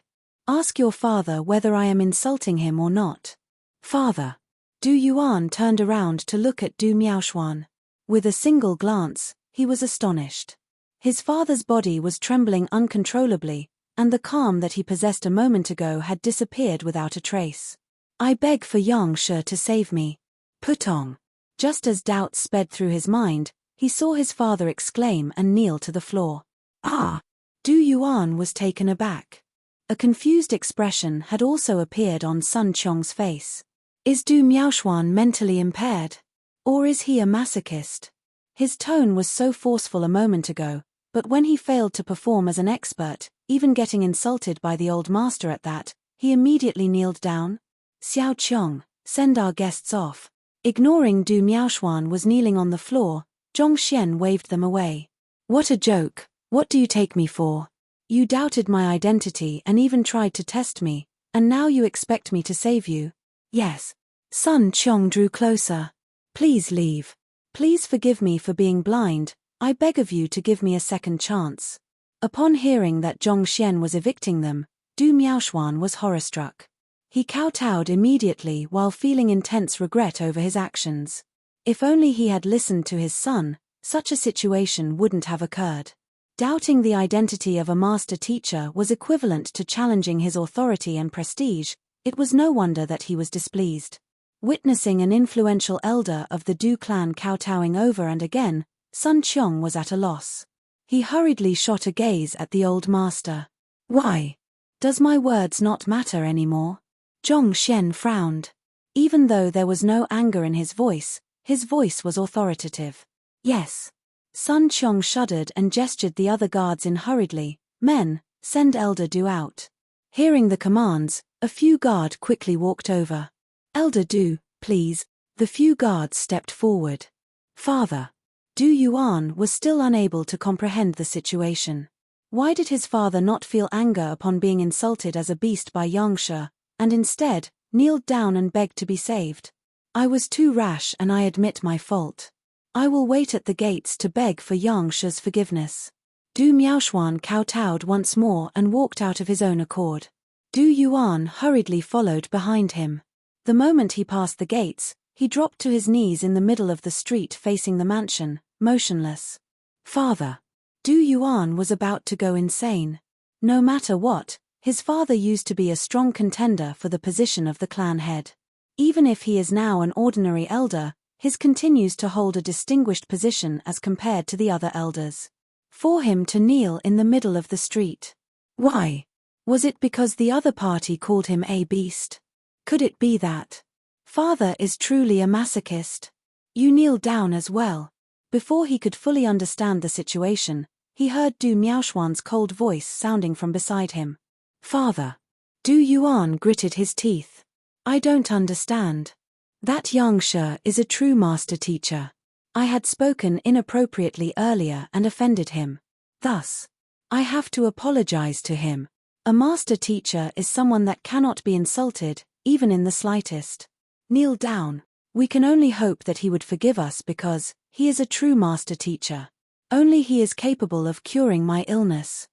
Ask your father whether I am insulting him or not. Father. Du Yuan turned around to look at Du Miaoshuan. With a single glance, he was astonished. His father's body was trembling uncontrollably, and the calm that he possessed a moment ago had disappeared without a trace. I beg for Yang Shi to save me. Putong. Just as doubts sped through his mind, he saw his father exclaim and kneel to the floor. Ah! Du Yuan was taken aback. A confused expression had also appeared on Sun Qiong's face. Is Du Miaoshuan mentally impaired? Or is he a masochist? His tone was so forceful a moment ago, but when he failed to perform as an expert, even getting insulted by the old master at that, he immediately kneeled down. Xiao Qiong, send our guests off. Ignoring Du Miaoshuan was kneeling on the floor, Zhongxian waved them away. What a joke, what do you take me for? You doubted my identity and even tried to test me, and now you expect me to save you? Yes. Sun Qiong drew closer. Please leave. Please forgive me for being blind, I beg of you to give me a second chance. Upon hearing that Zhongxian was evicting them, Du Miaoshuan was horror-struck. He kowtowed immediately while feeling intense regret over his actions. If only he had listened to his son, such a situation wouldn't have occurred. Doubting the identity of a master teacher was equivalent to challenging his authority and prestige. It was no wonder that he was displeased. Witnessing an influential elder of the Du clan kowtowing over and again, Sun Qiong was at a loss. He hurriedly shot a gaze at the old master. Why? Does my words not matter anymore? Zhongxian frowned. Even though there was no anger in his voice was authoritative. Yes. Sun Qiong shuddered and gestured the other guards in hurriedly. Men, send Elder Du out. Hearing the commands, a few guard quickly walked over. Elder Du, please. The few guards stepped forward. Father. Du Yuan was still unable to comprehend the situation. Why did his father not feel anger upon being insulted as a beast by Yang Shi, and instead, kneeled down and begged to be saved? I was too rash and I admit my fault. I will wait at the gates to beg for Yang Shi's forgiveness. Du Miaoshuan kowtowed once more and walked out of his own accord. Du Yuan hurriedly followed behind him. The moment he passed the gates, He dropped to his knees in the middle of the street facing the mansion, motionless. Father. Du Yuan was about to go insane. No matter what, his father used to be a strong contender for the position of the clan head. Even if he is now an ordinary elder, his continues to hold a distinguished position as compared to the other elders. For him to kneel in the middle of the street. Why? Was it because the other party called him a beast? Could it be that father is truly a masochist? You kneel down as well. Before he could fully understand the situation, he heard Du Miaoshuan's cold voice sounding from beside him. Father. Du Yuan gritted his teeth. I don't understand. That young Shi is a true master teacher. I had spoken inappropriately earlier and offended him. Thus, I have to apologize to him. A master teacher is someone that cannot be insulted, even in the slightest. Kneel down. We can only hope that he would forgive us because he is a true master teacher. Only he is capable of curing my illness.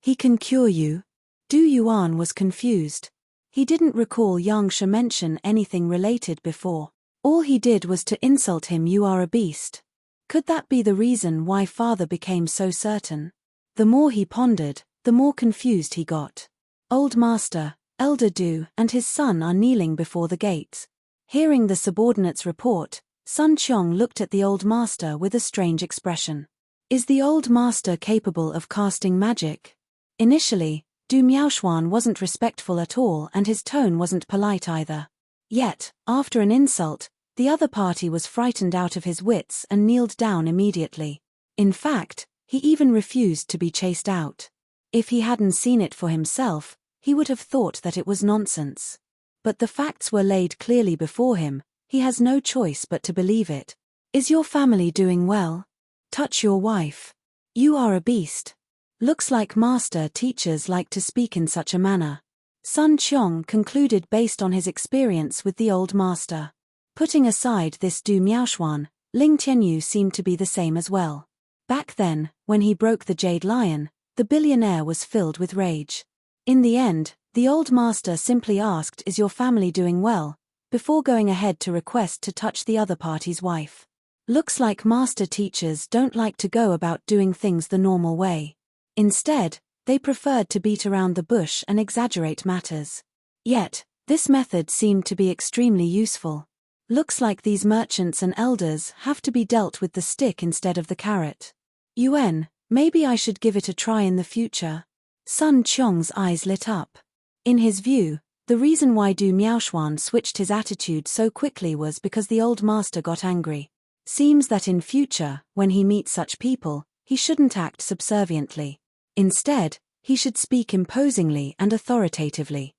He can cure you? Du Yuan was confused. He didn't recall Yang Shi mention anything related before. All he did was to insult him. You are a beast. Could that be the reason why father became so certain? The more he pondered, the more confused he got. Old master, Elder Du, and his son are kneeling before the gates. Hearing the subordinate's report, Sun Qiong looked at the old master with a strange expression. Is the old master capable of casting magic? Initially, Du Miaoshuan wasn't respectful at all and his tone wasn't polite either. Yet, after an insult, the other party was frightened out of his wits and kneeled down immediately. In fact, he even refused to be chased out. If he hadn't seen it for himself, he would have thought that it was nonsense. But the facts were laid clearly before him, he has no choice but to believe it. Is your family doing well? Touch your wife. You are a beast. Looks like master teachers like to speak in such a manner. Sun Qiong concluded based on his experience with the old master. Putting aside this Du Miaoshuan, Ling Tianyu seemed to be the same as well. Back then, when he broke the Jade Lion, the billionaire was filled with rage. In the end, the old master simply asked, is your family doing well, before going ahead to request to touch the other party's wife. Looks like master teachers don't like to go about doing things the normal way. Instead, they preferred to beat around the bush and exaggerate matters. Yet, this method seemed to be extremely useful. Looks like these merchants and elders have to be dealt with the stick instead of the carrot. Yuan, maybe I should give it a try in the future. Sun Qiong's eyes lit up. In his view, the reason why Du Miaoshuan switched his attitude so quickly was because the old master got angry. Seems that in future, when he meets such people, he shouldn't act subserviently. Instead, he should speak imposingly and authoritatively.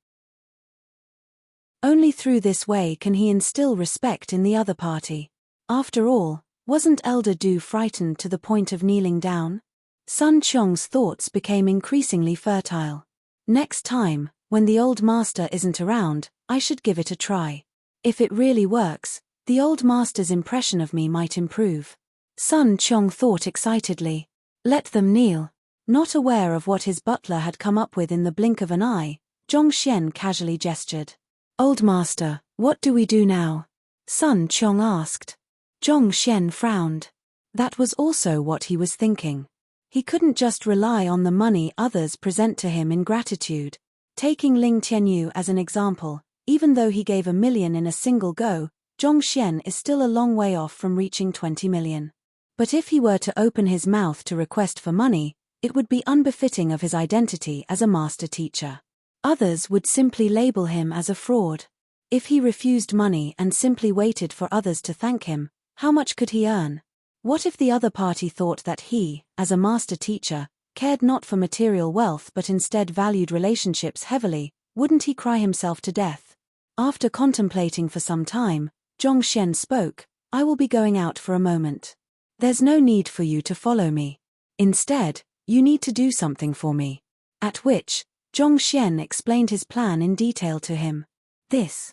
Only through this way can he instill respect in the other party. After all, wasn't Elder Du frightened to the point of kneeling down? Sun Qiong's thoughts became increasingly fertile. Next time, when the old master isn't around, I should give it a try. If it really works, the old master's impression of me might improve. Sun Qiong thought excitedly. Let them kneel. Not aware of what his butler had come up with in the blink of an eye, Zhongxian casually gestured. Old master, what do we do now? Sun Qiong asked. Zhongxian frowned. That was also what he was thinking. He couldn't just rely on the money others present to him in gratitude. Taking Ling Tianyu as an example, even though he gave 1 million in a single go, Zhongxian is still a long way off from reaching 20 million. But if he were to open his mouth to request for money, it would be unbefitting of his identity as a master teacher. Others would simply label him as a fraud. If he refused money and simply waited for others to thank him, how much could he earn? What if the other party thought that he, as a master teacher, cared not for material wealth but instead valued relationships heavily? Wouldn't he cry himself to death? After contemplating for some time, Zhongxian spoke, I will be going out for a moment. There's no need for you to follow me. Instead, you need to do something for me. At which, Zhongxian explained his plan in detail to him. This.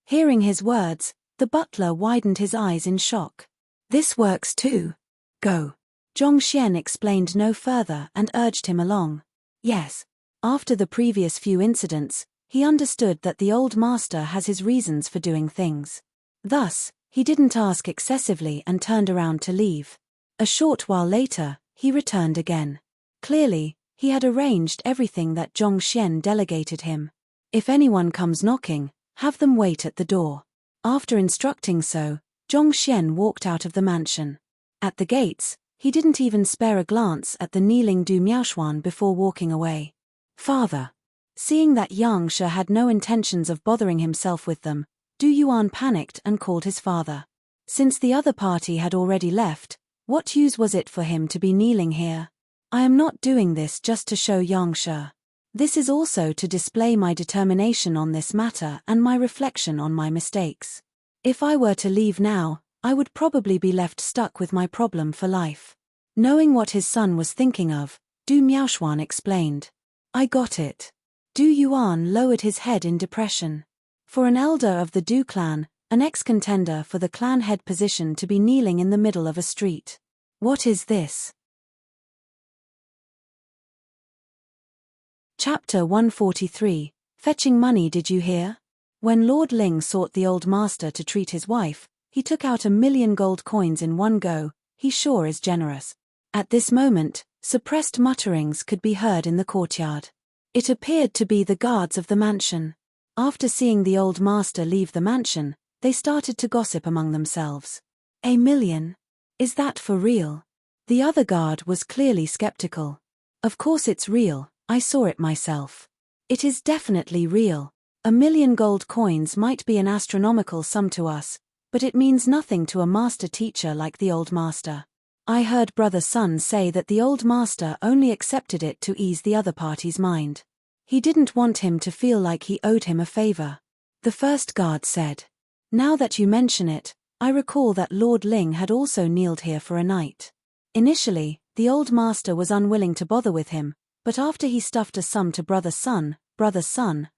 Hearing his words, the butler widened his eyes in shock. This works too. Go. Zhongxian explained no further and urged him along. Yes. After the previous few incidents, He understood that the old master has his reasons for doing things. Thus, he didn't ask excessively and turned around to leave. A short while later, he returned again. Clearly, he had arranged everything that Zhong Xian delegated him. If anyone comes knocking, have them wait at the door. After instructing so, Zhong Xian walked out of the mansion. At the gates, he didn't even spare a glance at the kneeling Du Miaoshuan before walking away. Father. Seeing that Yang Shi had no intentions of bothering himself with them, Du Yuan panicked and called his father. Since the other party had already left, what use was it for him to be kneeling here? I am not doing this just to show Yang Shi. This is also to display my determination on this matter and my reflection on my mistakes. If I were to leave now, I would probably be left stuck with my problem for life. Knowing what his son was thinking of, Du Miaoshuan explained. I got it. Du Yuan lowered his head in depression. For an elder of the Du clan, an ex-contender for the clan head position to be kneeling in the middle of a street. What is this? Chapter 143, Fetching Money. Did you hear? When Lord Ling sought the old master to treat his wife, he took out 1,000,000 gold coins in one go. He sure is generous. At this moment, suppressed mutterings could be heard in the courtyard. It appeared to be the guards of the mansion. After seeing the old master leave the mansion, they started to gossip among themselves. 1,000,000? Is that for real? The other guard was clearly skeptical. Of course it's real, I saw it myself. It is definitely real. 1,000,000 gold coins might be an astronomical sum to us, but it means nothing to a master teacher like the old master. I heard Brother Sun say that the old master only accepted it to ease the other party's mind. He didn't want him to feel like he owed him a favor. The first guard said. Now that you mention it, I recall that Lord Ling had also kneeled here for a night. Initially, the old master was unwilling to bother with him, but after he stuffed a sum to Brother Sun,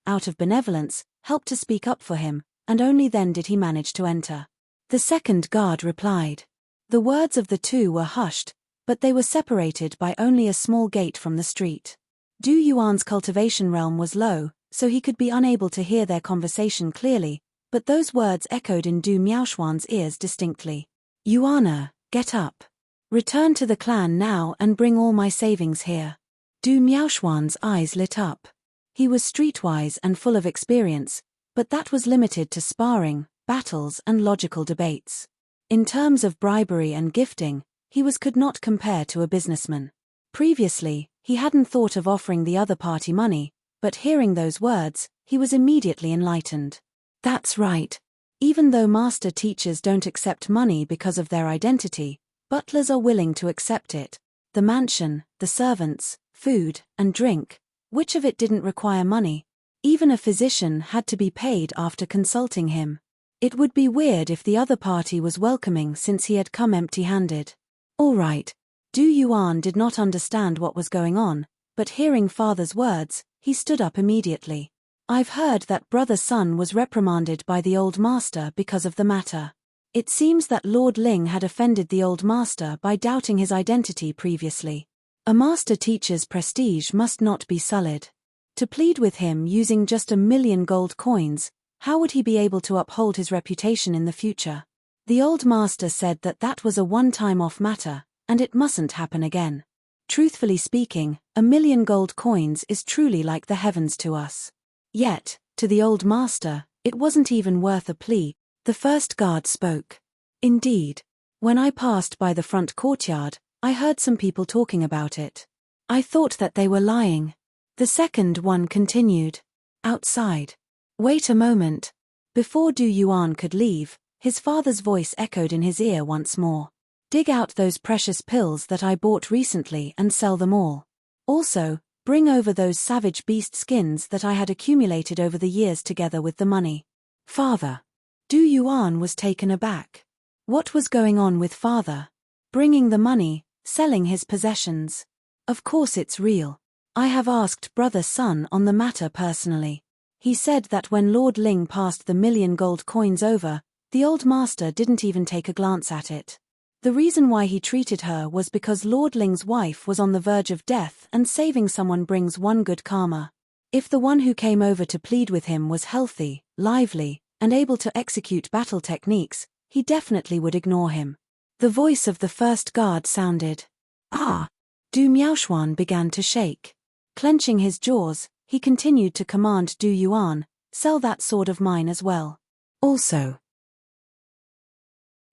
out of benevolence, helped to speak up for him, and only then did he manage to enter. The second guard replied. The words of the two were hushed, but they were separated by only a small gate from the street. Du Yuan's cultivation realm was low, so he could be unable to hear their conversation clearly, but those words echoed in Du Miaoshuan's ears distinctly. Yuana, get up. Return to the clan now and bring all my savings here. Du Miaoshuan's eyes lit up. He was streetwise and full of experience, but that was limited to sparring, battles and logical debates. In terms of bribery and gifting, could not compare to a businessman. Previously, he hadn't thought of offering the other party money, but hearing those words, he was immediately enlightened. That's right. Even though master teachers don't accept money because of their identity, butlers are willing to accept it. The mansion, the servants, food, and drink, which of it didn't require money? Even a physician had to be paid after consulting him. It would be weird if the other party was welcoming since he had come empty-handed. All right. Du Yuan did not understand what was going on, but hearing father's words, he stood up immediately. I've heard that Brother Sun was reprimanded by the old master because of the matter. It seems that Lord Ling had offended the old master by doubting his identity previously. A master teacher's prestige must not be sullied. To plead with him using just 1,000,000 gold coins, how would he be able to uphold his reputation in the future? The old master said that that was a one-time off matter, and it mustn't happen again. Truthfully speaking, 1,000,000 gold coins is truly like the heavens to us. Yet, to the old master, it wasn't even worth a plea. The first guard spoke. Indeed. When I passed by the front courtyard, I heard some people talking about it. I thought that they were lying. The second one continued. Outside. Wait a moment. Before Du Yuan could leave, his father's voice echoed in his ear once more. Dig out those precious pills that I bought recently and sell them all. Also, bring over those savage beast skins that I had accumulated over the years together with the money. Father. Du Yuan was taken aback. What was going on with father? Bringing the money, selling his possessions. Of course it's real. I have asked Brother Sun on the matter personally. He said that when Lord Ling passed the 1,000,000 gold coins over, the old master didn't even take a glance at it. The reason why he treated her was because Lord Ling's wife was on the verge of death and saving someone brings one good karma. If the one who came over to plead with him was healthy, lively, and able to execute battle techniques, he definitely would ignore him. The voice of the first guard sounded. Ah! Du Miaoshuan began to shake. Clenching his jaws, he continued to command Du Yuan, sell that sword of mine as well. Also,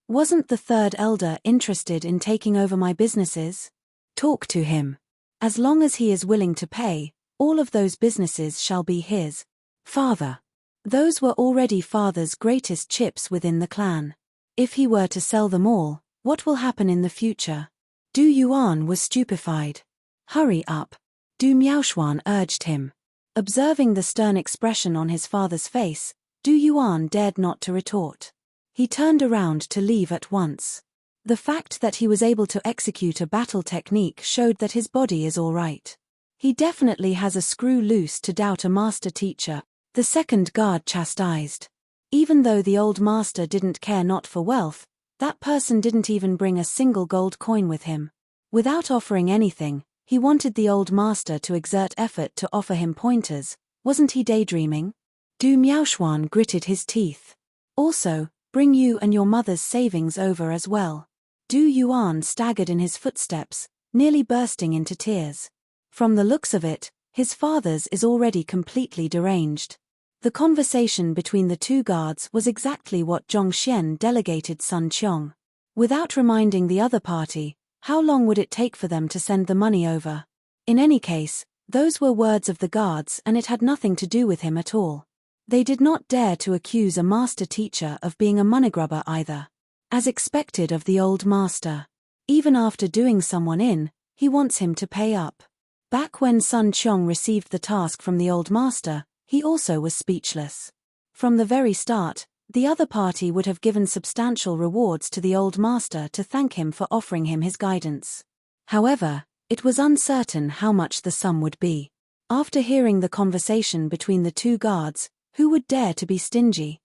wasn't the third elder interested in taking over my businesses? Talk to him. As long as he is willing to pay, all of those businesses shall be his. Father. Those were already father's greatest chips within the clan. If he were to sell them all, what will happen in the future? Du Yuan was stupefied. Hurry up. Du Miaoshuan urged him. Observing the stern expression on his father's face, Du Yuan dared not to retort. He turned around to leave at once. The fact that he was able to execute a battle technique showed that his body is all right. He definitely has a screw loose to doubt a master teacher, the second guard chastised. Even though the old master didn't care not for wealth, that person didn't even bring a single gold coin with him. Without offering anything, he wanted the old master to exert effort to offer him pointers. Wasn't he daydreaming? Du Miaoshuan gritted his teeth. Also, bring you and your mother's savings over as well. Du Yuan staggered in his footsteps, nearly bursting into tears. From the looks of it, his father's is already completely deranged. The conversation between the two guards was exactly what Zhongxian delegated Sun Qiong. Without reminding the other party, how long would it take for them to send the money over? In any case, those were words of the guards and it had nothing to do with him at all. They did not dare to accuse a master teacher of being a moneygrubber either. As expected of the old master. Even after doing someone in, he wants him to pay up. Back when Sun Qiong received the task from the old master, he also was speechless. From the very start, the other party would have given substantial rewards to the old master to thank him for offering him his guidance. However, it was uncertain how much the sum would be. After hearing the conversation between the two guards, who would dare to be stingy?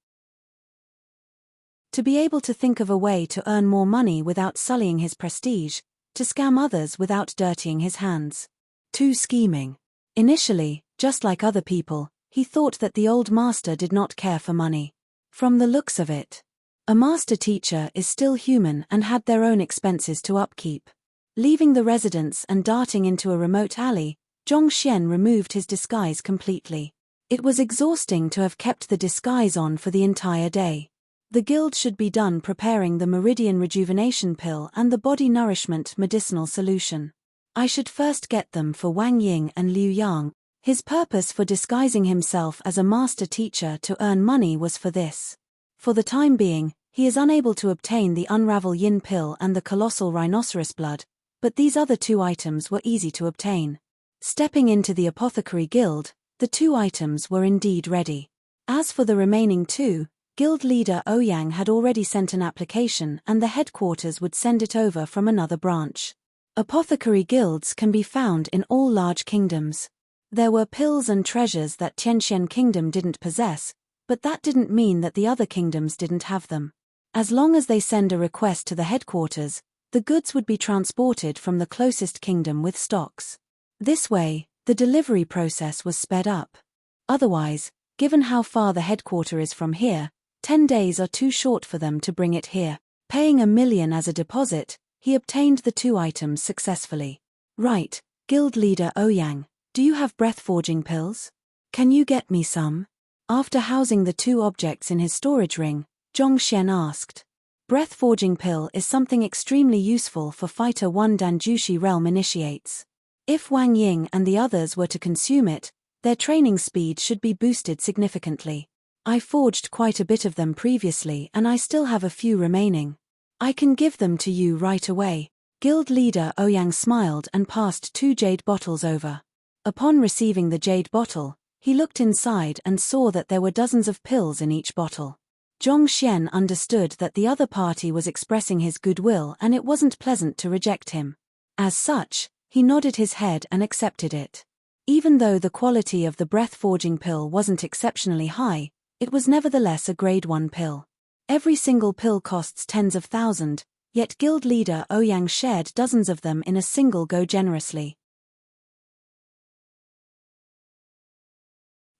To be able to think of a way to earn more money without sullying his prestige, to scam others without dirtying his hands. Too scheming. Initially, just like other people, he thought that the old master did not care for money. From the looks of it, a master teacher is still human and had their own expenses to upkeep. Leaving the residence and darting into a remote alley, Zhongxian removed his disguise completely. It was exhausting to have kept the disguise on for the entire day. The guild should be done preparing the Meridian Rejuvenation Pill and the Body Nourishment Medicinal Solution. I should first get them for Wang Ying and Liu Yang. His purpose for disguising himself as a master teacher to earn money was for this. For the time being, he is unable to obtain the Unravel Yin Pill and the Colossal Rhinoceros Blood, but these other two items were easy to obtain. Stepping into the Apothecary Guild, the two items were indeed ready. As for the remaining two, Guild leader Ouyang had already sent an application and the headquarters would send it over from another branch. Apothecary guilds can be found in all large kingdoms. There were pills and treasures that Tianxian Kingdom didn't possess, but that didn't mean that the other kingdoms didn't have them. As long as they send a request to the headquarters, the goods would be transported from the closest kingdom with stocks. This way, the delivery process was sped up. Otherwise, given how far the headquarter is from here, 10 days are too short for them to bring it here. Paying 1 million as a deposit, he obtained the two items successfully. Right, guild leader Ouyang, do you have breath-forging pills? Can you get me some? After housing the two objects in his storage ring, Zhongxian asked. Breath-forging pill is something extremely useful for Fighter 1 Danjushi realm initiates. If Wang Ying and the others were to consume it, their training speed should be boosted significantly. I forged quite a bit of them previously and I still have a few remaining. I can give them to you right away. Guild leader Ouyang smiled and passed 2 jade bottles over. Upon receiving the jade bottle, he looked inside and saw that there were dozens of pills in each bottle. Zhongxian understood that the other party was expressing his goodwill and it wasn't pleasant to reject him. As such, he nodded his head and accepted it. Even though the quality of the breath-forging pill wasn't exceptionally high, it was nevertheless a grade 1 pill. Every single pill costs tens of thousands, yet guild leader Ouyang shared dozens of them in a single go generously.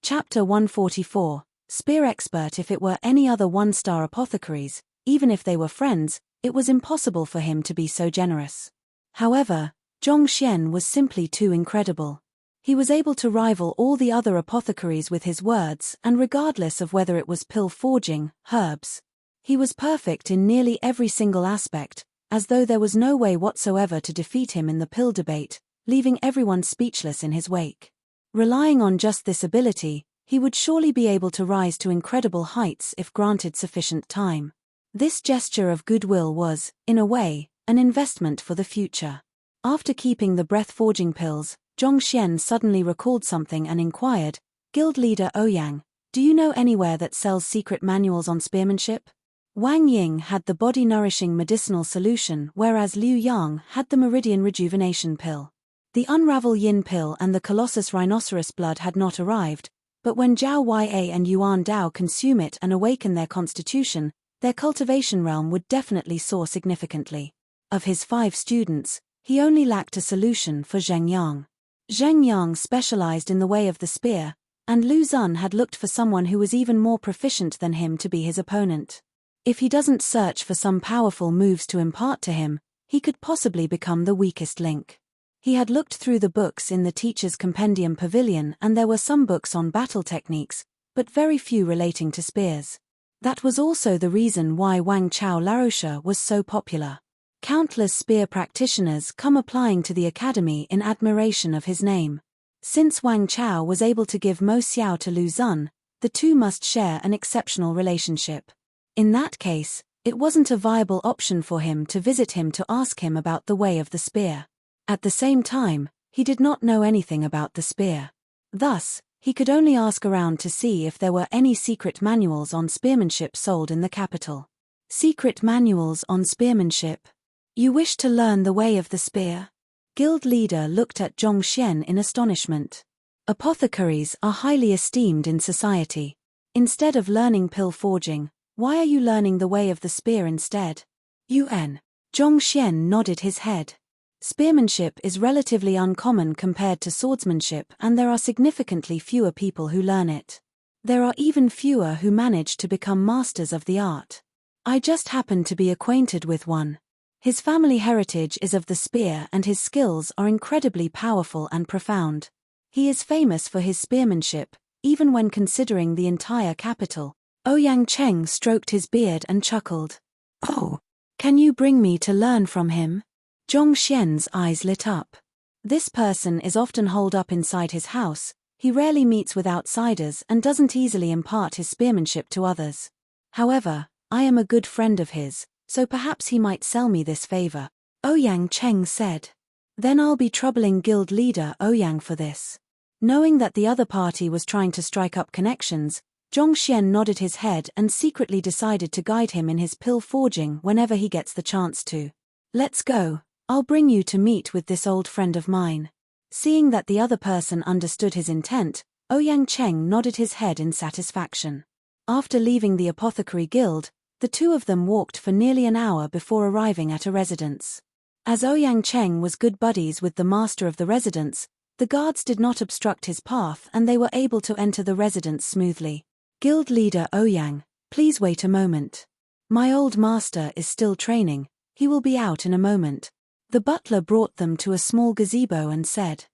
Chapter 144, Spear Expert. If it were any other one-star apothecaries, even if they were friends, it was impossible for him to be so generous. However, Zhong Xian was simply too incredible. He was able to rival all the other apothecaries with his words, and regardless of whether it was pill forging, herbs. He was perfect in nearly every single aspect, as though there was no way whatsoever to defeat him in the pill debate, leaving everyone speechless in his wake. Relying on just this ability, he would surely be able to rise to incredible heights if granted sufficient time. This gesture of goodwill was, in a way, an investment for the future. After keeping the breath-forging pills, Zhong Xian suddenly recalled something and inquired, "Guild leader Ouyang, do you know anywhere that sells secret manuals on spearmanship?" Wang Ying had the body-nourishing medicinal solution, whereas Liu Yang had the meridian rejuvenation pill. The Unravel Yin pill and the Colossus Rhinoceros blood had not arrived, but when Zhao Ya and Yuan Dao consume it and awaken their constitution, their cultivation realm would definitely soar significantly. Of his 5 students, he only lacked a solution for Zheng Yang. Zheng Yang specialized in the way of the spear, and Lu Zun had looked for someone who was even more proficient than him to be his opponent. If he doesn't search for some powerful moves to impart to him, he could possibly become the weakest link. He had looked through the books in the teacher's compendium pavilion, and there were some books on battle techniques, but very few relating to spears. That was also the reason why Wang Chao Laroche was so popular. Countless spear practitioners come applying to the academy in admiration of his name. Since Wang Chao was able to give Mo Xiao to Lu Zun, the two must share an exceptional relationship. In that case, it wasn't a viable option for him to visit him to ask him about the way of the spear. At the same time, he did not know anything about the spear. Thus, he could only ask around to see if there were any secret manuals on spearmanship sold in the capital. Secret manuals on spearmanship? You wish to learn the way of the spear? Guild leader looked at Zhong Xian in astonishment. Apothecaries are highly esteemed in society. Instead of learning pill forging, why are you learning the way of the spear instead? Zhong Xian nodded his head. Spearmanship is relatively uncommon compared to swordsmanship, and there are significantly fewer people who learn it. There are even fewer who manage to become masters of the art. I just happen to be acquainted with one. His family heritage is of the spear and his skills are incredibly powerful and profound. He is famous for his spearmanship, even when considering the entire capital. Ouyang Cheng stroked his beard and chuckled. Oh, can you bring me to learn from him? Zhong Xian's eyes lit up. This person is often holed up inside his house, he rarely meets with outsiders and doesn't easily impart his spearmanship to others. However, I am a good friend of his, so perhaps he might sell me this favor, Ouyang Cheng said. Then I'll be troubling guild leader Ouyang for this. Knowing that the other party was trying to strike up connections, Zhong Xian nodded his head and secretly decided to guide him in his pill forging whenever he gets the chance to. Let's go. I'll bring you to meet with this old friend of mine. Seeing that the other person understood his intent, Ouyang Cheng nodded his head in satisfaction. After leaving the apothecary guild, the two of them walked for nearly an hour before arriving at a residence. As Ouyang Cheng was good buddies with the master of the residence, the guards did not obstruct his path and they were able to enter the residence smoothly. Guild leader Ouyang, please wait a moment. My old master is still training, he will be out in a moment. The butler brought them to a small gazebo and said,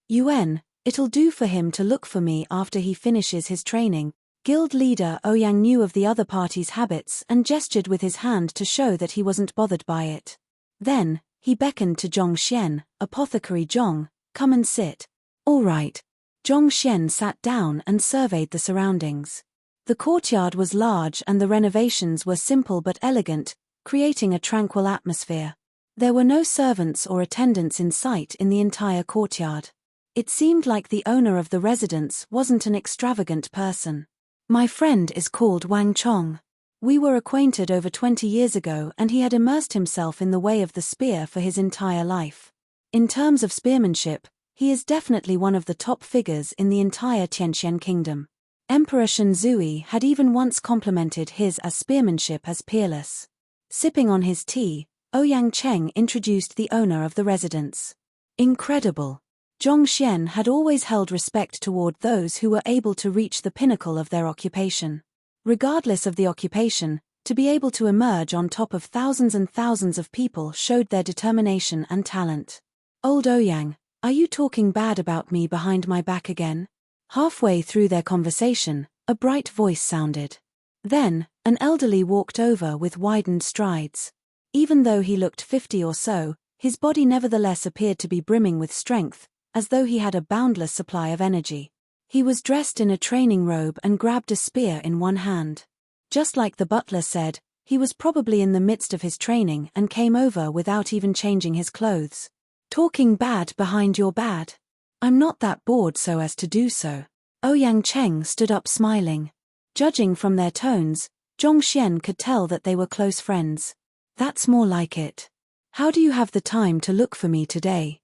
Yuan, it'll do for him to look for me after he finishes his training. Guild leader Ouyang knew of the other party's habits and gestured with his hand to show that he wasn't bothered by it. Then, he beckoned to Zhong Xian, apothecary Zhong, come and sit. All right. Zhong Xian sat down and surveyed the surroundings. The courtyard was large and the renovations were simple but elegant, creating a tranquil atmosphere. There were no servants or attendants in sight in the entire courtyard. It seemed like the owner of the residence wasn't an extravagant person. My friend is called Wang Chong. We were acquainted over 20 years ago and he had immersed himself in the way of the spear for his entire life. In terms of spearmanship, he is definitely one of the top figures in the entire Tianqian kingdom. Emperor Shenzui had even once complimented his spearmanship as peerless. Sipping on his tea, Ouyang Cheng introduced the owner of the residence. Incredible. Zhongxian had always held respect toward those who were able to reach the pinnacle of their occupation. Regardless of the occupation, to be able to emerge on top of thousands and thousands of people showed their determination and talent. Old Ouyang, are you talking bad about me behind my back again? Halfway through their conversation, a bright voice sounded. Then, an elderly walked over with widened strides. Even though he looked 50 or so, his body nevertheless appeared to be brimming with strength, as though he had a boundless supply of energy. He was dressed in a training robe and grabbed a spear in one hand. Just like the butler said, he was probably in the midst of his training and came over without even changing his clothes. Talking bad behind your back? I'm not that bored so as to do so. Ouyang Cheng stood up smiling. Judging from their tones, Zhongxian could tell that they were close friends. That's more like it. How do you have the time to look for me today?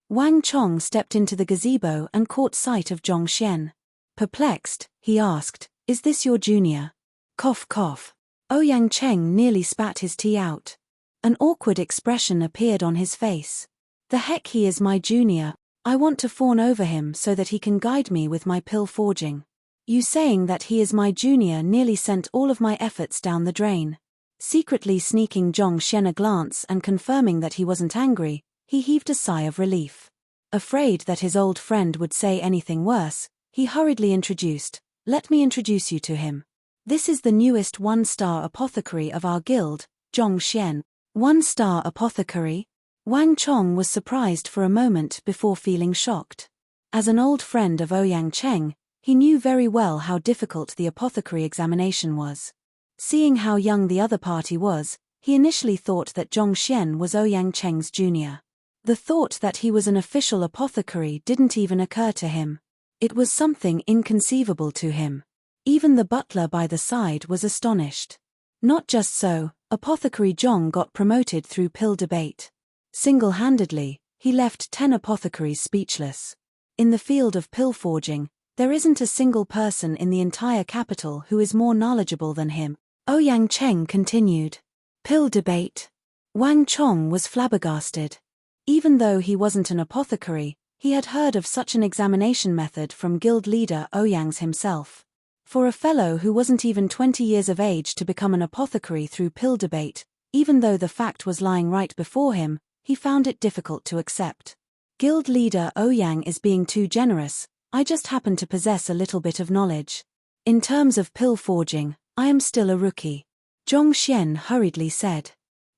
Wang Chong stepped into the gazebo and caught sight of Zhongxian. Perplexed, he asked, "Is this your junior?" Cough cough. Ouyang Cheng nearly spat his tea out. An awkward expression appeared on his face. The heck, he is my junior. I want to fawn over him so that he can guide me with my pill forging. You saying that he is my junior nearly sent all of my efforts down the drain. Secretly sneaking Zhongxian a glance and confirming that he wasn't angry, he heaved a sigh of relief. Afraid that his old friend would say anything worse, he hurriedly introduced, "Let me introduce you to him. This is the newest one-star apothecary of our guild, Zhongxian." One-star apothecary? Wang Chong was surprised for a moment before feeling shocked. As an old friend of Ouyang Cheng, he knew very well how difficult the apothecary examination was. Seeing how young the other party was, he initially thought that Zhongxian was Ouyang Cheng's junior. The thought that he was an official apothecary didn't even occur to him. It was something inconceivable to him. Even the butler by the side was astonished. Not just so, Apothecary Zhong got promoted through pill debate. Single-handedly, he left 10 apothecaries speechless. In the field of pill forging, there isn't a single person in the entire capital who is more knowledgeable than him. Ouyang Cheng continued. Pill debate? Wang Chong was flabbergasted. Even though he wasn't an apothecary, he had heard of such an examination method from guild leader Ouyang's himself. For a fellow who wasn't even 20 years of age to become an apothecary through pill debate, even though the fact was lying right before him, he found it difficult to accept. Guild leader Ouyang is being too generous. I just happen to possess a little bit of knowledge. In terms of pill forging, I am still a rookie. Zhongxian hurriedly said.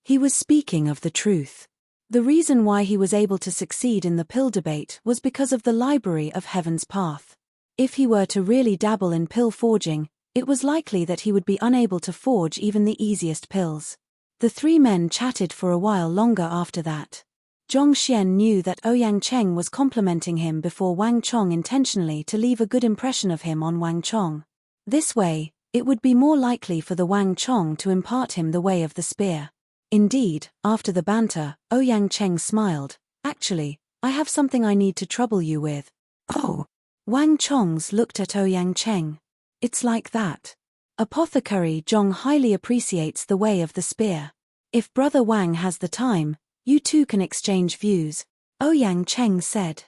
He was speaking of the truth. The reason why he was able to succeed in the pill debate was because of the library of Heaven's Path. If he were to really dabble in pill forging, it was likely that he would be unable to forge even the easiest pills. The three men chatted for a while longer after that. Zhongxian knew that Ouyang Cheng was complimenting him before Wang Chong intentionally to leave a good impression of him on Wang Chong. This way, it would be more likely for the Wang Chong to impart him the way of the spear. Indeed, after the banter, Ouyang Cheng smiled. Actually, I have something I need to trouble you with. Oh. Wang Chong's looked at Ouyang Cheng. It's like that. Apothecary Zhong highly appreciates the way of the spear. If Brother Wang has the time, you two can exchange views, Ouyang Cheng said.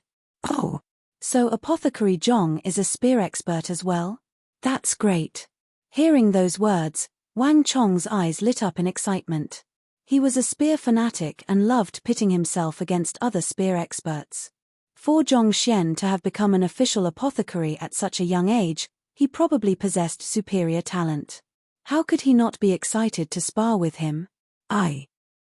Oh. So Apothecary Zhong is a spear expert as well? That's great. Hearing those words, Wang Chong's eyes lit up in excitement. He was a spear fanatic and loved pitting himself against other spear experts. For Zhongxian to have become an official apothecary at such a young age, he probably possessed superior talent. How could he not be excited to spar with him?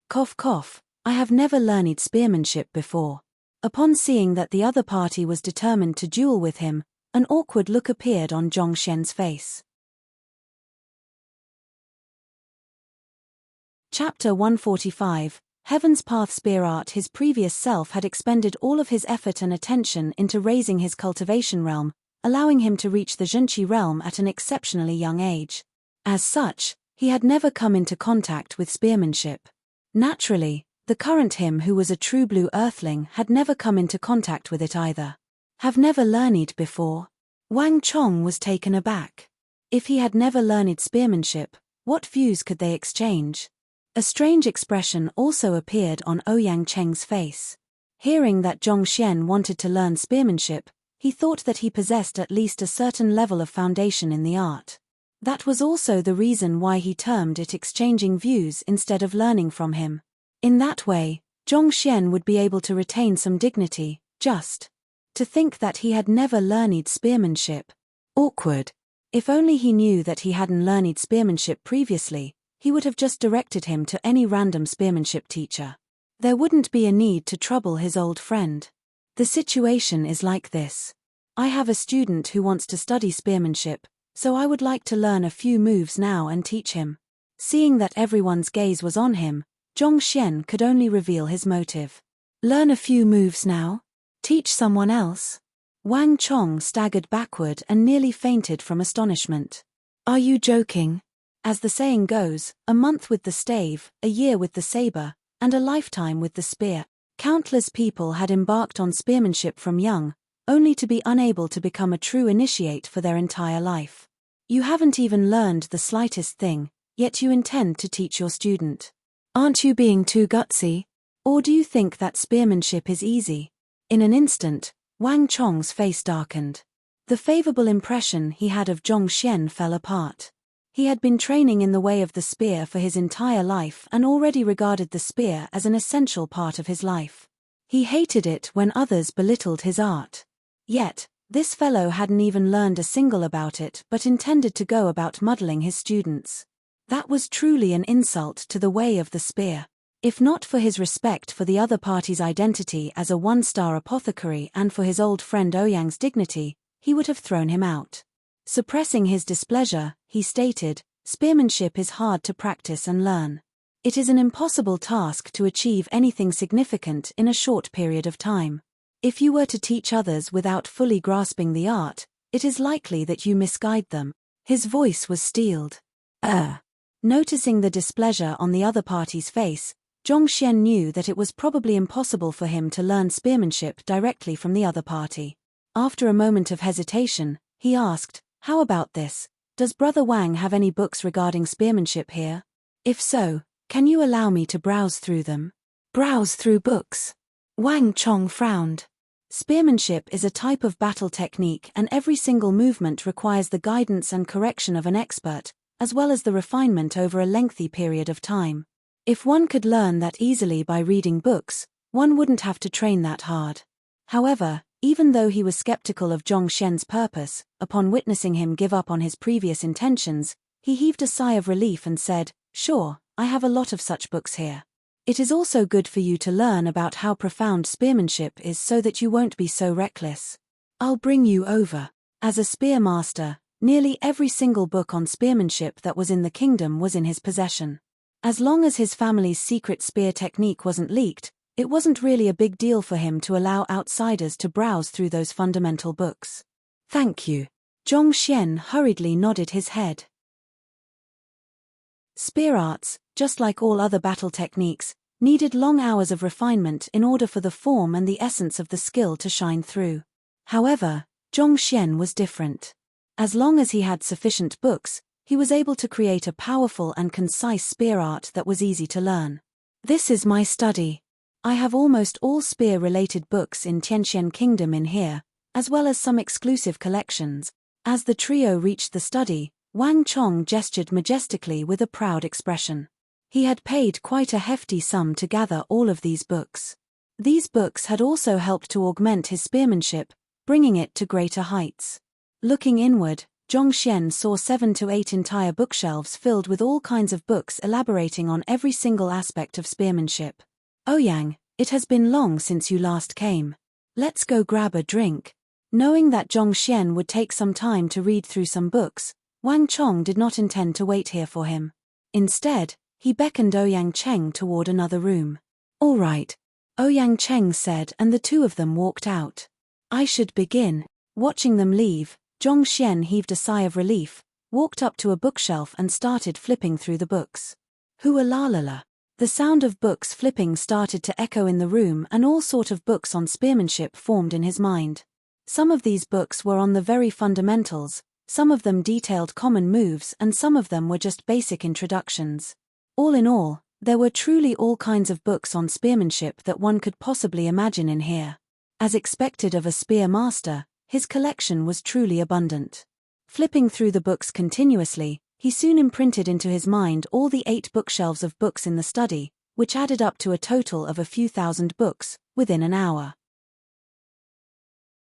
Cough cough, I have never learned spearmanship before. Upon seeing that the other party was determined to duel with him, an awkward look appeared on Zhongxian's face. Chapter 145, Heaven's Path Spear Art. His previous self had expended all of his effort and attention into raising his cultivation realm, allowing him to reach the Zhenqi realm at an exceptionally young age. As such, he had never come into contact with spearmanship. Naturally, the current him who was a true blue earthling had never come into contact with it either. Have never learned before? Wang Chong was taken aback. If he had never learned spearmanship, what views could they exchange? A strange expression also appeared on Ouyang Cheng's face. Hearing that Zhongxian wanted to learn spearmanship, he thought that he possessed at least a certain level of foundation in the art. That was also the reason why he termed it exchanging views instead of learning from him. In that way, Zhongxian would be able to retain some dignity. Just to think that he had never learned spearmanship. Awkward. If only he knew that he hadn't learned spearmanship previously, he would have just directed him to any random spearmanship teacher. There wouldn't be a need to trouble his old friend. The situation is like this. I have a student who wants to study spearmanship, so I would like to learn a few moves now and teach him. Seeing that everyone's gaze was on him, Zhongxian could only reveal his motive. Learn a few moves now? Teach someone else? Wang Chong staggered backward and nearly fainted from astonishment. Are you joking? As the saying goes, a month with the stave, a year with the saber, and a lifetime with the spear. Countless people had embarked on spearmanship from young, only to be unable to become a true initiate for their entire life. You haven't even learned the slightest thing, yet you intend to teach your student. Aren't you being too gutsy? Or do you think that spearmanship is easy? In an instant, Wang Chong's face darkened. The favorable impression he had of Zhongxian fell apart. He had been training in the way of the spear for his entire life and already regarded the spear as an essential part of his life. He hated it when others belittled his art. Yet, this fellow hadn't even learned a single about it but intended to go about muddling his students. That was truly an insult to the way of the spear. If not for his respect for the other party's identity as a one-star apothecary and for his old friend Ouyang's dignity, he would have thrown him out. Suppressing his displeasure, he stated, "Spearmanship is hard to practice and learn. It is an impossible task to achieve anything significant in a short period of time. If you were to teach others without fully grasping the art, it is likely that you misguide them." His voice was steeled. Noticing the displeasure on the other party's face, Zhongxian knew that it was probably impossible for him to learn spearmanship directly from the other party. After a moment of hesitation, he asked, "How about this? Does Brother Wang have any books regarding spearmanship here? If so, can you allow me to browse through them?" Browse through books? Wang Chong frowned. Spearmanship is a type of battle technique and every single movement requires the guidance and correction of an expert, as well as the refinement over a lengthy period of time. If one could learn that easily by reading books, one wouldn't have to train that hard. However, even though he was skeptical of Zhongxian's purpose, upon witnessing him give up on his previous intentions, he heaved a sigh of relief and said, "Sure, I have a lot of such books here. It is also good for you to learn about how profound spearmanship is so that you won't be so reckless. I'll bring you over." As a spear master, nearly every single book on spearmanship that was in the kingdom was in his possession. As long as his family's secret spear technique wasn't leaked, it wasn't really a big deal for him to allow outsiders to browse through those fundamental books. "Thank you." Zhongxian hurriedly nodded his head. Spear arts, just like all other battle techniques, needed long hours of refinement in order for the form and the essence of the skill to shine through. However, Zhongxian was different. As long as he had sufficient books, he was able to create a powerful and concise spear art that was easy to learn. "This is my study. I have almost all spear-related books in Tianxian Kingdom in here, as well as some exclusive collections." As the trio reached the study, Wang Chong gestured majestically with a proud expression. He had paid quite a hefty sum to gather all of these books. These books had also helped to augment his spearmanship, bringing it to greater heights. Looking inward, Zhongxian saw 7 to 8 entire bookshelves filled with all kinds of books elaborating on every single aspect of spearmanship. "Ouyang, it has been long since you last came. Let's go grab a drink." Knowing that Zhongxian would take some time to read through some books, Wang Chong did not intend to wait here for him. Instead, he beckoned Ouyang Cheng toward another room. "All right," Ouyang Cheng said, and the two of them walked out. "I should begin." Watching them leave, Zhongxian heaved a sigh of relief, walked up to a bookshelf and started flipping through the books. "Hoo-a-la-la-la." The sound of books flipping started to echo in the room and all sort of books on spearmanship formed in his mind. Some of these books were on the very fundamentals, some of them detailed common moves and some of them were just basic introductions. All in all, There were truly all kinds of books on spearmanship that one could possibly imagine in here. As expected of a spear master, his collection was truly abundant. Flipping through the books continuously, he soon imprinted into his mind all the 8 bookshelves of books in the study, which added up to a total of a few thousand books, within an hour.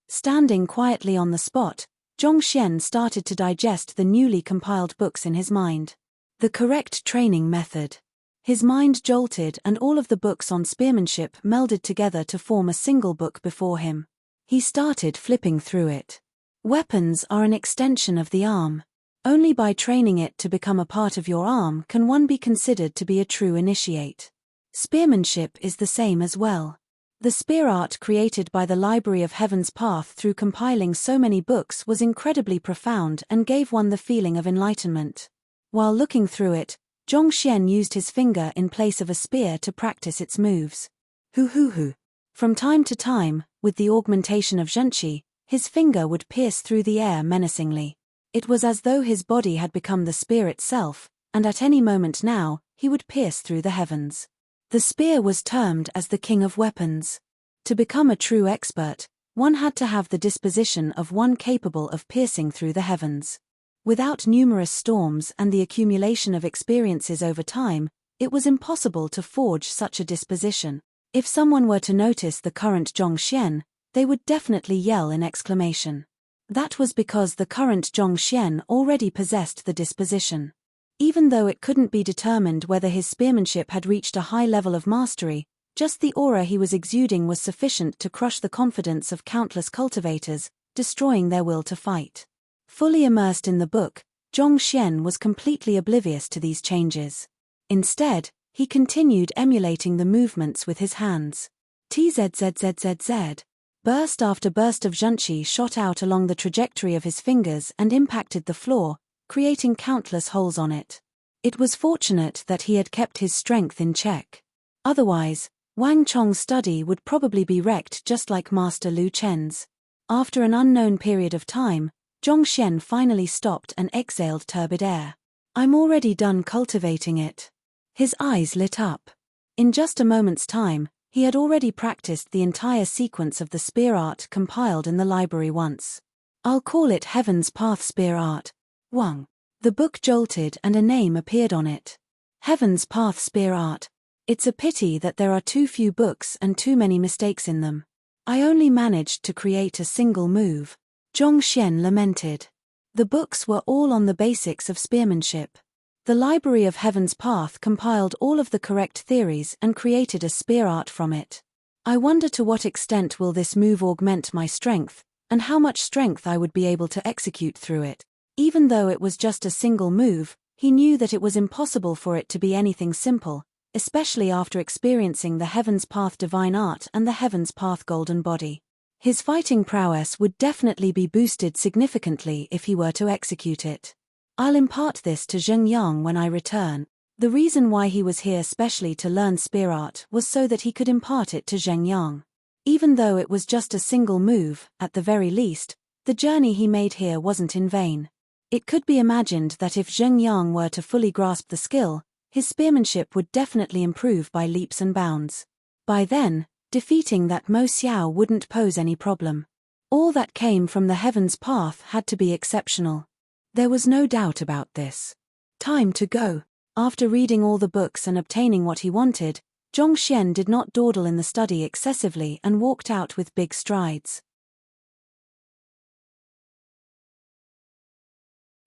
Standing quietly on the spot, Zhongxian started to digest the newly compiled books in his mind. The correct training method. His mind jolted and all of the books on spearmanship melded together to form a single book before him. He started flipping through it. Weapons are an extension of the arm. Only by training it to become a part of your arm can one be considered to be a true initiate. Spearmanship is the same as well. The spear art created by the Library of Heaven's Path through compiling so many books was incredibly profound and gave one the feeling of enlightenment. While looking through it, Zhongxian used his finger in place of a spear to practice its moves. Hu. From time to time, with the augmentation of zhenqi, his finger would pierce through the air menacingly. It was as though his body had become the spear itself, and at any moment now, he would pierce through the heavens. The spear was termed as the king of weapons. To become a true expert, one had to have the disposition of one capable of piercing through the heavens. Without numerous storms and the accumulation of experiences over time, it was impossible to forge such a disposition. If someone were to notice the current Zhongxian, they would definitely yell in exclamation. That was because the current Zhongxian already possessed the disposition. Even though it couldn't be determined whether his spearmanship had reached a high level of mastery, just the aura he was exuding was sufficient to crush the confidence of countless cultivators, destroying their will to fight. Fully immersed in the book, Zhongxian was completely oblivious to these changes. Instead, he continued emulating the movements with his hands. Tzzzzzz. Burst after burst of zhenqi shot out along the trajectory of his fingers and impacted the floor, creating countless holes on it. It was fortunate that he had kept his strength in check. Otherwise, Wang Chong's study would probably be wrecked just like Master Lu Chen's. After an unknown period of time, Zhongxian finally stopped and exhaled turbid air. I'm already done cultivating it. His eyes lit up. In just a moment's time, he had already practiced the entire sequence of the spear art compiled in the library once. I'll call it Heaven's Path Spear Art. Wang. The book jolted and a name appeared on it. Heaven's Path Spear Art. It's a pity that there are too few books and too many mistakes in them. I only managed to create a single move. Zhongxian lamented. The books were all on the basics of spearmanship. The Library of Heaven's Path compiled all of the correct theories and created a spear art from it. I wonder to what extent will this move augment my strength, and how much strength I would be able to execute through it. Even though it was just a single move, he knew that it was impossible for it to be anything simple, especially after experiencing the Heaven's Path Divine Art and the Heaven's Path Golden Body. His fighting prowess would definitely be boosted significantly if he were to execute it. I'll impart this to Zheng Yang when I return. The reason why he was here specially to learn spear art was so that he could impart it to Zheng Yang. Even though it was just a single move, at the very least, the journey he made here wasn't in vain. It could be imagined that if Zheng Yang were to fully grasp the skill, his spearmanship would definitely improve by leaps and bounds. By then, defeating that Mo Xiao wouldn't pose any problem. All that came from the Heaven's Path had to be exceptional. There was no doubt about this. Time to go. After reading all the books and obtaining what he wanted, Zhongxian did not dawdle in the study excessively and walked out with big strides.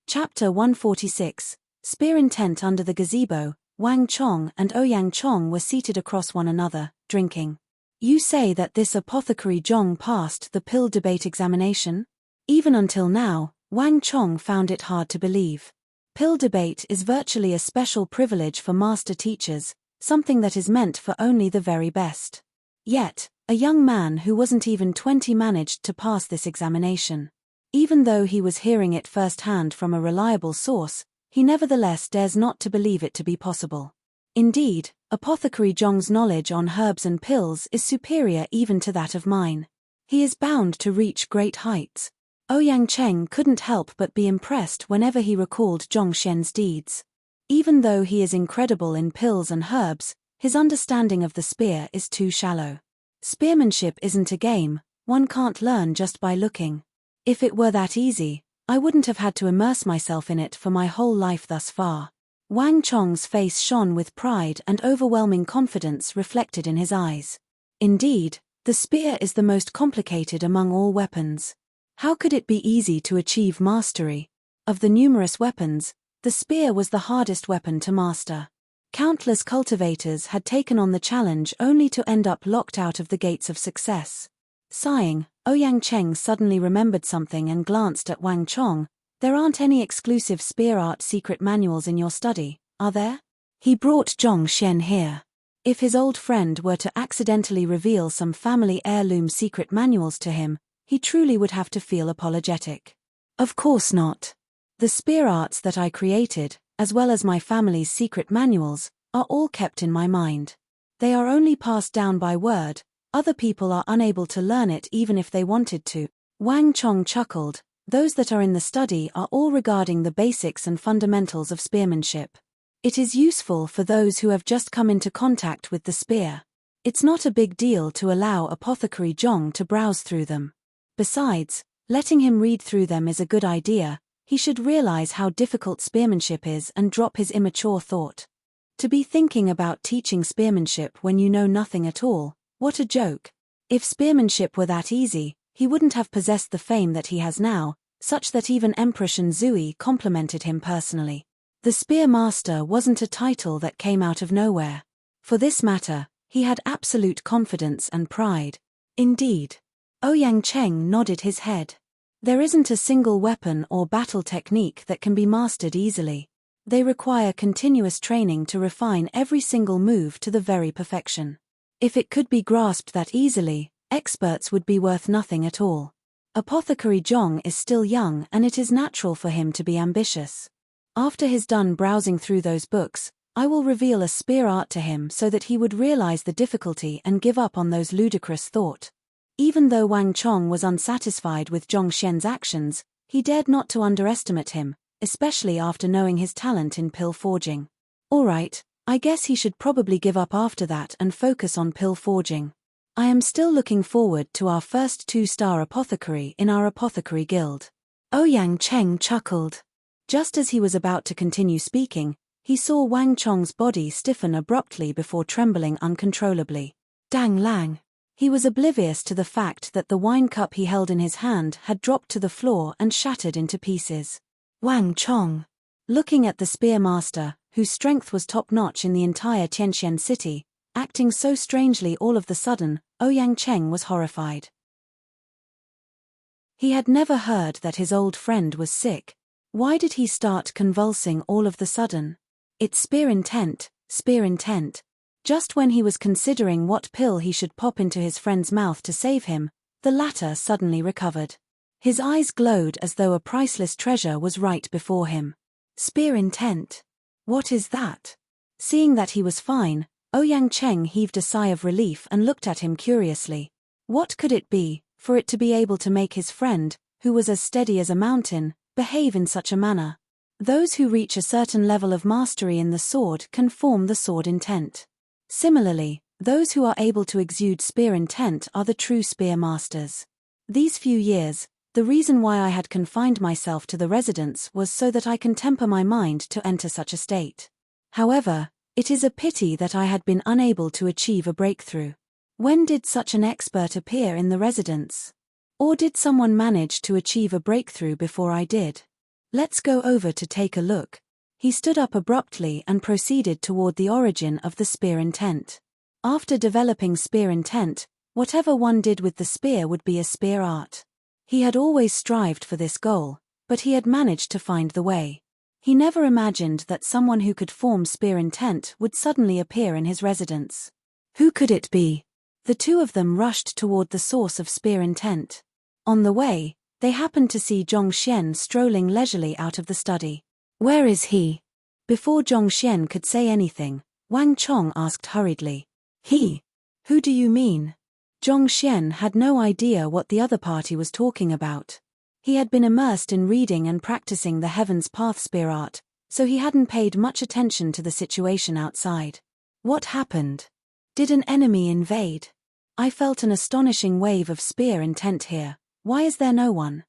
Chapter 146. Spear Intent. Under the gazebo, Wang Chong and Ouyang Chong were seated across one another, drinking. You say that this apothecary Zhong passed the pill debate examination? Even until now, Wang Chong found it hard to believe. Pill debate is virtually a special privilege for master teachers, something that is meant for only the very best. Yet, a young man who wasn't even 20 managed to pass this examination. Even though he was hearing it firsthand from a reliable source, he nevertheless dares not to believe it to be possible. Indeed, Apothecary Zhong's knowledge on herbs and pills is superior even to that of mine. He is bound to reach great heights. Ouyang Cheng couldn't help but be impressed whenever he recalled Zhongxian's deeds. Even though he is incredible in pills and herbs, his understanding of the spear is too shallow. Spearmanship isn't a game, one can't learn just by looking. If it were that easy, I wouldn't have had to immerse myself in it for my whole life thus far. Wang Chong's face shone with pride and overwhelming confidence reflected in his eyes. Indeed, the spear is the most complicated among all weapons. How could it be easy to achieve mastery? Of the numerous weapons, the spear was the hardest weapon to master. Countless cultivators had taken on the challenge only to end up locked out of the gates of success. Sighing, Ouyang Cheng suddenly remembered something and glanced at Wang Chong. There aren't any exclusive spear art secret manuals in your study, are there? He brought Zhong Xian here. If his old friend were to accidentally reveal some family heirloom secret manuals to him, he truly would have to feel apologetic. Of course not. The spear arts that I created, as well as my family's secret manuals, are all kept in my mind. They are only passed down by word, other people are unable to learn it even if they wanted to. Wang Chong chuckled. Those that are in the study are all regarding the basics and fundamentals of spearmanship. It is useful for those who have just come into contact with the spear. It's not a big deal to allow Apothecary Zhong to browse through them. Besides, letting him read through them is a good idea. He should realize how difficult spearmanship is and drop his immature thought. To be thinking about teaching spearmanship when you know nothing at all, what a joke. If spearmanship were that easy, he wouldn't have possessed the fame that he has now, such that even Emperor Shen complimented him personally. The Spear Master wasn't a title that came out of nowhere. For this matter, he had absolute confidence and pride. Indeed. Ouyang Cheng nodded his head. There isn't a single weapon or battle technique that can be mastered easily. They require continuous training to refine every single move to the very perfection. If it could be grasped that easily, experts would be worth nothing at all. Apothecary Zhong is still young and it is natural for him to be ambitious. After he's done browsing through those books, I will reveal a spear art to him so that he would realize the difficulty and give up on those ludicrous thoughts. Even though Wang Chong was unsatisfied with Zhong Xian's actions, he dared not to underestimate him, especially after knowing his talent in pill forging. Alright, I guess he should probably give up after that and focus on pill forging. I am still looking forward to our first 2-star apothecary in our apothecary guild. Ouyang Cheng chuckled. Just as he was about to continue speaking, he saw Wang Chong's body stiffen abruptly before trembling uncontrollably. Dang Lang. He was oblivious to the fact that the wine cup he held in his hand had dropped to the floor and shattered into pieces. Wang Chong. Looking at the spear master, whose strength was top-notch in the entire Tianxian city, acting so strangely all of the sudden, Ouyang Cheng was horrified. He had never heard that his old friend was sick. Why did he start convulsing all of the sudden? It's spear intent, spear intent. Just when he was considering what pill he should pop into his friend's mouth to save him, the latter suddenly recovered. His eyes glowed as though a priceless treasure was right before him. Spear intent. What is that? Seeing that he was fine, Ouyang Cheng heaved a sigh of relief and looked at him curiously. What could it be, for it to be able to make his friend, who was as steady as a mountain, behave in such a manner? Those who reach a certain level of mastery in the sword can form the sword intent. Similarly, those who are able to exude spear intent are the true spear masters. These few years, the reason why I had confined myself to the residence was so that I can temper my mind to enter such a state. However, it is a pity that I had been unable to achieve a breakthrough. When did such an expert appear in the residence? Or did someone manage to achieve a breakthrough before I did? Let's go over to take a look. He stood up abruptly and proceeded toward the origin of the spear intent. After developing spear intent, whatever one did with the spear would be a spear art. He had always strived for this goal, but he had managed to find the way. He never imagined that someone who could form spear intent would suddenly appear in his residence. Who could it be? The two of them rushed toward the source of spear intent. On the way, they happened to see Zhong Xian strolling leisurely out of the study. Where is he? Before Zhong Xian could say anything, Wang Chong asked hurriedly. He? Who do you mean? Zhong Xian had no idea what the other party was talking about. He had been immersed in reading and practicing the Heaven's Path spear art, so he hadn't paid much attention to the situation outside. What happened? Did an enemy invade? I felt an astonishing wave of spear intent here. Why is there no one?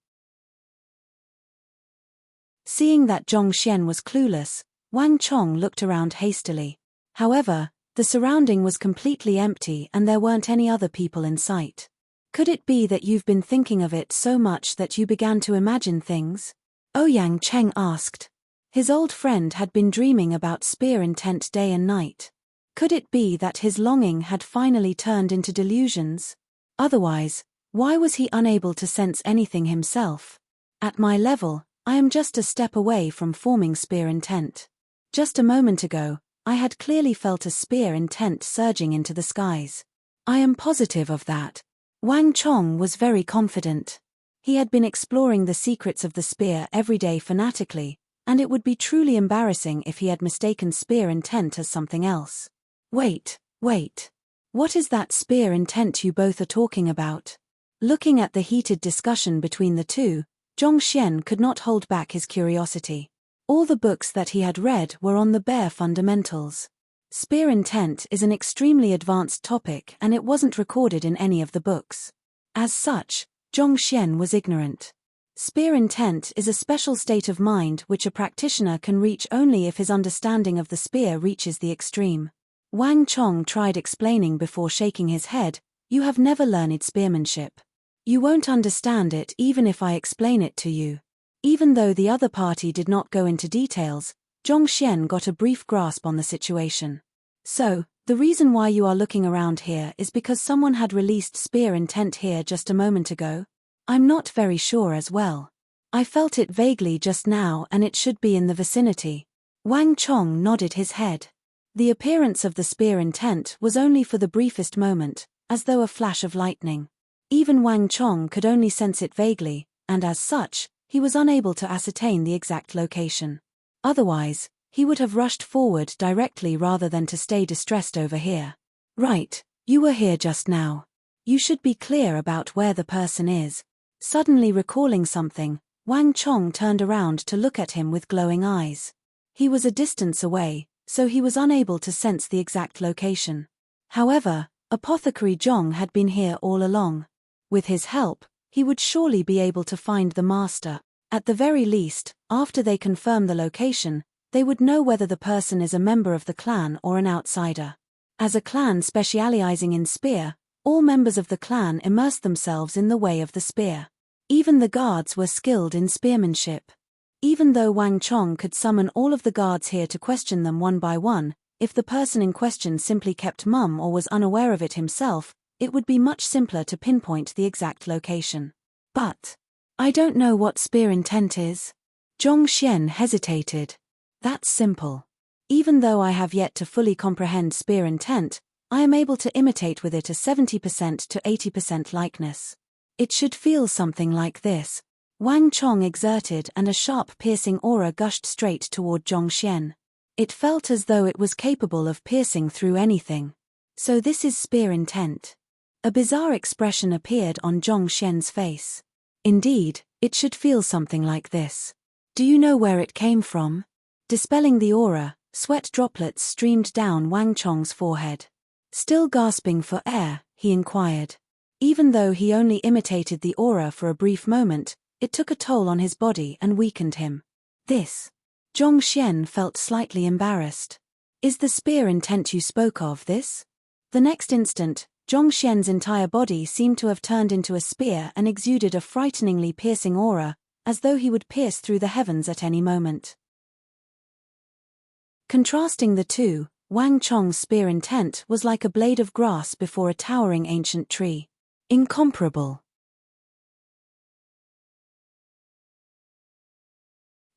Seeing that Zhongxian was clueless, Wang Chong looked around hastily. However, the surrounding was completely empty and there weren't any other people in sight. Could it be that you've been thinking of it so much that you began to imagine things? Ouyang Cheng asked. His old friend had been dreaming about spear intent day and night. Could it be that his longing had finally turned into delusions? Otherwise, why was he unable to sense anything himself? At my level, I am just a step away from forming spear intent. Just a moment ago, I had clearly felt a spear intent surging into the skies. I am positive of that. Wang Chong was very confident. He had been exploring the secrets of the spear every day fanatically, and it would be truly embarrassing if he had mistaken spear intent as something else. Wait. What is that spear intent you both are talking about? Looking at the heated discussion between the two, Zhongxian could not hold back his curiosity. All the books that he had read were on the bare fundamentals. Spear intent is an extremely advanced topic and it wasn't recorded in any of the books. As such, Zhongxian was ignorant. Spear intent is a special state of mind which a practitioner can reach only if his understanding of the spear reaches the extreme. Wang Chong tried explaining before shaking his head, "You have never learned spearmanship. You won't understand it even if I explain it to you." Even though the other party did not go into details, Zhongxian got a brief grasp on the situation. So, the reason why you are looking around here is because someone had released spear intent here just a moment ago? I'm not very sure as well. I felt it vaguely just now and it should be in the vicinity. Wang Chong nodded his head. The appearance of the spear intent was only for the briefest moment, as though a flash of lightning. Even Wang Chong could only sense it vaguely, and as such, he was unable to ascertain the exact location. Otherwise, he would have rushed forward directly rather than to stay distressed over here. Right, you were here just now. You should be clear about where the person is. Suddenly recalling something, Wang Chong turned around to look at him with glowing eyes. He was a distance away, so he was unable to sense the exact location. However, Apothecary Zhong had been here all along. With his help, he would surely be able to find the master. At the very least, after they confirm the location, they would know whether the person is a member of the clan or an outsider. As a clan specializing in spear, all members of the clan immersed themselves in the way of the spear. Even the guards were skilled in spearmanship. Even though Wang Chong could summon all of the guards here to question them one by one, if the person in question simply kept mum or was unaware of it himself, it would be much simpler to pinpoint the exact location. But I don't know what spear intent is. Zhongxian hesitated. That's simple. Even though I have yet to fully comprehend spear intent, I am able to imitate with it a 70% to 80% likeness. It should feel something like this. Wang Chong exerted and a sharp piercing aura gushed straight toward Zhongxian. It felt as though it was capable of piercing through anything. So this is spear intent. A bizarre expression appeared on Zhongxian's face. Indeed, it should feel something like this. Do you know where it came from? Dispelling the aura, sweat droplets streamed down Wang Chong's forehead. Still gasping for air, he inquired. Even though he only imitated the aura for a brief moment, it took a toll on his body and weakened him. This. Zhongxian felt slightly embarrassed. Is the spear intent you spoke of this? The next instant, Zhongxian's entire body seemed to have turned into a spear and exuded a frighteningly piercing aura, as though he would pierce through the heavens at any moment. Contrasting the two, Wang Chong's spear intent was like a blade of grass before a towering ancient tree. Incomparable.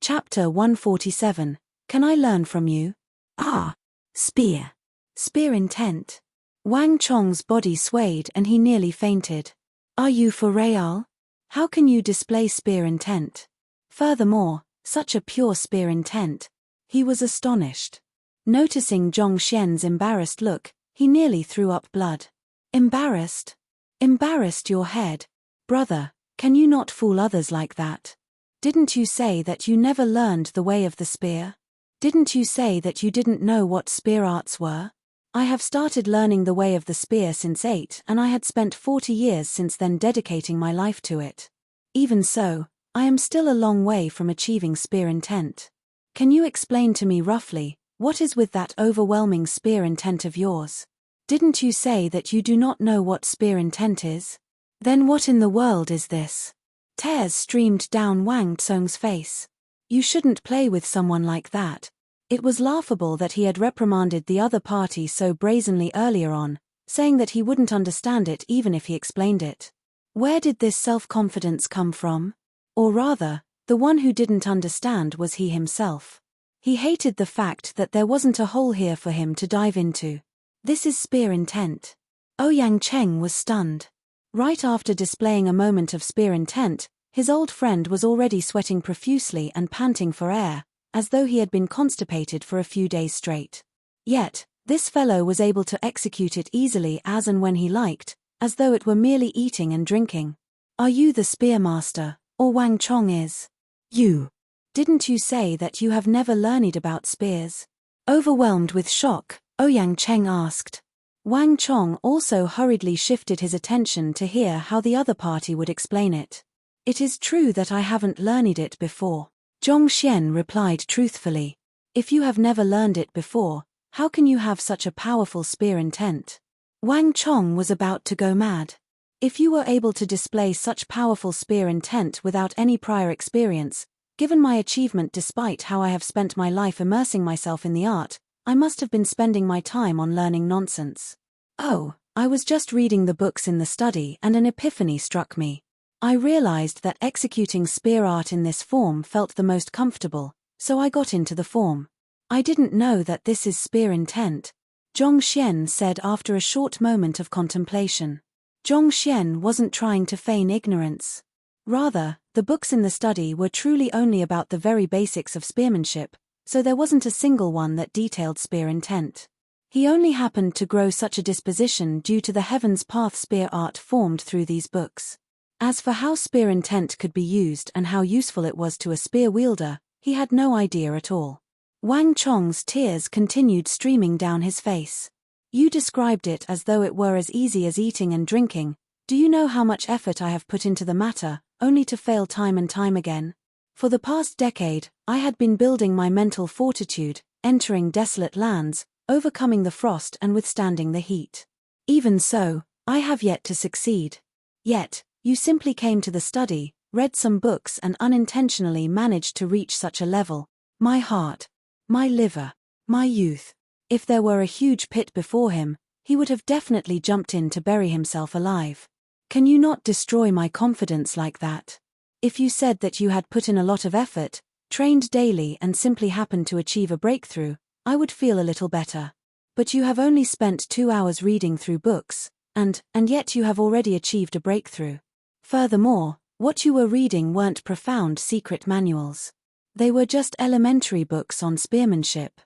Chapter 147. Can I learn from you? Ah! Spear. Spear intent. Wang Chong's body swayed and he nearly fainted. Are you for real? How can you display spear intent? Furthermore, such a pure spear intent. He was astonished. Noticing Zhongxian's embarrassed look, he nearly threw up blood. Embarrassed? Embarrassed your head. Brother, can you not fool others like that? Didn't you say that you never learned the way of the spear? Didn't you say that you didn't know what spear arts were? I have started learning the way of the spear since 8, and I had spent 40 years since then dedicating my life to it. Even so, I am still a long way from achieving spear intent. Can you explain to me roughly, what is with that overwhelming spear intent of yours? Didn't you say that you do not know what spear intent is? Then what in the world is this? Tears streamed down Wang Tsung's face. You shouldn't play with someone like that. It was laughable that he had reprimanded the other party so brazenly earlier on, saying that he wouldn't understand it even if he explained it. Where did this self-confidence come from? Or rather, the one who didn't understand was he himself. He hated the fact that there wasn't a hole here for him to dive into. This is spear intent. Ouyang Cheng was stunned. Right after displaying a moment of spear intent, his old friend was already sweating profusely and panting for air, as though he had been constipated for a few days straight. Yet, this fellow was able to execute it easily as and when he liked, as though it were merely eating and drinking. Are you the spear master, or Wang Chong is? You. Didn't you say that you have never learned about spears? Overwhelmed with shock, Ouyang Cheng asked. Wang Chong also hurriedly shifted his attention to hear how the other party would explain it. It is true that I haven't learned it before. Zhong Xian replied truthfully. If you have never learned it before, how can you have such a powerful spear intent? Wang Chong was about to go mad. If you were able to display such powerful spear intent without any prior experience, given my achievement despite how I have spent my life immersing myself in the art, I must have been spending my time on learning nonsense. Oh, I was just reading the books in the study and an epiphany struck me. I realized that executing spear art in this form felt the most comfortable, so I got into the form. I didn't know that this is spear intent, Zhong Xian said after a short moment of contemplation. Zhong Xian wasn't trying to feign ignorance. Rather, the books in the study were truly only about the very basics of spearmanship, so there wasn't a single one that detailed spear intent. He only happened to grow such a disposition due to the Heaven's Path spear art formed through these books. As for how spear intent could be used and how useful it was to a spear wielder, he had no idea at all. Wang Chong's tears continued streaming down his face. You described it as though it were as easy as eating and drinking. Do you know how much effort I have put into the matter, only to fail time and time again? For the past decade, I had been building my mental fortitude, entering desolate lands, overcoming the frost and withstanding the heat. Even so, I have yet to succeed. Yet, you simply came to the study, read some books and unintentionally managed to reach such a level. My heart, my liver, my youth. If there were a huge pit before him, he would have definitely jumped in to bury himself alive. Can you not destroy my confidence like that? If you said that you had put in a lot of effort, trained daily and simply happened to achieve a breakthrough, I would feel a little better. But you have only spent 2 hours reading through books, and yet you have already achieved a breakthrough. Furthermore, what you were reading weren't profound secret manuals. They were just elementary books on spearmanship.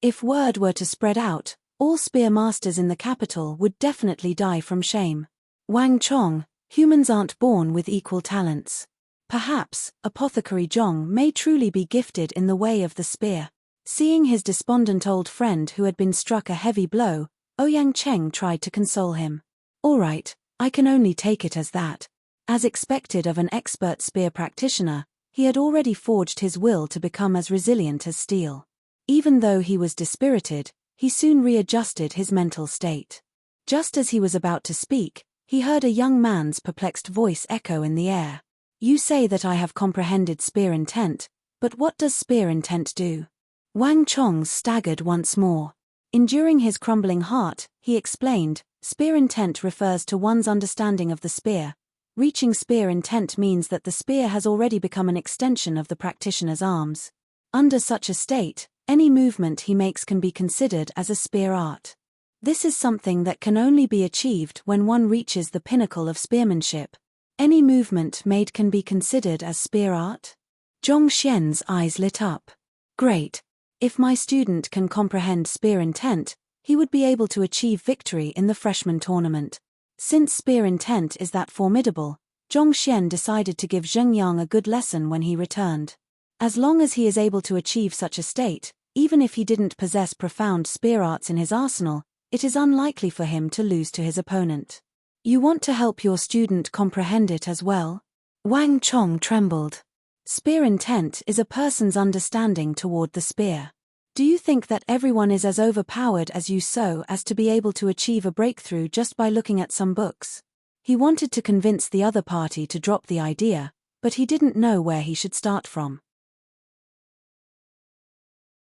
If word were to spread out, all spear masters in the capital would definitely die from shame. Wang Chong, humans aren't born with equal talents. Perhaps, Apothecary Zhong may truly be gifted in the way of the spear. Seeing his despondent old friend who had been struck a heavy blow, Ouyang Cheng tried to console him. All right, I can only take it as that. As expected of an expert spear practitioner, he had already forged his will to become as resilient as steel. Even though he was dispirited, he soon readjusted his mental state. Just as he was about to speak, he heard a young man's perplexed voice echo in the air. You say that I have comprehended spear intent, but what does spear intent do? Wang Chong staggered once more. Enduring his crumbling heart, he explained, spear intent refers to one's understanding of the spear. Reaching spear intent means that the spear has already become an extension of the practitioner's arms. Under such a state, any movement he makes can be considered as a spear art. This is something that can only be achieved when one reaches the pinnacle of spearmanship. Any movement made can be considered as spear art? Zhong Xian's eyes lit up. Great. If my student can comprehend spear intent, he would be able to achieve victory in the freshman tournament. Since spear intent is that formidable, Zhong Xian decided to give Zheng Yang a good lesson when he returned. As long as he is able to achieve such a state, even if he didn't possess profound spear arts in his arsenal, it is unlikely for him to lose to his opponent. You want to help your student comprehend it as well? Wang Chong trembled. Spear intent is a person's understanding toward the spear. Do you think that everyone is as overpowered as you so as to be able to achieve a breakthrough just by looking at some books? He wanted to convince the other party to drop the idea, but he didn't know where he should start from.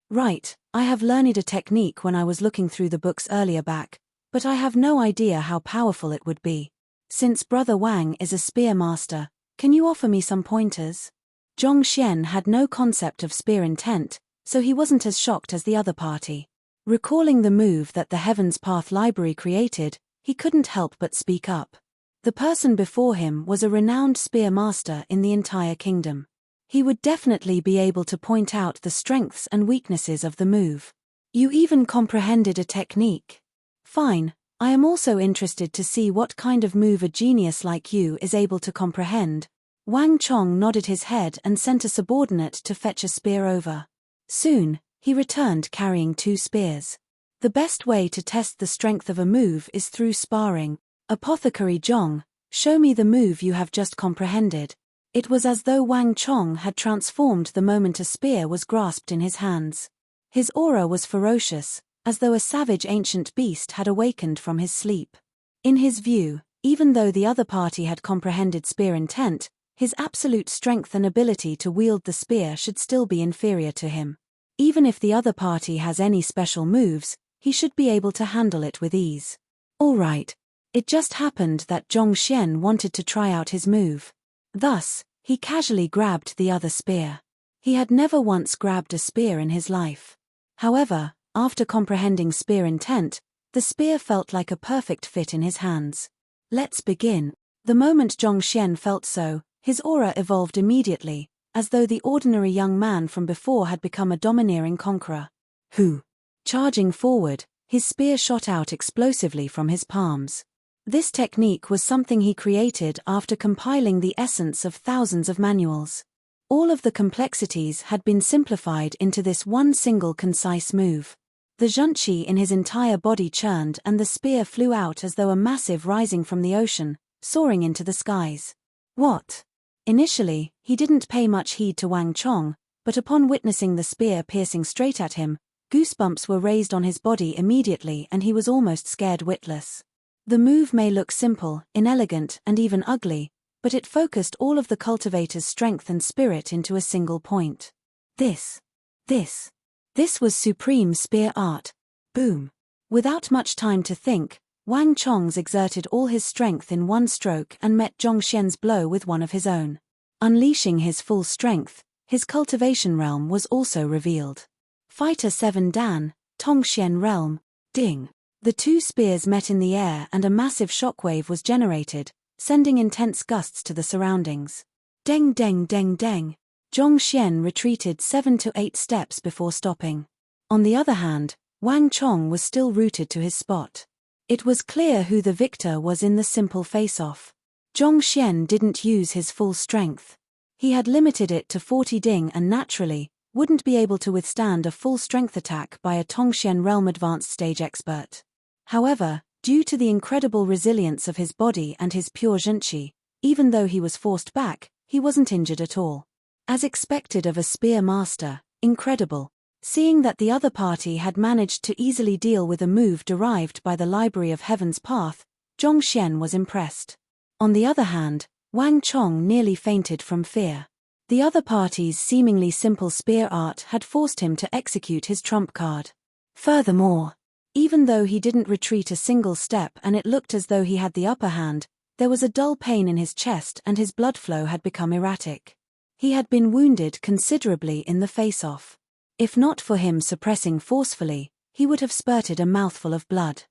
Right, I have learned a technique when I was looking through the books earlier back, but I have no idea how powerful it would be. Since Brother Wang is a spear master, can you offer me some pointers? Zhong Xian had no concept of spear intent, so he wasn't as shocked as the other party. Recalling the move that the Heaven's Path Library created, he couldn't help but speak up. The person before him was a renowned spear master in the entire kingdom. He would definitely be able to point out the strengths and weaknesses of the move. You even comprehended a technique. Fine, I am also interested to see what kind of move a genius like you is able to comprehend. Wang Chong nodded his head and sent a subordinate to fetch a spear over. Soon, he returned carrying 2 spears. The best way to test the strength of a move is through sparring. Apothecary Zhong, show me the move you have just comprehended. It was as though Wang Chong had transformed the moment a spear was grasped in his hands. His aura was ferocious, as though a savage ancient beast had awakened from his sleep. In his view, even though the other party had comprehended spear intent, his absolute strength and ability to wield the spear should still be inferior to him. Even if the other party has any special moves, he should be able to handle it with ease. All right. It just happened that Zhong Xian wanted to try out his move. Thus, he casually grabbed the other spear. He had never once grabbed a spear in his life. However, after comprehending spear intent, the spear felt like a perfect fit in his hands. Let's begin. The moment Zhong Xian felt so, his aura evolved immediately, as though the ordinary young man from before had become a domineering conqueror. Who? Charging forward, his spear shot out explosively from his palms. This technique was something he created after compiling the essence of thousands of manuals. All of the complexities had been simplified into this one single concise move. The zhunqi in his entire body churned and the spear flew out as though a massive rising from the ocean, soaring into the skies. What? Initially, he didn't pay much heed to Wang Chong, but upon witnessing the spear piercing straight at him, goosebumps were raised on his body immediately and he was almost scared witless. The move may look simple, inelegant, and even ugly, but it focused all of the cultivator's strength and spirit into a single point. This was supreme spear art. Boom. Without much time to think, Wang Chong's exerted all his strength in one stroke and met Zhong Xian's blow with one of his own. Unleashing his full strength, his cultivation realm was also revealed. Fighter 7 Dan, Tongxian Realm, Ding. The 2 spears met in the air and a massive shockwave was generated, sending intense gusts to the surroundings. Deng deng deng deng. Zhong Xian retreated 7 to 8 steps before stopping. On the other hand, Wang Chong was still rooted to his spot. It was clear who the victor was in the simple face-off. Zhong Xian didn't use his full strength. He had limited it to 40 ding and naturally, wouldn't be able to withstand a full strength attack by a Tongxian Realm advanced stage expert. However, due to the incredible resilience of his body and his pure zhunqi, even though he was forced back, he wasn't injured at all. As expected of a spear master, incredible. Seeing that the other party had managed to easily deal with a move derived by the Library of Heaven's Path, Zhong Xian was impressed. On the other hand, Wang Chong nearly fainted from fear. The other party's seemingly simple spear art had forced him to execute his trump card. Furthermore, even though he didn't retreat a single step and it looked as though he had the upper hand, there was a dull pain in his chest and his blood flow had become erratic. He had been wounded considerably in the face-off. If not for him suppressing forcefully, he would have spurted a mouthful of blood.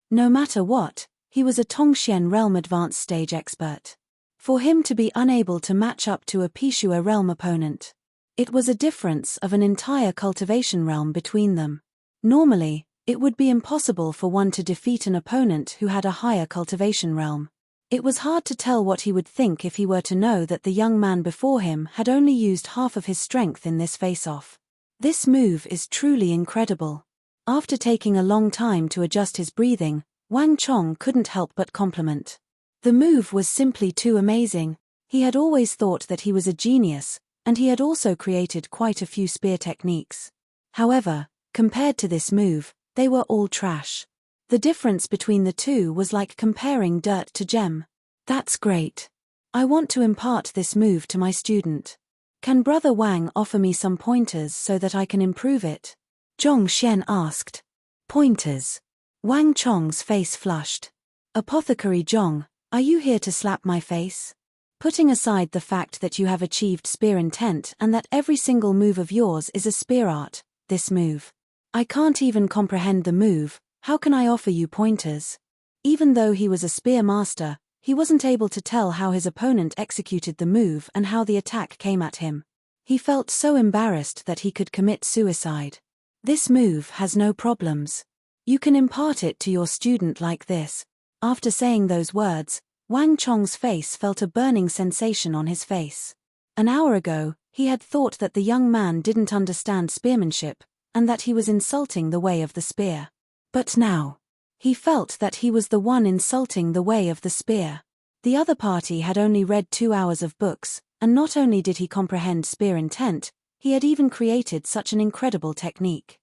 No matter what, he was a Tongxian Realm advanced stage expert. For him to be unable to match up to a Pishua Realm opponent, it was a difference of an entire cultivation realm between them. Normally, it would be impossible for one to defeat an opponent who had a higher cultivation realm. It was hard to tell what he would think if he were to know that the young man before him had only used half of his strength in this face-off. This move is truly incredible. After taking a long time to adjust his breathing, Wang Chong couldn't help but compliment. The move was simply too amazing. He had always thought that he was a genius, and he had also created quite a few spear techniques. However, compared to this move, they were all trash. The difference between the two was like comparing dirt to gem. That's great. I want to impart this move to my student. Can Brother Wang offer me some pointers so that I can improve it? Zhong Xian asked. Pointers? Wang Chong's face flushed. Apothecary Zhong, are you here to slap my face? Putting aside the fact that you have achieved spear intent and that every single move of yours is a spear art, this move. I can't even comprehend the move. How can I offer you pointers? Even though he was a spear master, he wasn't able to tell how his opponent executed the move and how the attack came at him. He felt so embarrassed that he could commit suicide. This move has no problems. You can impart it to your student like this. After saying those words, Wang Chong's face felt a burning sensation on his face. An hour ago, he had thought that the young man didn't understand spearmanship, and that he was insulting the way of the spear. But now, he felt that he was the one insulting the way of the spear. The other party had only read 2 hours of books, and not only did he comprehend spear intent, he had even created such an incredible technique.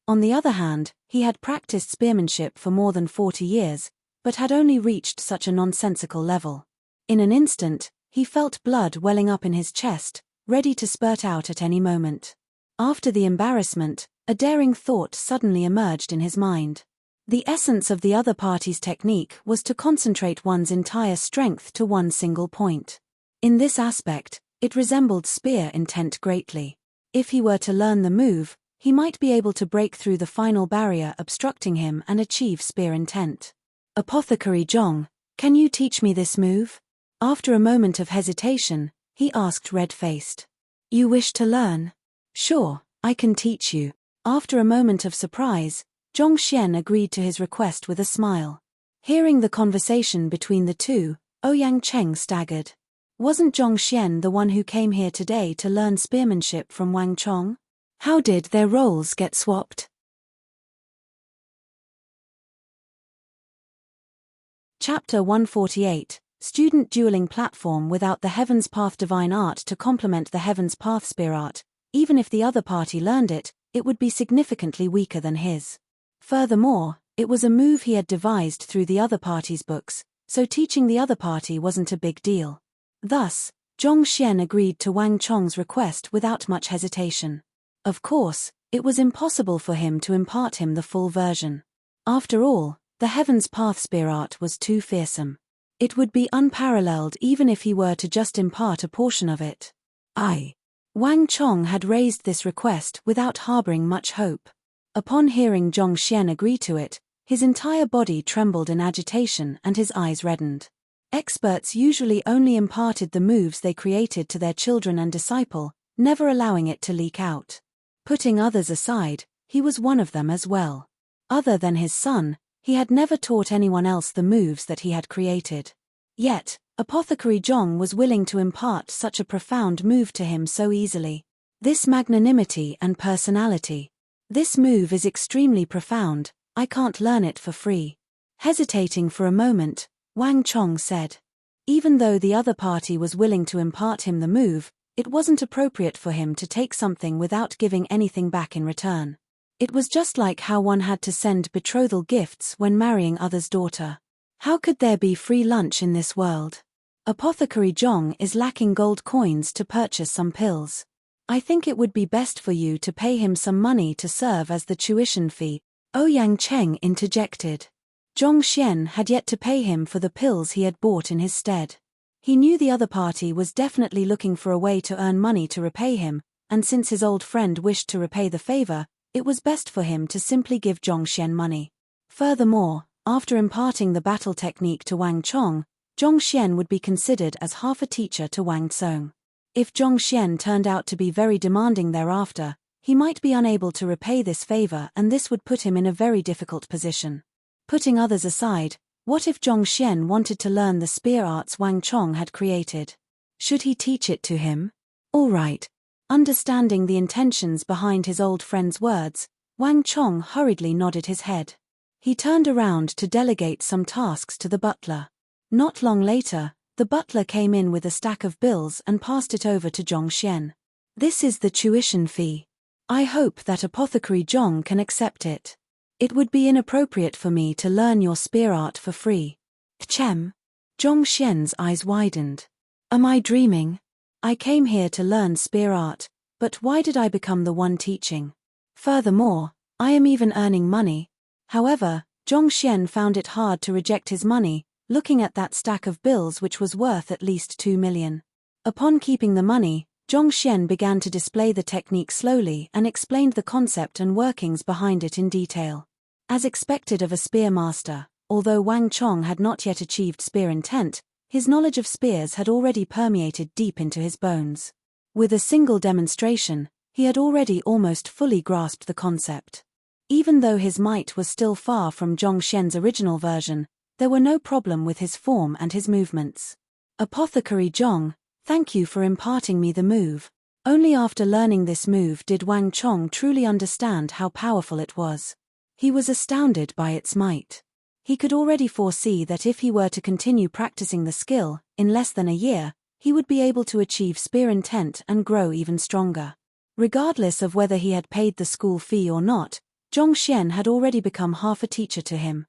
On the other hand, he had practiced spearmanship for more than 40 years, but had only reached such a nonsensical level. In an instant, he felt blood welling up in his chest, ready to spurt out at any moment. After the embarrassment, a daring thought suddenly emerged in his mind. The essence of the other party's technique was to concentrate one's entire strength to one single point. In this aspect, it resembled spear intent greatly. If he were to learn the move, he might be able to break through the final barrier obstructing him and achieve spear intent. Apothecary Zhong, can you teach me this move? After a moment of hesitation, he asked red-faced. You wish to learn? Sure, I can teach you. After a moment of surprise, Zhong Xian agreed to his request with a smile. Hearing the conversation between the two, Ouyang Cheng staggered. Wasn't Zhong Xian the one who came here today to learn spearmanship from Wang Chong? How did their roles get swapped? Chapter 148, Student Dueling Platform. Without the Heaven's Path Divine Art to complement the Heaven's Path Spear Art, even if the other party learned it, it would be significantly weaker than his. Furthermore, it was a move he had devised through the other party's books, so teaching the other party wasn't a big deal. Thus, Zhong Xian agreed to Wang Chong's request without much hesitation. Of course, it was impossible for him to impart him the full version. After all, the Heaven's Path Spear Art was too fearsome. It would be unparalleled even if he were to just impart a portion of it. Wang Chong had raised this request without harboring much hope. Upon hearing Zhong Xian agree to it, his entire body trembled in agitation and his eyes reddened. Experts usually only imparted the moves they created to their children and disciple, never allowing it to leak out. Putting others aside, he was one of them as well. Other than his son, he had never taught anyone else the moves that he had created. Yet, Apothecary Zhong was willing to impart such a profound move to him so easily. This magnanimity and personality. This move is extremely profound, I can't learn it for free. Hesitating for a moment, Wang Chong said. Even though the other party was willing to impart him the move, it wasn't appropriate for him to take something without giving anything back in return. It was just like how one had to send betrothal gifts when marrying others' daughter. How could there be free lunch in this world? Apothecary Zhong is lacking gold coins to purchase some pills. I think it would be best for you to pay him some money to serve as the tuition fee, Ouyang Cheng interjected. Zhong Xian had yet to pay him for the pills he had bought in his stead. He knew the other party was definitely looking for a way to earn money to repay him, and since his old friend wished to repay the favor, it was best for him to simply give Zhong Xian money. Furthermore, after imparting the battle technique to Wang Chong, Zhong Xian would be considered as half a teacher to Wang Tsong. If Zhong Xian turned out to be very demanding thereafter, he might be unable to repay this favor and this would put him in a very difficult position. Putting others aside, What if Zhongxian wanted to learn the spear arts Wang Chong had created? Should he teach it to him? All right. Understanding the intentions behind his old friend's words, Wang Chong hurriedly nodded his head. He turned around to delegate some tasks to the butler. Not long later, the butler came in with a stack of bills and passed it over to Zhongxian. This is the tuition fee. I hope that Apothecary Zhong can accept it. It would be inappropriate for me to learn your spear art for free. Chem. Zhongxian's eyes widened. Am I dreaming? I came here to learn spear art, but why did I become the one teaching? Furthermore, I am even earning money. However, Zhongxian found it hard to reject his money, looking at that stack of bills which was worth at least 2 million. Upon keeping the money, Zhongxian began to display the technique slowly and explained the concept and workings behind it in detail. As expected of a spear master, although Wang Chong had not yet achieved spear intent, his knowledge of spears had already permeated deep into his bones. With a single demonstration, he had already almost fully grasped the concept. Even though his might was still far from Zhongxian's original version, there were no problem with his form and his movements. Apothecary Zhong, thank you for imparting me the move. Only after learning this move did Wang Chong truly understand how powerful it was. He was astounded by its might. He could already foresee that if he were to continue practicing the skill, in less than a year, he would be able to achieve spear intent and grow even stronger. Regardless of whether he had paid the school fee or not, Zhongxian had already become half a teacher to him.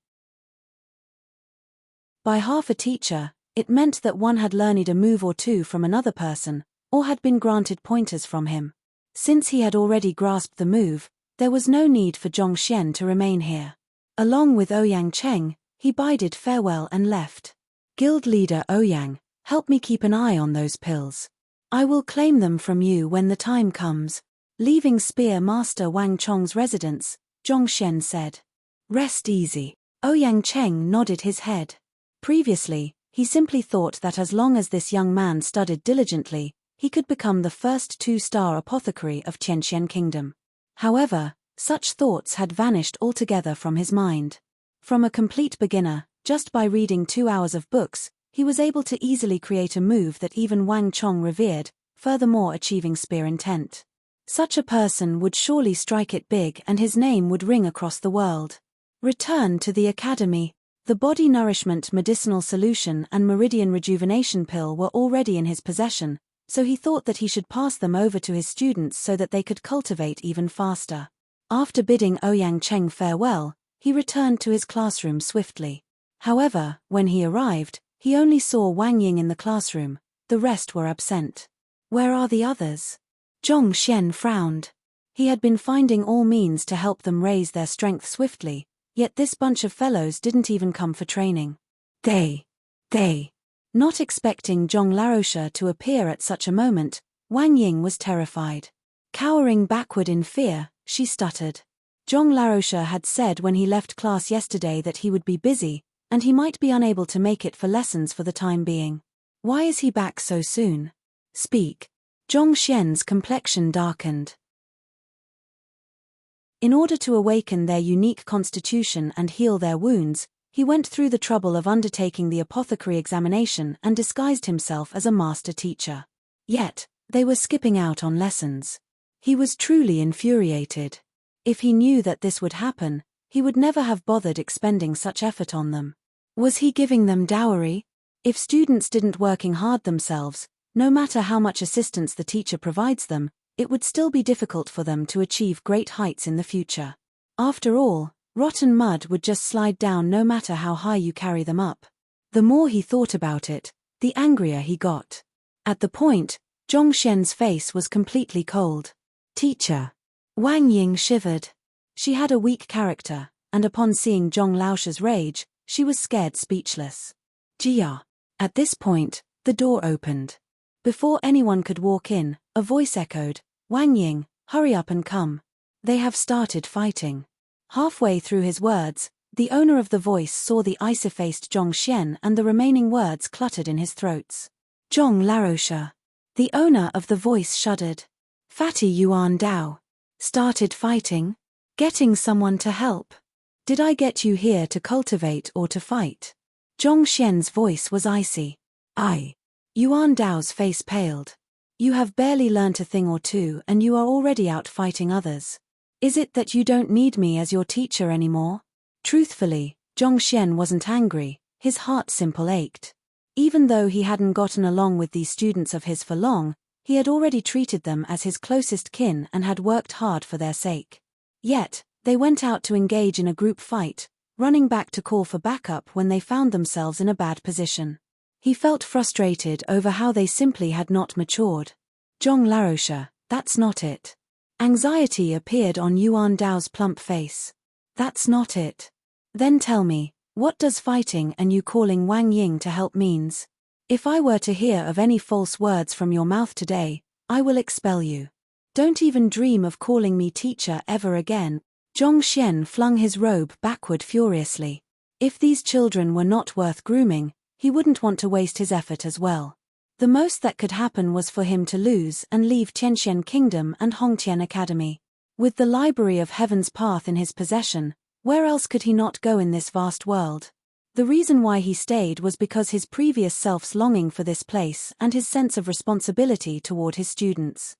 By half a teacher, it meant that one had learned a move or two from another person, or had been granted pointers from him. Since he had already grasped the move, there was no need for Zhongxian to remain here. Along with Ouyang Cheng, he bided farewell and left. Guild leader Ouyang, help me keep an eye on those pills. I will claim them from you when the time comes. Leaving Spear Master Wang Chong's residence, Zhongxian said. Rest easy. Ouyang Cheng nodded his head. Previously, he simply thought that as long as this young man studied diligently, he could become the first 2-star apothecary of Tianxian Kingdom. However, such thoughts had vanished altogether from his mind. From a complete beginner, just by reading 2 hours of books, he was able to easily create a move that even Wang Chong revered, furthermore achieving spear intent. Such a person would surely strike it big and his name would ring across the world. Return to the academy. The body nourishment medicinal solution and meridian rejuvenation pill were already in his possession, so he thought that he should pass them over to his students so that they could cultivate even faster. After bidding Ouyang Cheng farewell, he returned to his classroom swiftly. However, when he arrived, he only saw Wang Ying in the classroom, the rest were absent. Where are the others? Zhongxian frowned. He had been finding all means to help them raise their strength swiftly, yet this bunch of fellows didn't even come for training. They. Not expecting Zhong Laroche to appear at such a moment, Wang Ying was terrified. Cowering backward in fear, she stuttered. Zhong Laroche had said when he left class yesterday that he would be busy, and he might be unable to make it for lessons for the time being. Why is he back so soon? Speak. Zhongxian's complexion darkened. In order to awaken their unique constitution and heal their wounds, he went through the trouble of undertaking the apothecary examination and disguised himself as a master teacher. Yet, they were skipping out on lessons. He was truly infuriated. If he knew that this would happen, he would never have bothered expending such effort on them. Was he giving them dowry? If students didn't working hard themselves, no matter how much assistance the teacher provides them, it would still be difficult for them to achieve great heights in the future. After all, rotten mud would just slide down no matter how high you carry them up. The more he thought about it, the angrier he got. At the point, Zhongxian's face was completely cold. Teacher. Wang Ying shivered. She had a weak character, and upon seeing Zhong Laoche's rage, she was scared speechless. Jia. At this point, the door opened. Before anyone could walk in, a voice echoed, Wang Ying, hurry up and come. They have started fighting. Halfway through his words, the owner of the voice saw the icy-faced Zhongxian and the remaining words cluttered in his throats. Zhong Laroche. The owner of the voice shuddered. Fatty Yuan Dao. Started fighting? Getting someone to help? Did I get you here to cultivate or to fight? Zhong Xian's voice was icy. Yuan Dao's face paled. You have barely learnt a thing or two and you are already out fighting others. Is it that you don't need me as your teacher anymore? Truthfully, Zhong Xian wasn't angry, his heart simple ached. Even though he hadn't gotten along with these students of his for long, he had already treated them as his closest kin and had worked hard for their sake. Yet, they went out to engage in a group fight, running back to call for backup when they found themselves in a bad position. He felt frustrated over how they simply had not matured. Zhong Laroche, that's not it. Anxiety appeared on Yuan Dao's plump face. That's not it. Then tell me, what does fighting and you calling Wang Ying to help means? If I were to hear of any false words from your mouth today, I will expel you. Don't even dream of calling me teacher ever again. Zhong Xian flung his robe backward furiously. If these children were not worth grooming, he wouldn't want to waste his effort as well. The most that could happen was for him to lose and leave Tianxian Kingdom and Hongtian Academy. With the Library of Heaven's Path in his possession, where else could he not go in this vast world? The reason why he stayed was because his previous self's longing for this place and his sense of responsibility toward his students.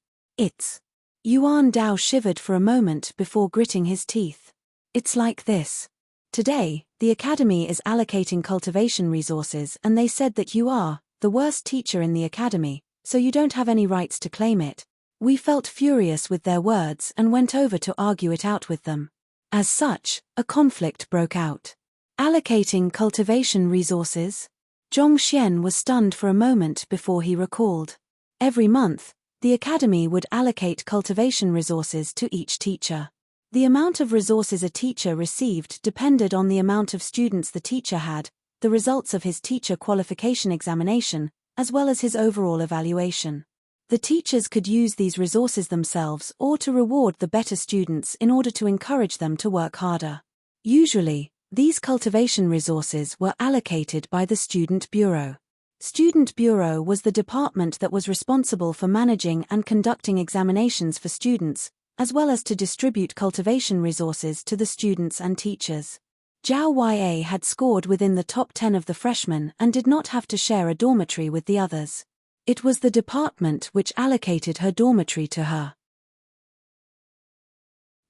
Yuan Dao shivered for a moment before gritting his teeth. It's like this. Today, the academy is allocating cultivation resources and they said that you are the worst teacher in the academy, so you don't have any rights to claim it. We felt furious with their words and went over to argue it out with them. As such, a conflict broke out. Allocating cultivation resources? Zhong Xian was stunned for a moment before he recalled. Every month, the academy would allocate cultivation resources to each teacher. The amount of resources a teacher received depended on the amount of students the teacher had, the results of his teacher qualification examination, as well as his overall evaluation. The teachers could use these resources themselves or to reward the better students in order to encourage them to work harder. Usually, these cultivation resources were allocated by the Student Bureau. Student Bureau was the department that was responsible for managing and conducting examinations for students, as well as to distribute cultivation resources to the students and teachers. Zhao Ya had scored within the top 10 of the freshmen and did not have to share a dormitory with the others. It was the department which allocated her dormitory to her.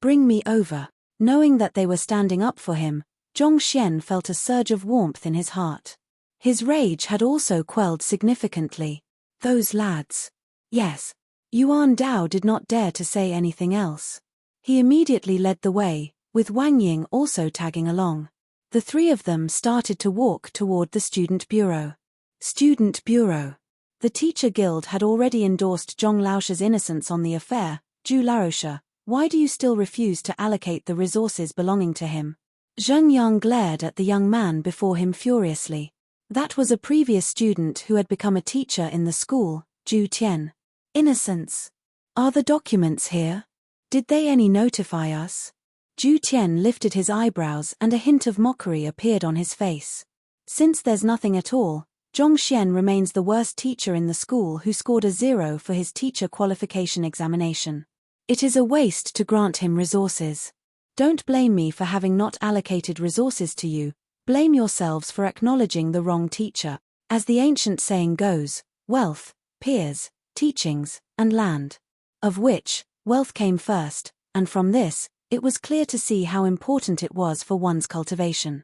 Bring me over. Knowing that they were standing up for him, Zhong Xian felt a surge of warmth in his heart. His rage had also quelled significantly. Those lads. Yes. Yuan Dao did not dare to say anything else. He immediately led the way, with Wang Ying also tagging along. The three of them started to walk toward the Student Bureau. Student Bureau. The teacher guild had already endorsed Zhong Laoche's innocence on the affair. Zhu Laoche, why do you still refuse to allocate the resources belonging to him? Zheng Yang glared at the young man before him furiously. That was a previous student who had become a teacher in the school, Zhu Tian. Innocence. Are the documents here? Did they any notify us? Zhu Tian lifted his eyebrows and a hint of mockery appeared on his face. Since there's nothing at all, Zhong Xian remains the worst teacher in the school who scored a 0 for his teacher qualification examination. It is a waste to grant him resources. Don't blame me for having not allocated resources to you, blame yourselves for acknowledging the wrong teacher. As the ancient saying goes, wealth, peers, teachings, and land. Of which, wealth came first, and from this, it was clear to see how important it was for one's cultivation.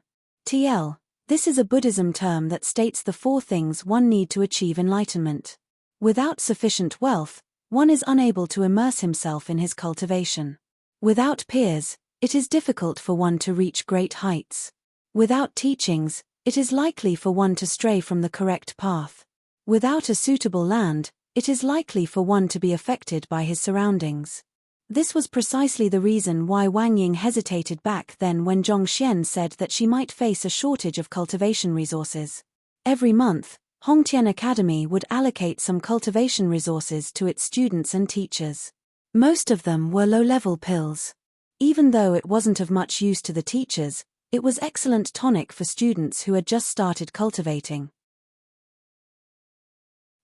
This is a Buddhism term that states the 4 things one need to achieve enlightenment. Without sufficient wealth, one is unable to immerse himself in his cultivation. Without peers, it is difficult for one to reach great heights. Without teachings, it is likely for one to stray from the correct path. Without a suitable land, it is likely for one to be affected by his surroundings. This was precisely the reason why Wang Ying hesitated back then when Zhong Xian said that she might face a shortage of cultivation resources. Every month, Hongtian Academy would allocate some cultivation resources to its students and teachers. Most of them were low-level pills. Even though it wasn't of much use to the teachers, it was excellent tonic for students who had just started cultivating.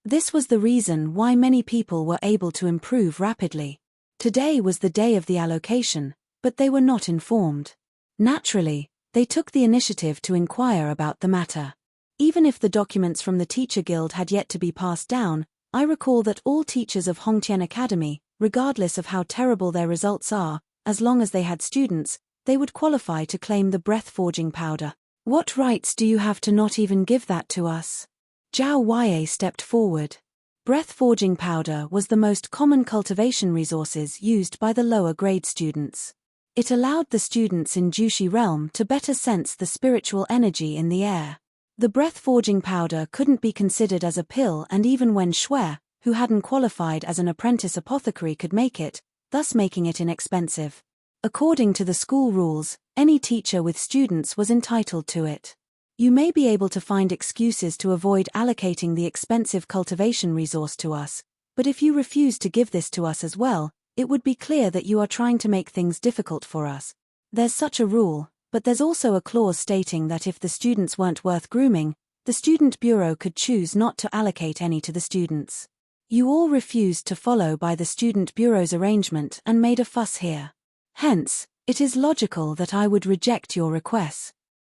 This was the reason why many people were able to improve rapidly. Today was the day of the allocation, but they were not informed. Naturally, they took the initiative to inquire about the matter. Even if the documents from the Teacher Guild had yet to be passed down, I recall that all teachers of Hongtian Academy, regardless of how terrible their results are, as long as they had students, they would qualify to claim the breath-forging powder. What rights do you have to not even give that to us? Zhao Huaiye stepped forward. Breath-forging powder was the most common cultivation resources used by the lower-grade students. It allowed the students in Jushi realm to better sense the spiritual energy in the air. The breath-forging powder couldn't be considered as a pill, and even when Shui, who hadn't qualified as an apprentice apothecary, could make it, thus making it inexpensive. According to the school rules, any teacher with students was entitled to it. You may be able to find excuses to avoid allocating the expensive cultivation resource to us, but if you refuse to give this to us as well, it would be clear that you are trying to make things difficult for us. There's such a rule, but there's also a clause stating that if the students weren't worth grooming, the student bureau could choose not to allocate any to the students. You all refused to follow by the student bureau's arrangement and made a fuss here. Hence, it is logical that I would reject your requests.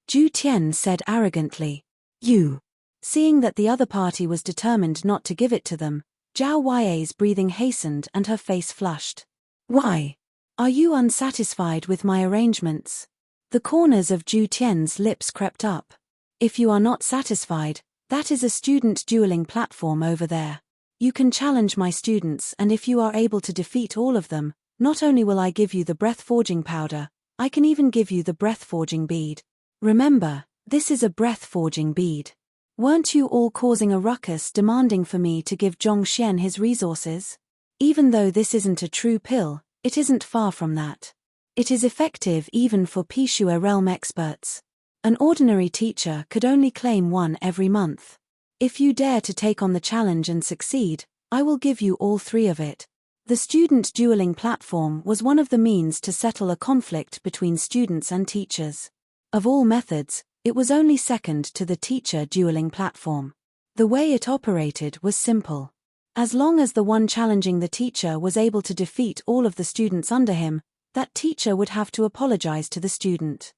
Zhu Tian said arrogantly. You. Seeing that the other party was determined not to give it to them, Zhao Huaiye's breathing hastened and her face flushed. Why? Are you unsatisfied with my arrangements? The corners of Zhu Tian's lips crept up. If you are not satisfied, that is a student dueling platform over there. You can challenge my students, and if you are able to defeat all of them, not only will I give you the breath-forging powder, I can even give you the breath-forging bead. Remember, this is a breath-forging bead. Weren't you all causing a ruckus demanding for me to give Zhongxian his resources? Even though this isn't a true pill, it isn't far from that. It is effective even for Pishua realm experts. An ordinary teacher could only claim one every month. If you dare to take on the challenge and succeed, I will give you all three of it. The student dueling platform was one of the means to settle a conflict between students and teachers. Of all methods, it was only second to the teacher dueling platform. The way it operated was simple. As long as the one challenging the teacher was able to defeat all of the students under him, that teacher would have to apologize to the student.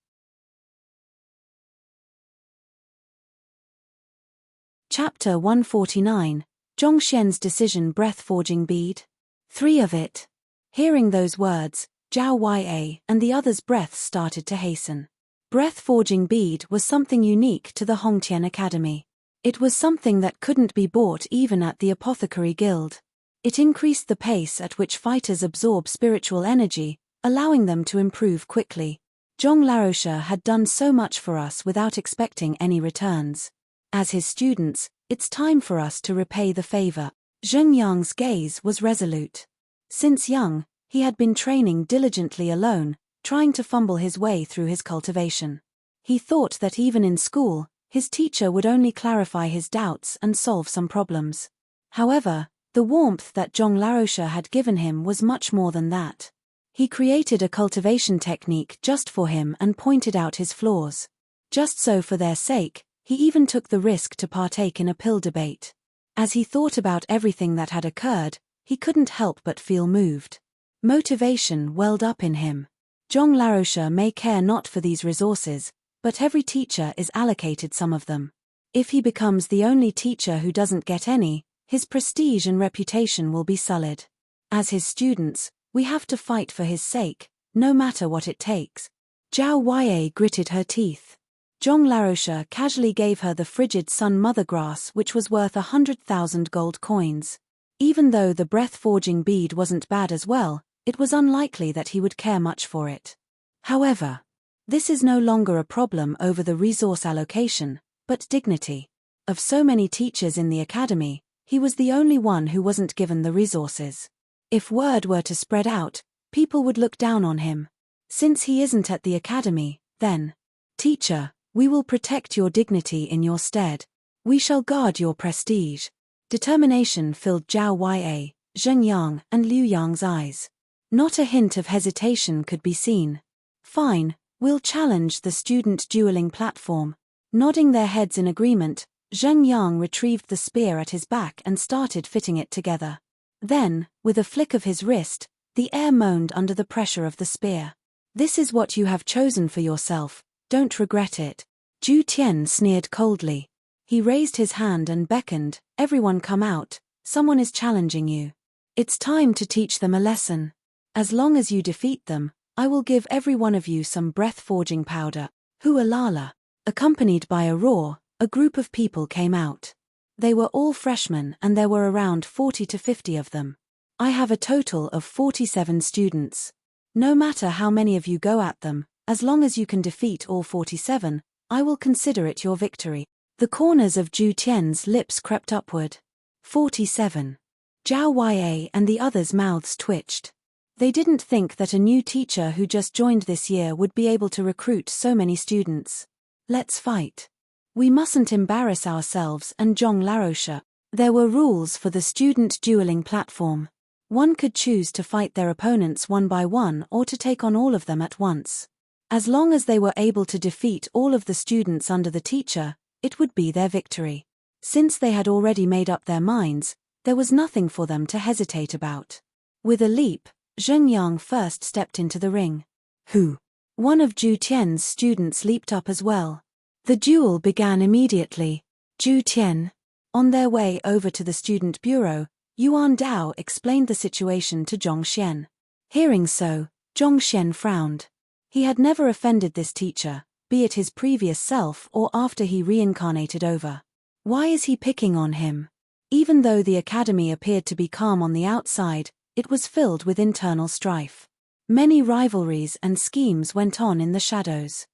Chapter 149, Zhongxian's Decision Breath-Forging Bead. 3 of it. Hearing those words, Zhao Huaiye and the others' breaths started to hasten. Breath-forging bead was something unique to the Hongtian Academy. It was something that couldn't be bought even at the Apothecary Guild. It increased the pace at which fighters absorb spiritual energy, allowing them to improve quickly. Zhong Larosha had done so much for us without expecting any returns. As his students, it's time for us to repay the favor. Zheng Yang's gaze was resolute. Since young, he had been training diligently alone, trying to fumble his way through his cultivation. He thought that even in school, his teacher would only clarify his doubts and solve some problems. However, the warmth that Zhong Larosha had given him was much more than that. He created a cultivation technique just for him and pointed out his flaws. Just so for their sake, he even took the risk to partake in a pill debate. As he thought about everything that had occurred, he couldn't help but feel moved. Motivation welled up in him. Zhong Larosha may care not for these resources, but every teacher is allocated some of them. If he becomes the only teacher who doesn't get any, his prestige and reputation will be sullied. As his students, we have to fight for his sake, no matter what it takes. Zhao Huaiye gritted her teeth. Zhong Larosha casually gave her the frigid sun mother grass, which was worth 100,000 gold coins. Even though the breath-forging bead wasn't bad as well, it was unlikely that he would care much for it. However, this is no longer a problem over the resource allocation, but dignity. Of so many teachers in the academy, he was the only one who wasn't given the resources. If word were to spread out, people would look down on him. Since he isn't at the academy, then, teacher, we will protect your dignity in your stead. We shall guard your prestige. Determination filled Zhao Huaiye, Zheng Yang, and Liu Yang's eyes. Not a hint of hesitation could be seen. Fine, we'll challenge the student dueling platform. Nodding their heads in agreement, Zheng Yang retrieved the spear at his back and started fitting it together. Then, with a flick of his wrist, the air moaned under the pressure of the spear. This is what you have chosen for yourself, don't regret it. Zhu Tian sneered coldly. He raised his hand and beckoned, "Everyone come out, someone is challenging you. It's time to teach them a lesson. As long as you defeat them, I will give every one of you some breath-forging powder." Hualala. Accompanied by a roar, a group of people came out. They were all freshmen and there were around 40 to 50 of them. "I have a total of 47 students. No matter how many of you go at them, as long as you can defeat all 47, I will consider it your victory." The corners of Zhu Tian's lips crept upward. 47. Zhao Ya and the others' mouths twitched. They didn't think that a new teacher who just joined this year would be able to recruit so many students. "Let's fight. We mustn't embarrass ourselves and Zhong Laroche." There were rules for the student dueling platform. One could choose to fight their opponents one by one or to take on all of them at once. As long as they were able to defeat all of the students under the teacher, it would be their victory. Since they had already made up their minds, there was nothing for them to hesitate about. With a leap, Zheng Yang first stepped into the ring. "Who?" One of Zhu Tian's students leaped up as well. The duel began immediately. Zhu Tian. On their way over to the student bureau, Yuan Dao explained the situation to Zhong Xian. Hearing so, Zhong Xian frowned. He had never offended this teacher, be it his previous self or after he reincarnated over. Why is he picking on him? Even though the academy appeared to be calm on the outside, it was filled with internal strife. Many rivalries and schemes went on in the shadows.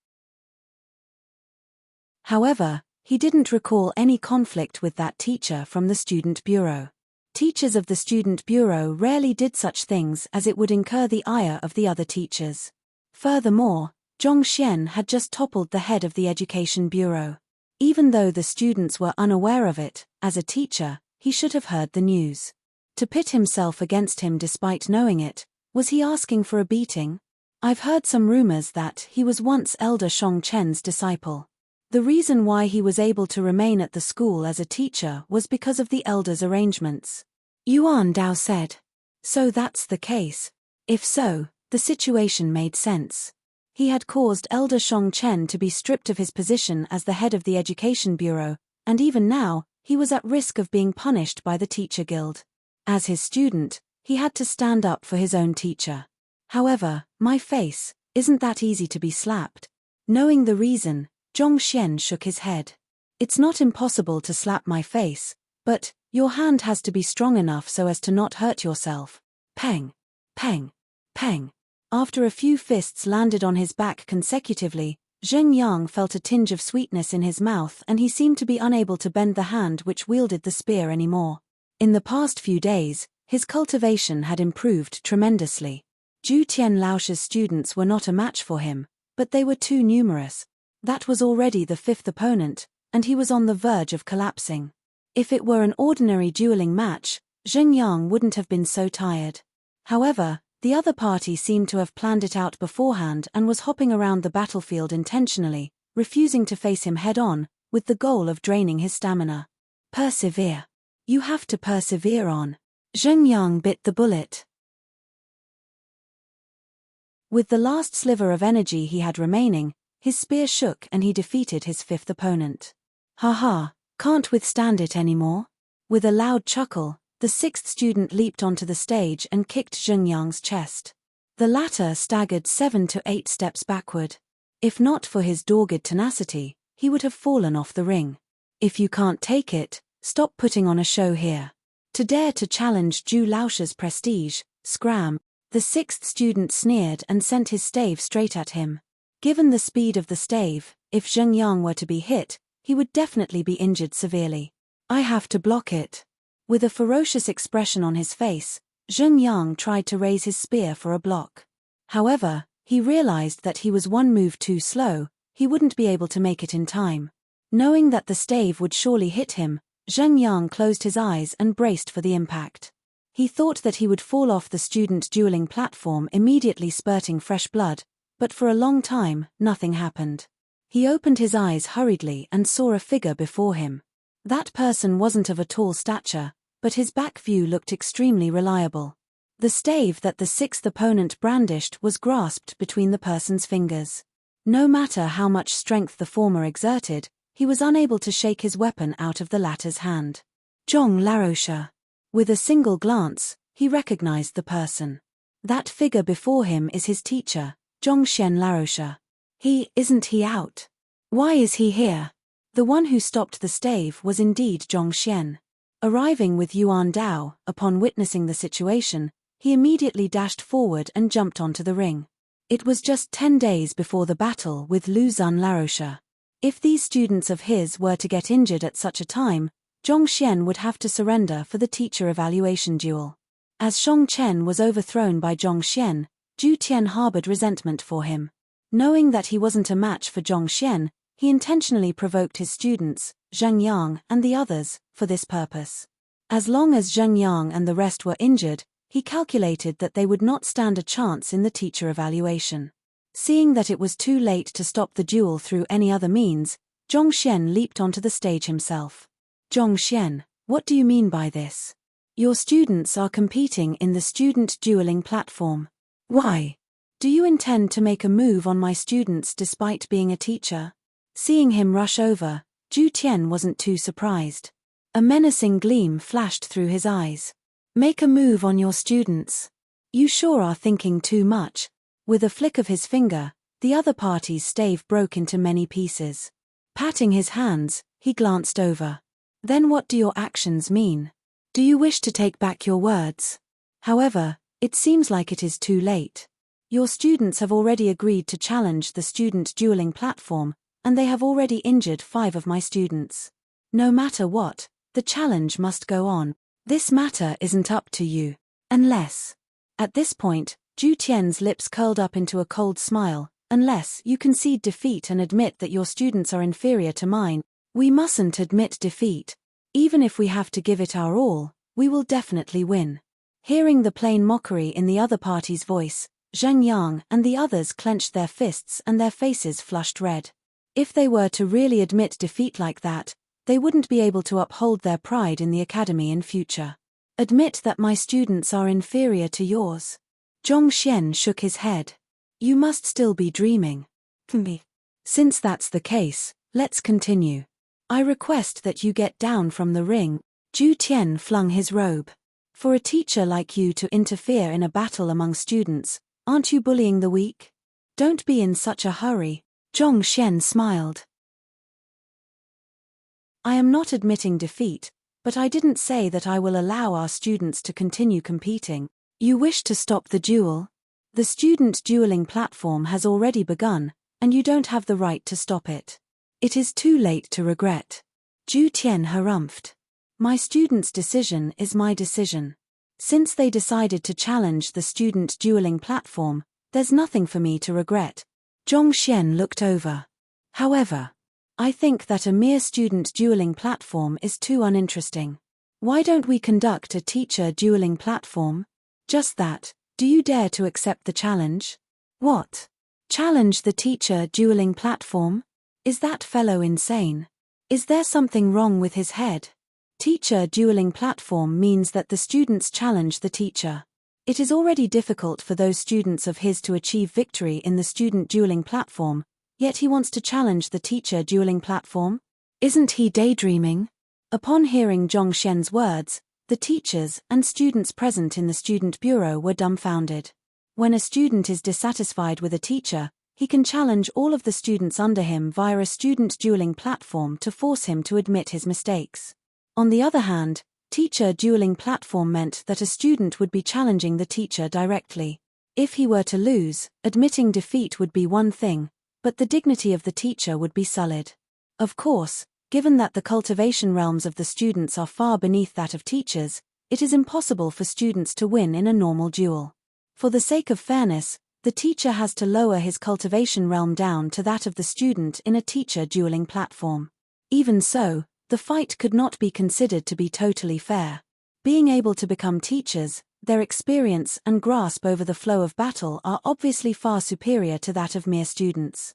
However, he didn't recall any conflict with that teacher from the student bureau. Teachers of the student bureau rarely did such things as it would incur the ire of the other teachers. Furthermore, Zhong Xian had just toppled the head of the education bureau. Even though the students were unaware of it, as a teacher, he should have heard the news. To pit himself against him despite knowing it, was he asking for a beating? I've heard some rumors that he was once Elder Shong Chen's disciple. The reason why he was able to remain at the school as a teacher was because of the elder's arrangements. Yuan Dao said. So that's the case. If so, the situation made sense. He had caused Elder Shong Chen to be stripped of his position as the head of the education bureau, and even now, he was at risk of being punished by the teacher guild. As his student, he had to stand up for his own teacher. However, my face, isn't that easy to be slapped? Knowing the reason, Zhong Xian shook his head. It's not impossible to slap my face, but your hand has to be strong enough so as to not hurt yourself. Pang, pang, pang. After a few fists landed on his back consecutively, Zheng Yang felt a tinge of sweetness in his mouth and he seemed to be unable to bend the hand which wielded the spear anymore. In the past few days, his cultivation had improved tremendously. Zhu Tianlao's students were not a match for him, but they were too numerous. That was already the fifth opponent, and he was on the verge of collapsing. If it were an ordinary dueling match, Zheng Yang wouldn't have been so tired. However, the other party seemed to have planned it out beforehand and was hopping around the battlefield intentionally, refusing to face him head-on, with the goal of draining his stamina. Persevere. You have to persevere on. Zheng Yang bit the bullet. With the last sliver of energy he had remaining, his spear shook and he defeated his fifth opponent. Haha, can't withstand it anymore? With a loud chuckle, the sixth student leaped onto the stage and kicked Zheng Yang's chest. The latter staggered 7 to 8 steps backward. If not for his dogged tenacity, he would have fallen off the ring. If you can't take it, stop putting on a show here. To dare to challenge Zhu Lao's prestige, scram, the sixth student sneered and sent his stave straight at him. Given the speed of the stave, if Zheng Yang were to be hit, he would definitely be injured severely. I have to block it. With a ferocious expression on his face, Zheng Yang tried to raise his spear for a block. However, he realized that he was one move too slow, he wouldn't be able to make it in time. Knowing that the stave would surely hit him, Zheng Yang closed his eyes and braced for the impact. He thought that he would fall off the student dueling platform immediately spurting fresh blood, but for a long time, nothing happened. He opened his eyes hurriedly and saw a figure before him. That person wasn't of a tall stature, but his back view looked extremely reliable. The stave that the sixth opponent brandished was grasped between the person's fingers. No matter how much strength the former exerted, he was unable to shake his weapon out of the latter's hand. Zhong Laroche. With a single glance, he recognized the person. That figure before him is his teacher, Zhongshen Laroche. Isn't he out? Why is he here? The one who stopped the stave was indeed Zhongshen. Arriving with Yuan Dao, upon witnessing the situation, he immediately dashed forward and jumped onto the ring. It was just 10 days before the battle with Lu Zun Laroche. If these students of his were to get injured at such a time, Zhongshen would have to surrender for the teacher evaluation duel. As Shang Chen was overthrown by Zhongshen, Zhu Tian harbored resentment for him. Knowing that he wasn't a match for Zhongshen, he intentionally provoked his students, Zheng Yang and the others, for this purpose. As long as Zheng Yang and the rest were injured, he calculated that they would not stand a chance in the teacher evaluation. Seeing that it was too late to stop the duel through any other means, Zhongshen leaped onto the stage himself. Zhongshen, what do you mean by this? Your students are competing in the student dueling platform. Why? Do you intend to make a move on my students despite being a teacher? Seeing him rush over, Zhu Tian wasn't too surprised. A menacing gleam flashed through his eyes. Make a move on your students. You sure are thinking too much. With a flick of his finger, the other party's stave broke into many pieces. Patting his hands, he glanced over. Then what do your actions mean? Do you wish to take back your words? However, it seems like it is too late. Your students have already agreed to challenge the student dueling platform, and they have already injured 5 of my students. No matter what, the challenge must go on. This matter isn't up to you. Unless. At this point, Zhu Tian's lips curled up into a cold smile. Unless you concede defeat and admit that your students are inferior to mine. We mustn't admit defeat. Even if we have to give it our all, we will definitely win. Hearing the plain mockery in the other party's voice, Zheng Yang and the others clenched their fists and their faces flushed red. If they were to really admit defeat like that, they wouldn't be able to uphold their pride in the academy in future. Admit that my students are inferior to yours. Zhongshen shook his head. You must still be dreaming. Since that's the case, let's continue. I request that you get down from the ring. Zhu Tian flung his robe. For a teacher like you to interfere in a battle among students, aren't you bullying the weak? Don't be in such a hurry. Zhongshen smiled. I am not admitting defeat, but I didn't say that I will allow our students to continue competing. You wish to stop the duel? The student dueling platform has already begun, and you don't have the right to stop it. It is too late to regret. Zhu Tian harumphed. My students' decision is my decision. Since they decided to challenge the student dueling platform, there's nothing for me to regret. Zhongshen looked over. However, I think that a mere student dueling platform is too uninteresting. Why don't we conduct a teacher dueling platform? Just that. Do you dare to accept the challenge? What? Challenge the teacher dueling platform? Is that fellow insane? Is there something wrong with his head? Teacher dueling platform means that the students challenge the teacher. It is already difficult for those students of his to achieve victory in the student dueling platform, yet he wants to challenge the teacher dueling platform? Isn't he daydreaming? Upon hearing Zhongshen's words, the teachers and students present in the student bureau were dumbfounded. When a student is dissatisfied with a teacher, he can challenge all of the students under him via a student dueling platform to force him to admit his mistakes. On the other hand, teacher dueling platform meant that a student would be challenging the teacher directly. If he were to lose, admitting defeat would be one thing, but the dignity of the teacher would be sullied. Of course, given that the cultivation realms of the students are far beneath that of teachers, it is impossible for students to win in a normal duel. For the sake of fairness, the teacher has to lower his cultivation realm down to that of the student in a teacher dueling platform. Even so, the fight could not be considered to be totally fair. Being able to become teachers, their experience and grasp over the flow of battle are obviously far superior to that of mere students.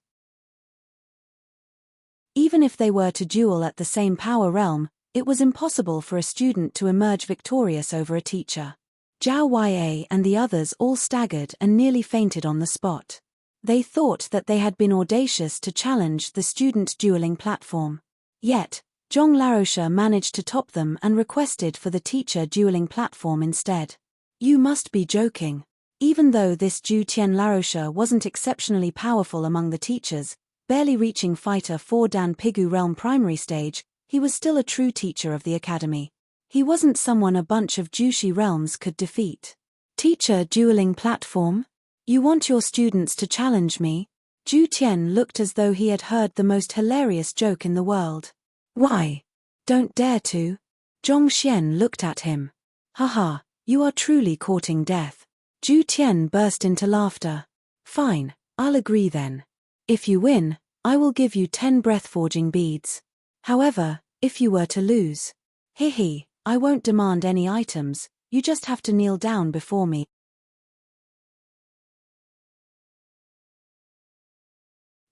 Even if they were to duel at the same power realm, it was impossible for a student to emerge victorious over a teacher. Zhao Ya and the others all staggered and nearly fainted on the spot. They thought that they had been audacious to challenge the student dueling platform. Yet, Zhong Larosha managed to top them and requested for the teacher dueling platform instead. You must be joking. Even though this Zhu Tian Larosha wasn't exceptionally powerful among the teachers, barely reaching Fighter 4 Dan Pigu Realm primary stage, he was still a true teacher of the academy. He wasn't someone a bunch of Jushi realms could defeat. Teacher dueling platform? You want your students to challenge me? Zhu Tian looked as though he had heard the most hilarious joke in the world. Why? Don't dare to. Zhong Xian looked at him. Haha, you are truly courting death. Zhu Tian burst into laughter. Fine, I'll agree then. If you win, I will give you 10 breath-forging beads. However, if you were to lose, hehe, I won't demand any items, you just have to kneel down before me.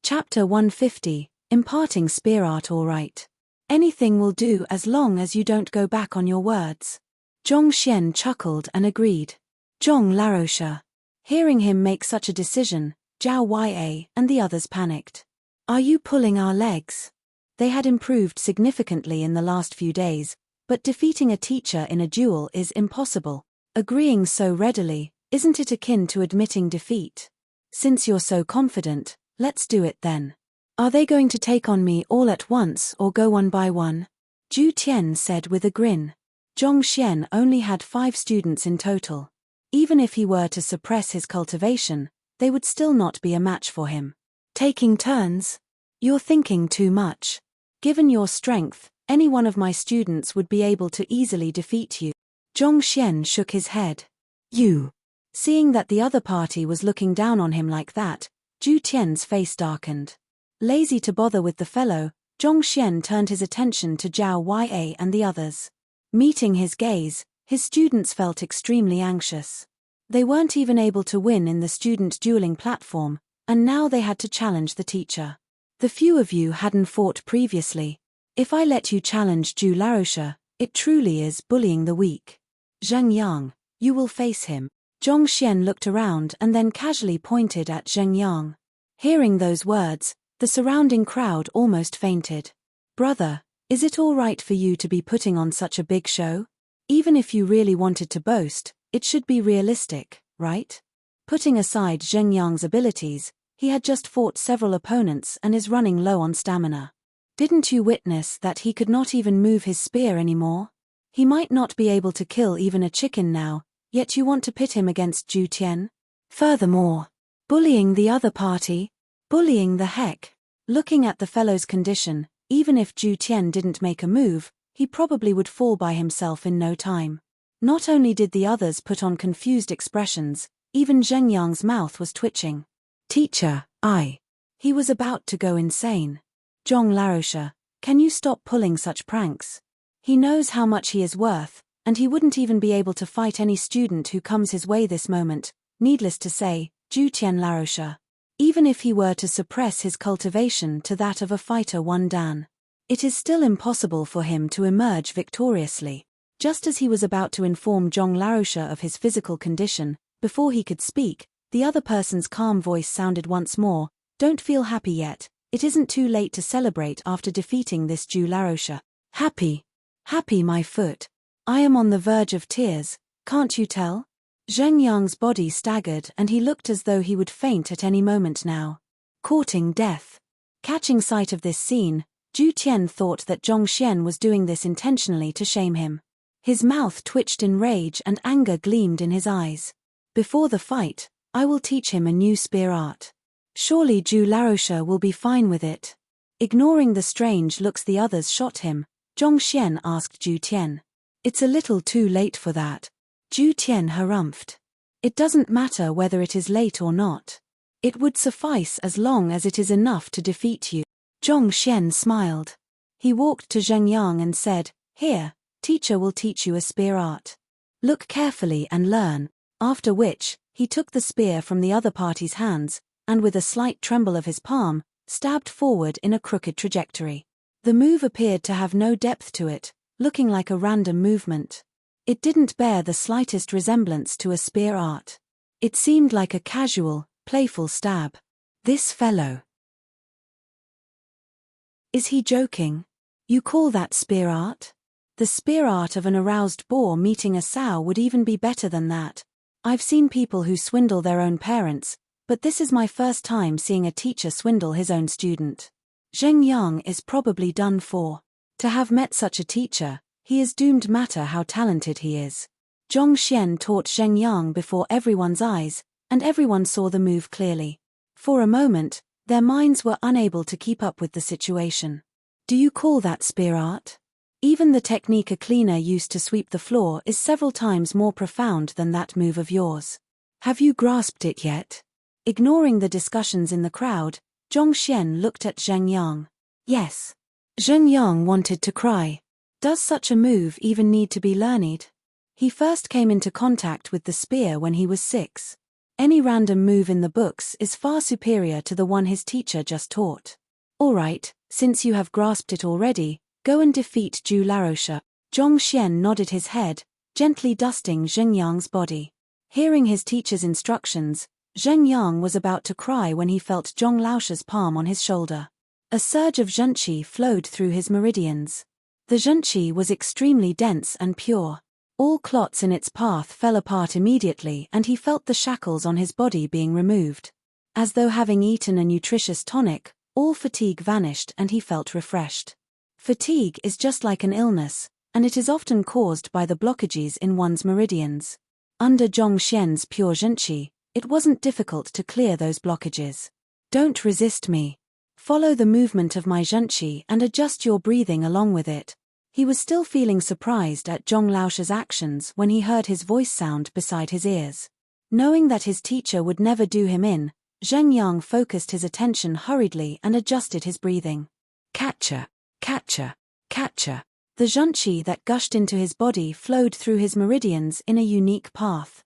Chapter 150, Imparting Spear Art. Alright. Anything will do as long as you don't go back on your words. Zhong Xian chuckled and agreed. Zhong Larosha. Hearing him make such a decision, Zhao Ya and the others panicked. Are you pulling our legs? They had improved significantly in the last few days, but defeating a teacher in a duel is impossible. Agreeing so readily, isn't it akin to admitting defeat? Since you're so confident, let's do it then. Are they going to take on me all at once or go one by one? Zhu Tian said with a grin. Zhong Xian only had 5 students in total. Even if he were to suppress his cultivation, they would still not be a match for him. Taking turns? You're thinking too much. Given your strength, any one of my students would be able to easily defeat you. Zhong Xian shook his head. You. Seeing that the other party was looking down on him like that, Zhu Tian's face darkened. Lazy to bother with the fellow, Zhong Xian turned his attention to Zhao Ya and the others. Meeting his gaze, his students felt extremely anxious. They weren't even able to win in the student dueling platform, and now they had to challenge the teacher. The few of you hadn't fought previously. If I let you challenge Zhu Larosha, it truly is bullying the weak. Zheng Yang, you will face him. Zhong Xian looked around and then casually pointed at Zheng Yang. Hearing those words, the surrounding crowd almost fainted. Brother, is it all right for you to be putting on such a big show? Even if you really wanted to boast, it should be realistic, right? Putting aside Zheng Yang's abilities, he had just fought several opponents and is running low on stamina. Didn't you witness that he could not even move his spear anymore? He might not be able to kill even a chicken now, yet you want to pit him against Zhu Tian? Furthermore, bullying the other party? Bullying the heck? Looking at the fellow's condition, even if Zhu Tian didn't make a move, he probably would fall by himself in no time. Not only did the others put on confused expressions, even Zheng Yang's mouth was twitching. Teacher, He was about to go insane. Zhong Larosha, can you stop pulling such pranks? He knows how much he is worth, and he wouldn't even be able to fight any student who comes his way this moment. Needless to say, Zhu Tian Larosha. Even if he were to suppress his cultivation to that of a Fighter 1 Dan, it is still impossible for him to emerge victoriously. Just as he was about to inform Zhong Larosha of his physical condition, before he could speak, the other person's calm voice sounded once more, Don't feel happy yet, it isn't too late to celebrate after defeating this Zhu Larosha. Happy? Happy my foot. I am on the verge of tears, can't you tell? Zheng Yang's body staggered and he looked as though he would faint at any moment now. Courting death. Catching sight of this scene, Zhu Tian thought that Zhong Xian was doing this intentionally to shame him. His mouth twitched in rage and anger gleamed in his eyes. Before the fight, I will teach him a new spear art. Surely Zhu Larosha will be fine with it. Ignoring the strange looks the others shot him, Zhong Xian asked Zhu Tian. It's a little too late for that. Zhu Tian harumphed. It doesn't matter whether it is late or not. It would suffice as long as it is enough to defeat you. Zhong Xian smiled. He walked to Zheng Yang and said, Here, teacher will teach you a spear art. Look carefully and learn. After which, he took the spear from the other party's hands, and with a slight tremble of his palm, stabbed forward in a crooked trajectory. The move appeared to have no depth to it, looking like a random movement. It didn't bear the slightest resemblance to a spear art. It seemed like a casual, playful stab. This fellow. Is he joking? You call that spear art? The spear art of an aroused boar meeting a sow would even be better than that. I've seen people who swindle their own parents, but this is my first time seeing a teacher swindle his own student. Zheng Yang is probably done for. To have met such a teacher, he is doomed matter how talented he is. Zhong Xian taught Zheng Yang before everyone's eyes, and everyone saw the move clearly. For a moment, their minds were unable to keep up with the situation. Do you call that spear art? Even the technique a cleaner used to sweep the floor is several times more profound than that move of yours. Have you grasped it yet? Ignoring the discussions in the crowd, Zhong Xian looked at Zheng Yang. Yes. Zheng Yang wanted to cry. Does such a move even need to be learned? He first came into contact with the spear when he was 6. Any random move in the books is far superior to the one his teacher just taught. Alright, since you have grasped it already, go and defeat Zhu Larosha. Zhong Xian nodded his head, gently dusting Zheng Yang's body. Hearing his teacher's instructions, Zheng Yang was about to cry when he felt Zhong Laosha's palm on his shoulder. A surge of zhenqi flowed through his meridians. The zhenqi was extremely dense and pure. All clots in its path fell apart immediately and he felt the shackles on his body being removed. As though having eaten a nutritious tonic, all fatigue vanished and he felt refreshed. Fatigue is just like an illness, and it is often caused by the blockages in one's meridians. Under Zhong Xian's pure zhenqi, it wasn't difficult to clear those blockages. Don't resist me. Follow the movement of my zhenqi and adjust your breathing along with it. He was still feeling surprised at Zhong Laosha's actions when he heard his voice sound beside his ears. Knowing that his teacher would never do him in, Zheng Yang focused his attention hurriedly and adjusted his breathing. Catcher, catcher, catcher. The zhenqi that gushed into his body flowed through his meridians in a unique path.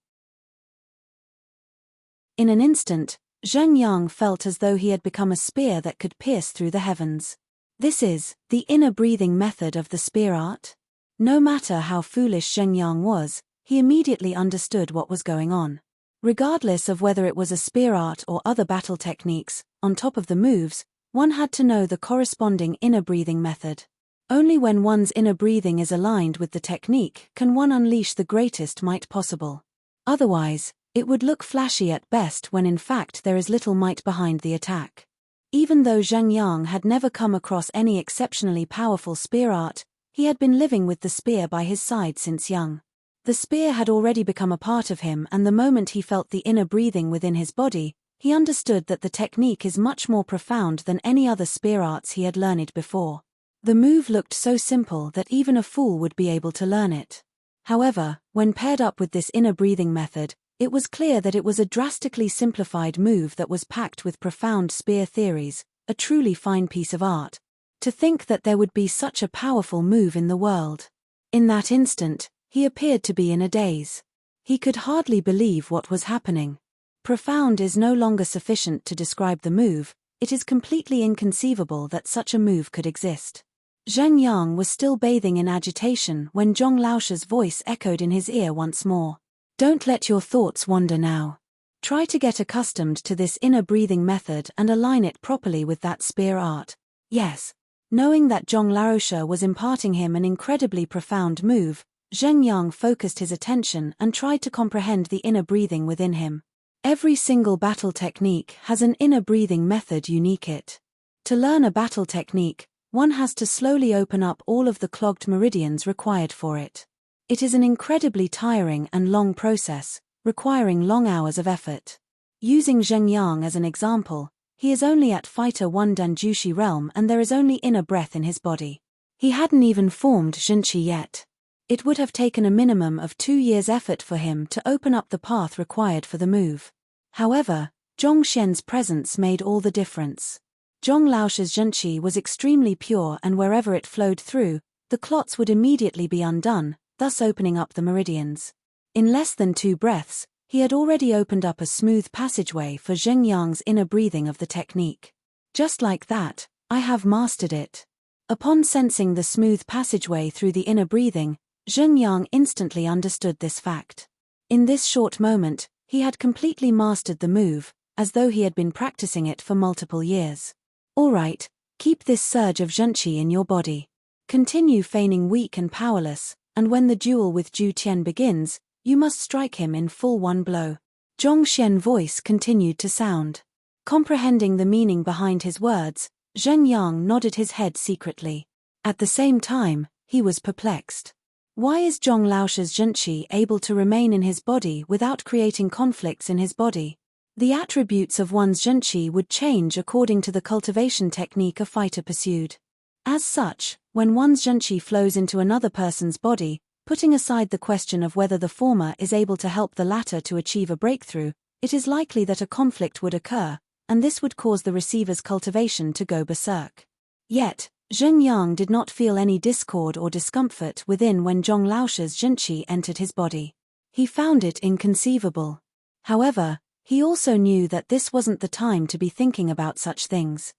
In an instant, Zheng Yang felt as though he had become a spear that could pierce through the heavens. This is the inner breathing method of the spear art. No matter how foolish Zheng Yang was, he immediately understood what was going on. Regardless of whether it was a spear art or other battle techniques, on top of the moves, one had to know the corresponding inner breathing method. Only when one's inner breathing is aligned with the technique can one unleash the greatest might possible. Otherwise, it would look flashy at best when in fact there is little might behind the attack. Even though Zheng Yang had never come across any exceptionally powerful spear art, he had been living with the spear by his side since young. The spear had already become a part of him, and the moment he felt the inner breathing within his body, he understood that the technique is much more profound than any other spear arts he had learned before. The move looked so simple that even a fool would be able to learn it. However, when paired up with this inner breathing method, it was clear that it was a drastically simplified move that was packed with profound spear theories, a truly fine piece of art. To think that there would be such a powerful move in the world. In that instant, he appeared to be in a daze. He could hardly believe what was happening. Profound is no longer sufficient to describe the move, it is completely inconceivable that such a move could exist. Zheng Yang was still bathing in agitation when Zhong Laosha's voice echoed in his ear once more. Don't let your thoughts wander now. Try to get accustomed to this inner breathing method and align it properly with that spear art. Yes. Knowing that Zhong Laosha was imparting him an incredibly profound move, Zheng Yang focused his attention and tried to comprehend the inner breathing within him. Every single battle technique has an inner breathing method unique it. To learn a battle technique, one has to slowly open up all of the clogged meridians required for it. It is an incredibly tiring and long process, requiring long hours of effort. Using Zheng Yang as an example, he is only at Fighter 1 Danjushi realm and there is only inner breath in his body. He hadn't even formed zhenqi yet. It would have taken a minimum of 2 years' effort for him to open up the path required for the move. However, Zhong Xian's presence made all the difference. Zhong Laosha's zhenqi was extremely pure and wherever it flowed through, the clots would immediately be undone, thus opening up the meridians. In less than 2 breaths, he had already opened up a smooth passageway for Zheng Yang's inner breathing of the technique. Just like that, I have mastered it. Upon sensing the smooth passageway through the inner breathing, Zheng Yang instantly understood this fact. In this short moment, he had completely mastered the move, as though he had been practicing it for multiple years. Alright, keep this surge of zhenqi in your body. Continue feigning weak and powerless, and when the duel with Zhu Tian begins, you must strike him in full one blow. Zhong Xian's voice continued to sound. Comprehending the meaning behind his words, Zhen Yang nodded his head secretly. At the same time, he was perplexed. Why is Zhong Laosha's zhenqi able to remain in his body without creating conflicts in his body? The attributes of one's zhenqi would change according to the cultivation technique a fighter pursued. As such, when one's zhenqi flows into another person's body, putting aside the question of whether the former is able to help the latter to achieve a breakthrough, it is likely that a conflict would occur, and this would cause the receiver's cultivation to go berserk. Yet, Zhen Yang did not feel any discord or discomfort within when Zhong Laosha's zhenqi entered his body. He found it inconceivable. However, he also knew that this wasn't the time to be thinking about such things.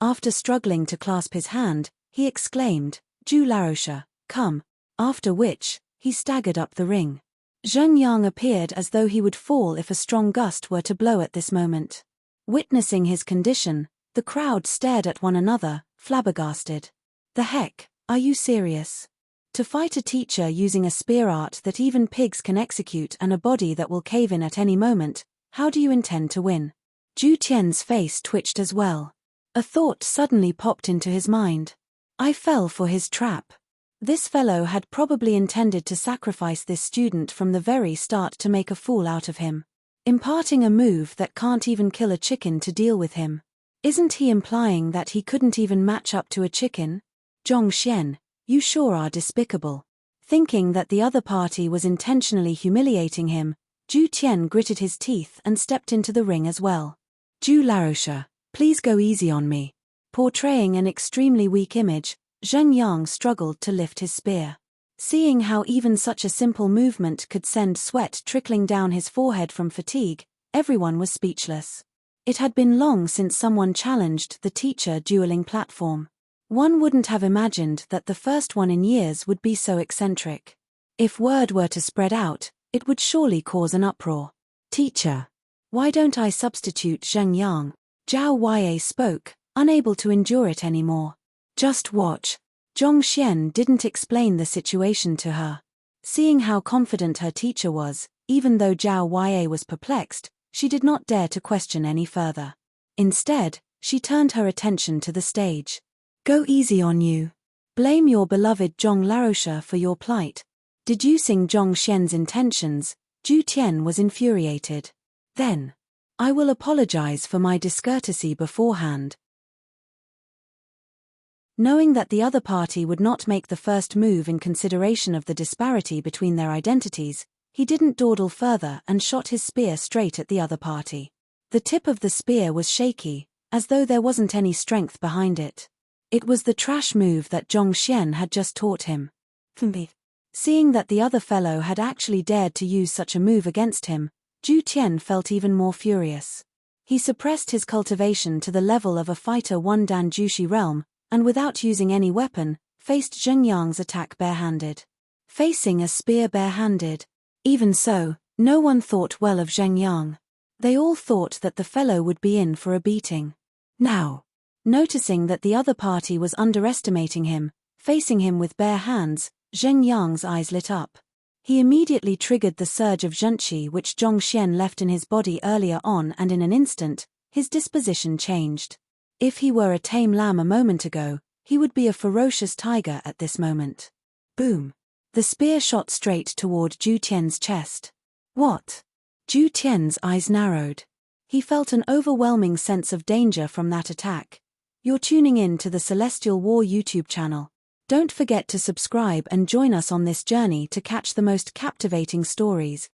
After struggling to clasp his hand, he exclaimed, "Zhu Laosha, come," after which, he staggered up the ring. Zhen Yang appeared as though he would fall if a strong gust were to blow at this moment. Witnessing his condition, the crowd stared at one another, flabbergasted. "The heck, are you serious? To fight a teacher using a spear art that even pigs can execute and a body that will cave in at any moment, how do you intend to win?" Zhu Tian's face twitched as well. A thought suddenly popped into his mind. I fell for his trap. This fellow had probably intended to sacrifice this student from the very start to make a fool out of him. Imparting a move that can't even kill a chicken to deal with him. Isn't he implying that he couldn't even match up to a chicken? Zhong Xian, you sure are despicable. Thinking that the other party was intentionally humiliating him, Zhu Tian gritted his teeth and stepped into the ring as well. "Zhu Laosha, please go easy on me." Portraying an extremely weak image, Zhen Yang struggled to lift his spear. Seeing how even such a simple movement could send sweat trickling down his forehead from fatigue, everyone was speechless. It had been long since someone challenged the teacher dueling platform. One wouldn't have imagined that the first one in years would be so eccentric. If word were to spread out, it would surely cause an uproar. "Teacher, why don't I substitute Zheng Yang?" Zhao Wei spoke, unable to endure it anymore. "Just watch." Zhong Xian didn't explain the situation to her. Seeing how confident her teacher was, even though Zhao Wei was perplexed, she did not dare to question any further. Instead, she turned her attention to the stage. "Go easy on you. Blame your beloved Zhong Laosha for your plight." Deducing Zhong Xian's intentions, Zhu Tian was infuriated. "Then, I will apologize for my discourtesy beforehand." Knowing that the other party would not make the first move in consideration of the disparity between their identities, he didn't dawdle further and shot his spear straight at the other party. The tip of the spear was shaky, as though there wasn't any strength behind it. It was the trash move that Zhong Xian had just taught him. Seeing that the other fellow had actually dared to use such a move against him, Zhu Tian felt even more furious. He suppressed his cultivation to the level of a fighter one Dan Jushi realm, and without using any weapon, faced Zhen Yang's attack barehanded. Facing a spear barehanded. Even so, no one thought well of Zhen Yang. They all thought that the fellow would be in for a beating. Now, noticing that the other party was underestimating him, facing him with bare hands, Zhen Yang's eyes lit up. He immediately triggered the surge of zhenqi which Zhong Xian left in his body earlier on, and in an instant, his disposition changed. If he were a tame lamb a moment ago, he would be a ferocious tiger at this moment. Boom! The spear shot straight toward Zhu Tian's chest. What? Zhu Tian's eyes narrowed. He felt an overwhelming sense of danger from that attack. You're tuning in to the Celestial War YouTube channel. Don't forget to subscribe and join us on this journey to catch the most captivating stories.